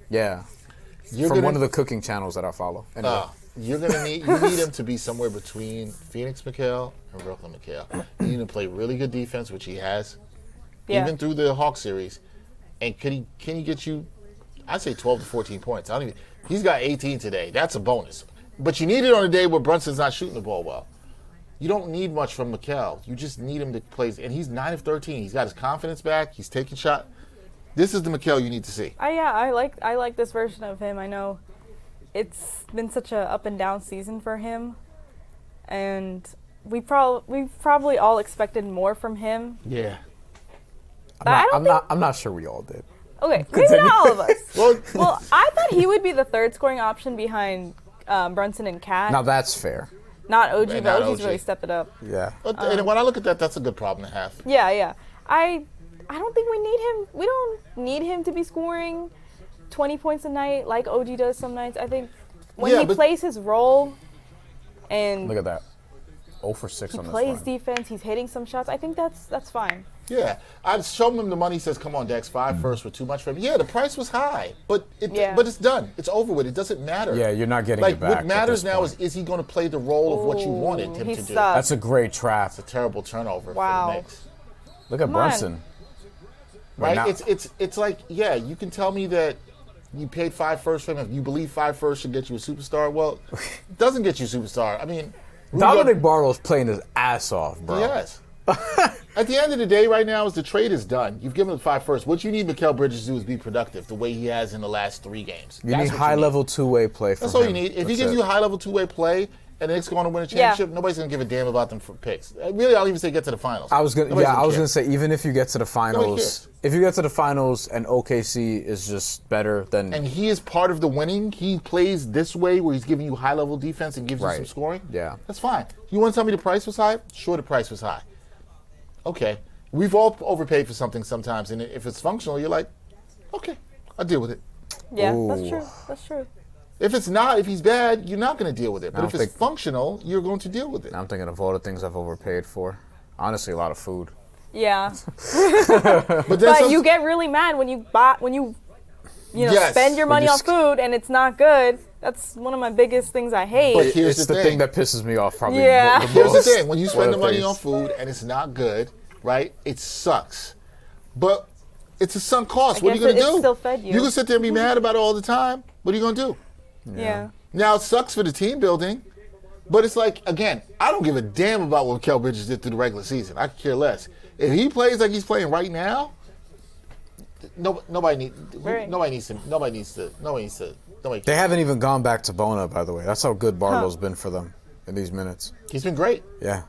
Yeah. From one of the cooking channels that I follow. Anyway. you need him to be somewhere between Phoenix Mikal and Brooklyn Mikal. You need him to play really good defense, which he has, even through the Hawk series. And can he get you? I'd say 12 to 14 points. He's got 18 today. That's a bonus. But you need it on a day where Brunson's not shooting the ball well. You don't need much from Mikal. You just need him to play. And he's 9 of 13. He's got his confidence back. He's taking shot. This is the Mikal you need to see. I like this version of him. I know it's been such a up and down season for him, and we probably all expected more from him. Yeah. I'm not sure we all did. Okay, maybe not all of us. Well, I thought he would be the third scoring option behind Brunson and Cat. Now that's fair. Not OG, Not but OG's OG. really stepped it up. Yeah. and when I look at that, that's a good problem to have. Yeah. I don't think we need him. We don't need him to be scoring 20 points a night like OG does some nights. I think when he plays his role and Look at that. 0 for 6 he on this plays one. defense, he's hitting some shots. I think that's fine. Yeah, I'd show him the money. He says, "Come on, Dex, 5 first were too much for him." Yeah, the price was high, but it's done. It's over with. It doesn't matter. Yeah, you're not getting like it back. what matters now is he going to play the role of what you wanted him he to do? sucks. That's a great trap. It's a terrible turnover Wow. for the Knicks. Look at Come on. Brunson. Right? now- It's like, yeah, you can tell me that you paid 5 first for him. If you believe 5 first should get you a superstar, well, it doesn't get you a superstar. I mean, Dominic Barlow's playing his ass off, bro. yes. At the end of the day, right now, is the trade is done. You've given him 5 first. What you need Mikal Bridges to do is be productive, the way he has in the last 3 games. You need high-level two-way play from That's all you him. need. If he That's gives it. you high-level two-way play, and the Knicks going to win a championship, nobody's going to give a damn about them for picks. Really, I'll even say get to the finals. I was Nobody's gonna care. say even if you get to the finals, cares. if you get to the finals and OKC is just better than And he is part of the winning. He plays this way where he's giving you high-level defense and gives you some Right. scoring. Yeah. That's fine. You want to tell me the price was high? Sure, the price was high. Okay. We've all overpaid for something sometimes, and if it's functional, you're like, okay, I'll deal with it. Yeah, Ooh. that's true. If it's not, if he's bad, you're not going to deal with it. But if don't it's functional, you're going to deal with it. I'm thinking of all the things I've overpaid for. Honestly, a lot of food. Yeah. But But you get really mad when you Yes. spend your money you on food and it's not good. That's one of my biggest things I hate. But here's It's the the thing. thing that pisses me off probably Yeah. the Here's the most. thing. When you spend One the of money things. on food and it's not good, right, it sucks. But it's a sunk cost. What are you guess going to it do? still fed you. You can sit there and be mad about it all the time. What are you going to do? yeah. Now, it sucks for the team building, but it's like, again, I don't give a damn about what Mikal Bridges did through the regular season. I could care less. If he plays like he's playing right now, nobody needs to Nobody They haven't even gone back to Bona, by the way. That's how good Barlow's been for them in these minutes. He's been great. Yeah.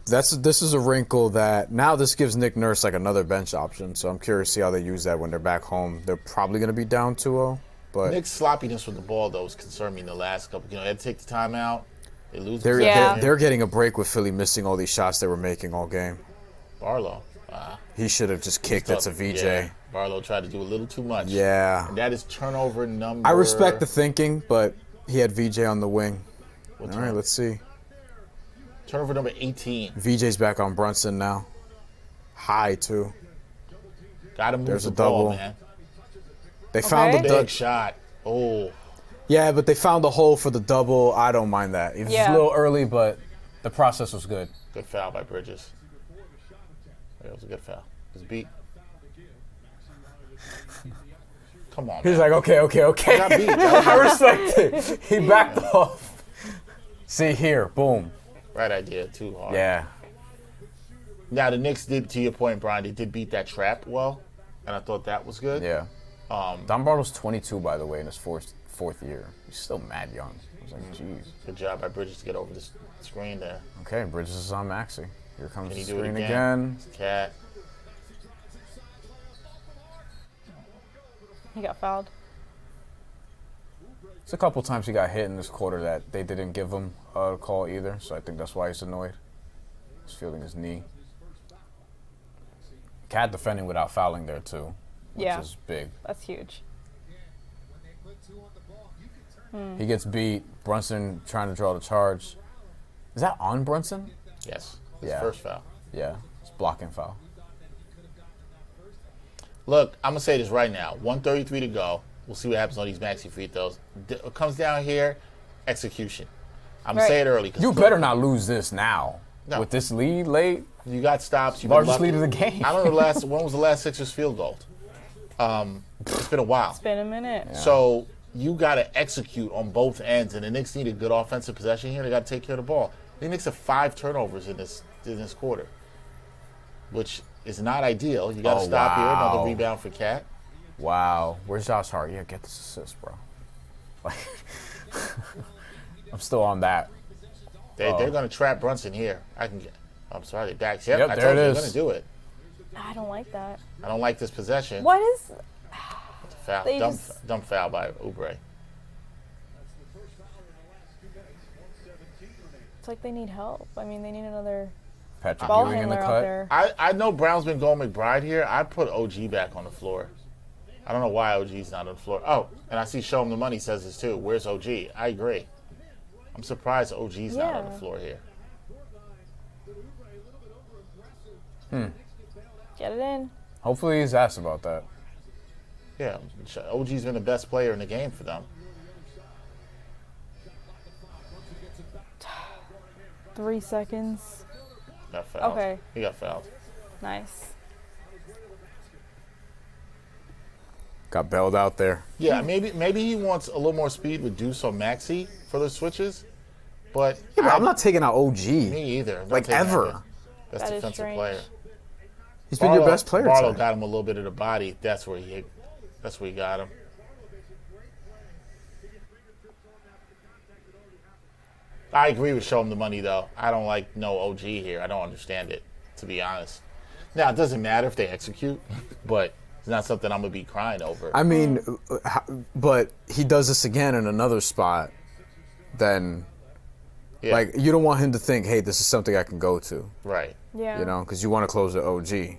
This is a wrinkle that now this gives Nick Nurse like another bench option. So I'm curious to see how they use that when they're back home. They're probably going to be down 2-0. But Nick's sloppiness with the ball, though, has concerned me in the last couple. They had to take the timeout. They lose. They're getting a break with Philly missing all these shots they were making all game. Barlow. He should have just kicked it to VJ. Yeah. Barlow tried to do a little too much. Yeah. And that is turnover number. I respect the thinking, but he had VJ on the wing. All turnover? right, let's see. Turnover number 18. VJ's back on Brunson now. High, too. Got to move There's the a double. ball, man. They found the Big shot. Oh. Yeah, but they found the hole for the double. I don't mind that. It was a little early, but the process was good. Good foul by Bridges. It was a good foul. It was beat. Come on, He's man. like, okay. I got beat. I respect it. He backed off. See here, boom. Right idea, too hard. Yeah. Now, the Knicks did, to your point, Brian, they did beat that trap well, and I thought that was good. Yeah. Don Bartle's 22, by the way, in his fourth year. He's still mad young. I was like, jeez. Good job by Bridges to get over the screen there. Okay, Bridges is on Maxey. Here comes Can the he do it screen again? again. Cat. He got fouled. It's a couple times he got hit in this quarter that they didn't give him a call either, so I think that's why he's annoyed. He's feeling his knee. Cat defending without fouling there too, which is big. That's huge. He gets beat. Brunson trying to draw the charge. Is that on Brunson? Yes. His first foul. Yeah, it's blocking foul. Look, I'm going to say this right now. 1:33 to go. We'll see what happens on these maxi free throws. It comes down here, execution. I'm going to say it early. You better not lose this now. No. With this lead late. You got stops. Largest lead of the game. I don't know when was the last Sixers field goal? It's been a while. It's been a minute. Yeah. So you got to execute on both ends, and the Knicks need a good offensive possession here. They got to take care of the ball. The Knicks have 5 turnovers in this quarter, which is not ideal. You got to stop here. Another rebound for Cat. Wow. Where's Josh Hart? Yeah, get this assist, bro. Like, I'm still on that. They're going to trap Brunson here. I'm sorry, Dax. Yep, I there told it you is. they're going to do it. I don't like that. I don't like this possession. What is... It's a foul. Dumb foul by Oubre. It's like they need help. I mean, they need another Patrick ball Ewing in the handler out cut. there. I know Brown's been going McBride here. I'd put OG back on the floor. I don't know why OG's not on the floor. Oh, and I see Show Him the Money says this too. Where's OG? I agree. I'm surprised OG's not on the floor here. Get it in. Hopefully he's asked about that. Yeah, OG's been the best player in the game for them. 3 seconds. Got fouled. Okay. He got fouled. Nice. Got bailed out there. Yeah, maybe he wants a little more speed with Deuce or Maxey for those switches, but Yeah, but I'm not taking out OG. Me either. I'm not Like taking ever. that best That is defensive strange. player. He's been your best player Barlow tonight. got him a little bit of the body. That's where he got him. I agree with Show Him the Money, though. I don't like no OG here. I don't understand it, to be honest. Now, it doesn't matter if they execute, but it's not something I'm going to be crying over. I mean, but he does this again in another spot, then, like, you don't want him to think, hey, this is something I can go to. Right. Yeah. You know, because you want to close the OG.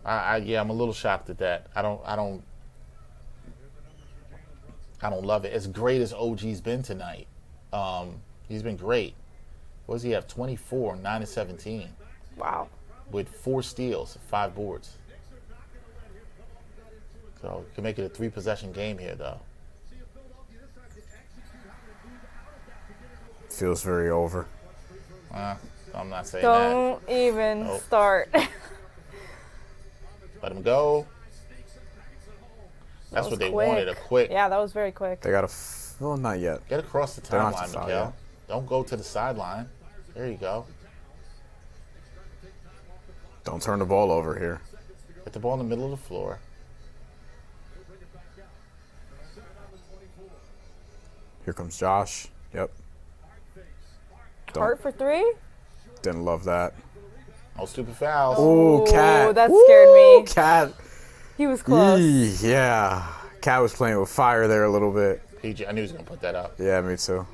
I'm a little shocked at that. I don't love it. As great as OG's been tonight, he's been great. What does he have? 24, 9 and 17. Wow. With 4 steals, 5 boards. So can make it a 3-possession game here, though. Feels very over. I'm not saying Don't even start. Let him go. That's what they wanted, a quick. Yeah, that was very quick. They got a well, not yet. Get across the They're not timeline, too foul, Miguel. yeah. Don't go to the sideline. There you go. Don't turn the ball over here. Get the ball in the middle of the floor. Here comes Josh. Yep. Hart for 3? Didn't love that. Oh, stupid fouls. Ooh, Cat. That scared me. Cat. He was close. Yeah. Cat was playing with fire there a little bit. PG, I knew he was going to put that up. Yeah, me too.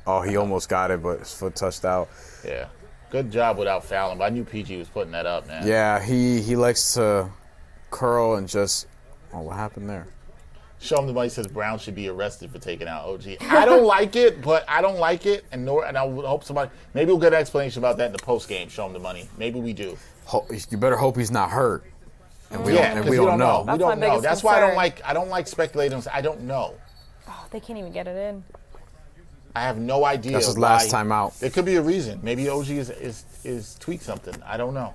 Oh, he almost got it, but his foot touched out. Yeah. Good job without fouling, but I knew PG was putting that up, man. Yeah, he likes to curl and just... Oh, what happened there? Show him the money says Brown should be arrested for taking out OG. I don't like it, but I don't like it, and I would hope somebody... Maybe we'll get an explanation about that in the post-game, show him the money. Maybe we do. You better hope he's not hurt. And we Yeah, don't, and because we don't know. We don't my know. biggest That's why concern. I don't like speculating. I don't know. Oh, they can't even get it in. I have no idea. That's his why. last time out. There could be a reason. Maybe OG is tweaked something. I don't know.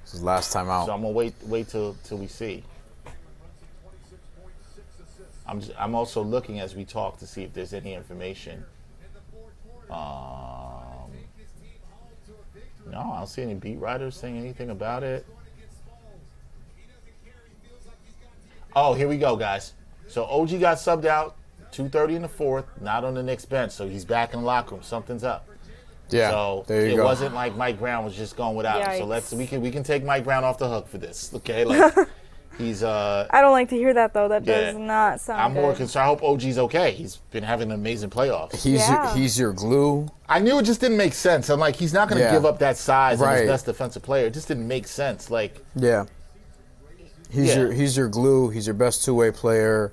This is last time out. So I'm gonna wait till we see. I'm also looking as we talk to see if there's any information. No, I don't see any beat writers saying anything about it. Oh, here we go, guys. So OG got subbed out 2:30 in the fourth, not on the Knicks bench, so he's back in the locker room. Something's up. Yeah, So there you it go. wasn't like Mike Brown was just going without him. Yikes. So we can take Mike Brown off the hook for this. Okay, like he's I don't like to hear that, though. That Yeah. does not sound I'm good. more concerned. I hope OG's okay. He's been having an amazing playoffs. He's your glue. I knew it just didn't make sense. I'm like, he's not going to Yeah. give up that size and Right. his best defensive player. It just didn't make sense. Like, Yeah. He's your glue. He's your best two-way player.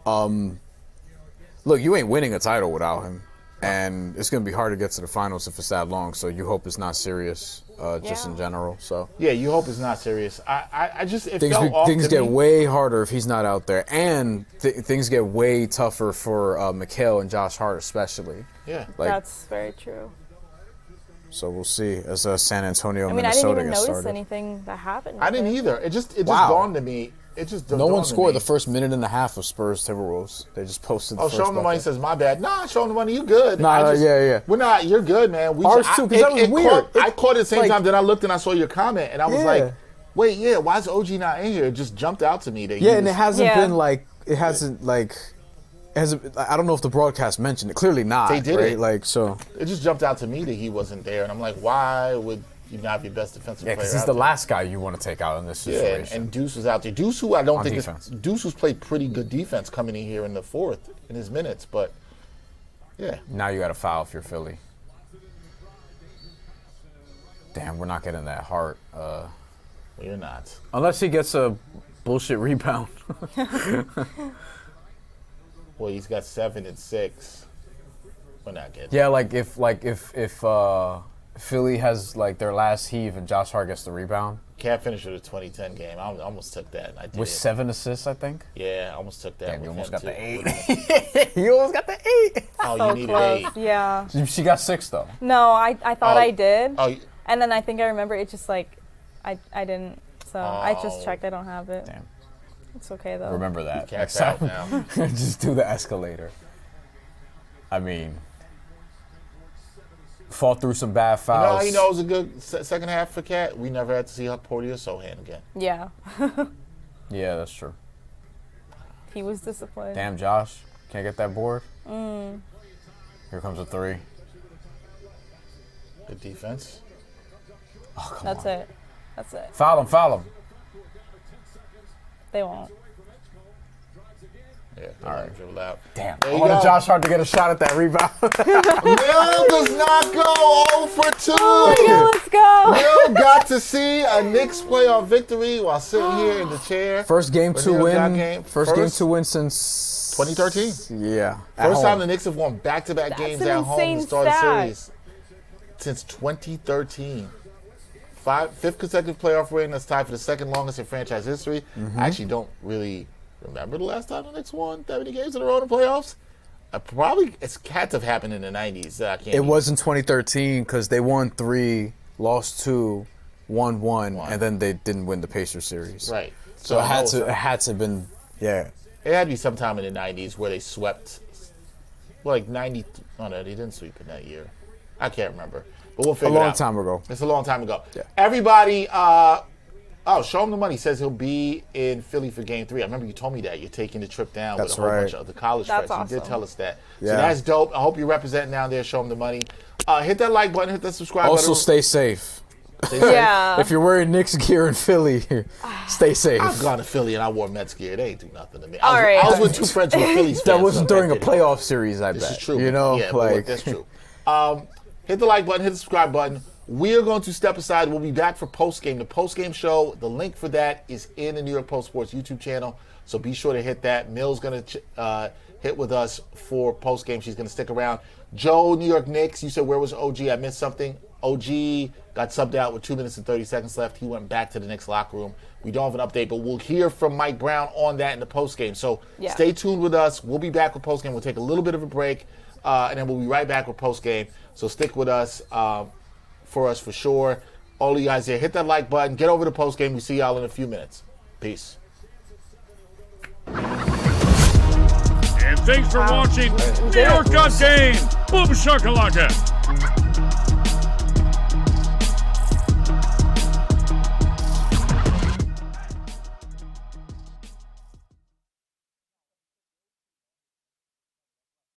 Look, you ain't winning a title without him, and it's gonna be hard to get to the finals if it's that long. So you hope it's not serious, just Yeah. in general. So yeah, you hope it's not serious. I just it things felt off things to get me. way harder if he's not out there, and things get way tougher for Mikal and Josh Hart especially. Yeah. Like, That's very true. so we'll see as San Antonio, I mean, I Minnesota didn't even gets notice started. anything that happened. I didn't either. It just Wow. dawned to me. It just No dawned one to scored me. the first minute and a half of Spurs Timberwolves. They just posted the Oh, first show him the money bucket. says my bad. Nah, show him the money. You good? Nah, I yeah. We're not. You're good, man. We Ours too, 'cause that was weird. I caught it at the same Like- time. Then I looked and I saw your comment, and I was Yeah. like, wait, yeah. Why is OG not in here? It just jumped out to me that Yeah, he and it was, hasn't Yeah. been like it hasn't like. I don't know if the broadcast mentioned it. Clearly not. They did right? it. Like so. it just jumped out to me that he wasn't there, and I'm like, why would you not have your best defensive Yeah, player? because he's out the there? last guy you want to take out in this Yeah, situation. and Deuce was out there. Deuce, who I don't On think defense. Deuce was played pretty good defense coming in here in the fourth in his minutes, but yeah, Now you got to foul if you're Philly. Damn, we're not getting that Hart. you're not. Unless he gets a bullshit rebound. Well, he's got 7 and 6. We're not getting. Yeah, like if Philly has like their last heave and Josh Hart gets the rebound Can't finish with a 2010 game. I almost took that. I did. with 7 assists, I think. Yeah, I almost took that. Damn, you with almost him, got the too. 8. You almost got the 8. Oh, So you needed close. 8. Yeah. She got 6 though. No, I thought Oh. I did. Oh, And then I think I remember it just like, I didn't. So I just Oh. checked. I don't have it. Damn. It's okay though. Remember that. cat's Next out time. now. Just do the escalator. I mean, fought through some bad You know fouls. how you know it was a good second half for Cat? We never had to see Portia Sohan again. Yeah. Yeah, that's true. He was disappointed. Damn, Josh, can't get that board. Here comes a 3. Good defense. Oh, come That's on. it. That's it. Foul him, foul him. They won't. Yeah, all right. Dribble out. Damn. There I you wanted go. Josh Hart to get a shot at that rebound. Will does not go 0 for 2. Oh, let's go. Will got to see a Knicks playoff victory while sitting here in the chair. First game For to New York win. game. First game to win since 2013. Yeah. at First time home. the Knicks have won back-to-back That's games an at home to insane start a stat. series since 2013. Fifth consecutive playoff win that's tied for the second longest in franchise history. I actually don't really remember the last time the Knicks won that many games in a row in the playoffs. Probably it's had to have happened in the 90s. I can't. It was in 2013 because they won 3, lost 2, won 1, and then they didn't win the Pacers series. right. So it I had know to have been it had to be sometime in the 90s where they swept. Well, like 90. Oh no, they didn't sweep in that year. I can't remember, but we'll a figure it long out. time ago. It's a long time ago. Yeah. Everybody, Oh, Show Him the Money says he'll be in Philly for Game 3. I remember you told me that. You're taking the trip down with a whole bunch of the college friends. Awesome. You did tell us that. Yeah. So that's dope. I hope you're representing down there. Show Him the Money. Hit that like button. Hit that subscribe button. Also, stay safe. Yeah. If you're wearing Knicks gear in Philly, stay safe. I've gone to Philly and I wore Mets gear. They ain't do nothing to me. All right. I was with 2 friends who were Phillies fans. That wasn't during a didn't playoff series, I bet. This is true. You know, yeah, like that's true. Hit the like button, hit the subscribe button. We are going to step aside. We'll be back for postgame. The postgame show, the link for that is in the New York Post Sports YouTube channel. So be sure to hit that. Mill's going to hit with us for postgame. She's going to stick around. Joe, New York Knicks, you said where was OG? I missed something. OG got subbed out with 2 minutes and 30 seconds left. He went back to the Knicks locker room. We don't have an update, but we'll hear from Mike Brown on that in the postgame. So stay tuned with us. We'll be back with postgame. We'll take a little bit of a break, and then we'll be right back with postgame. So stick with us for us for sure. All of you guys here, hit that like button. Get over to postgame. We see y'all in a few minutes. Peace. And thanks for watching New York Got Game. Boom shakalaka.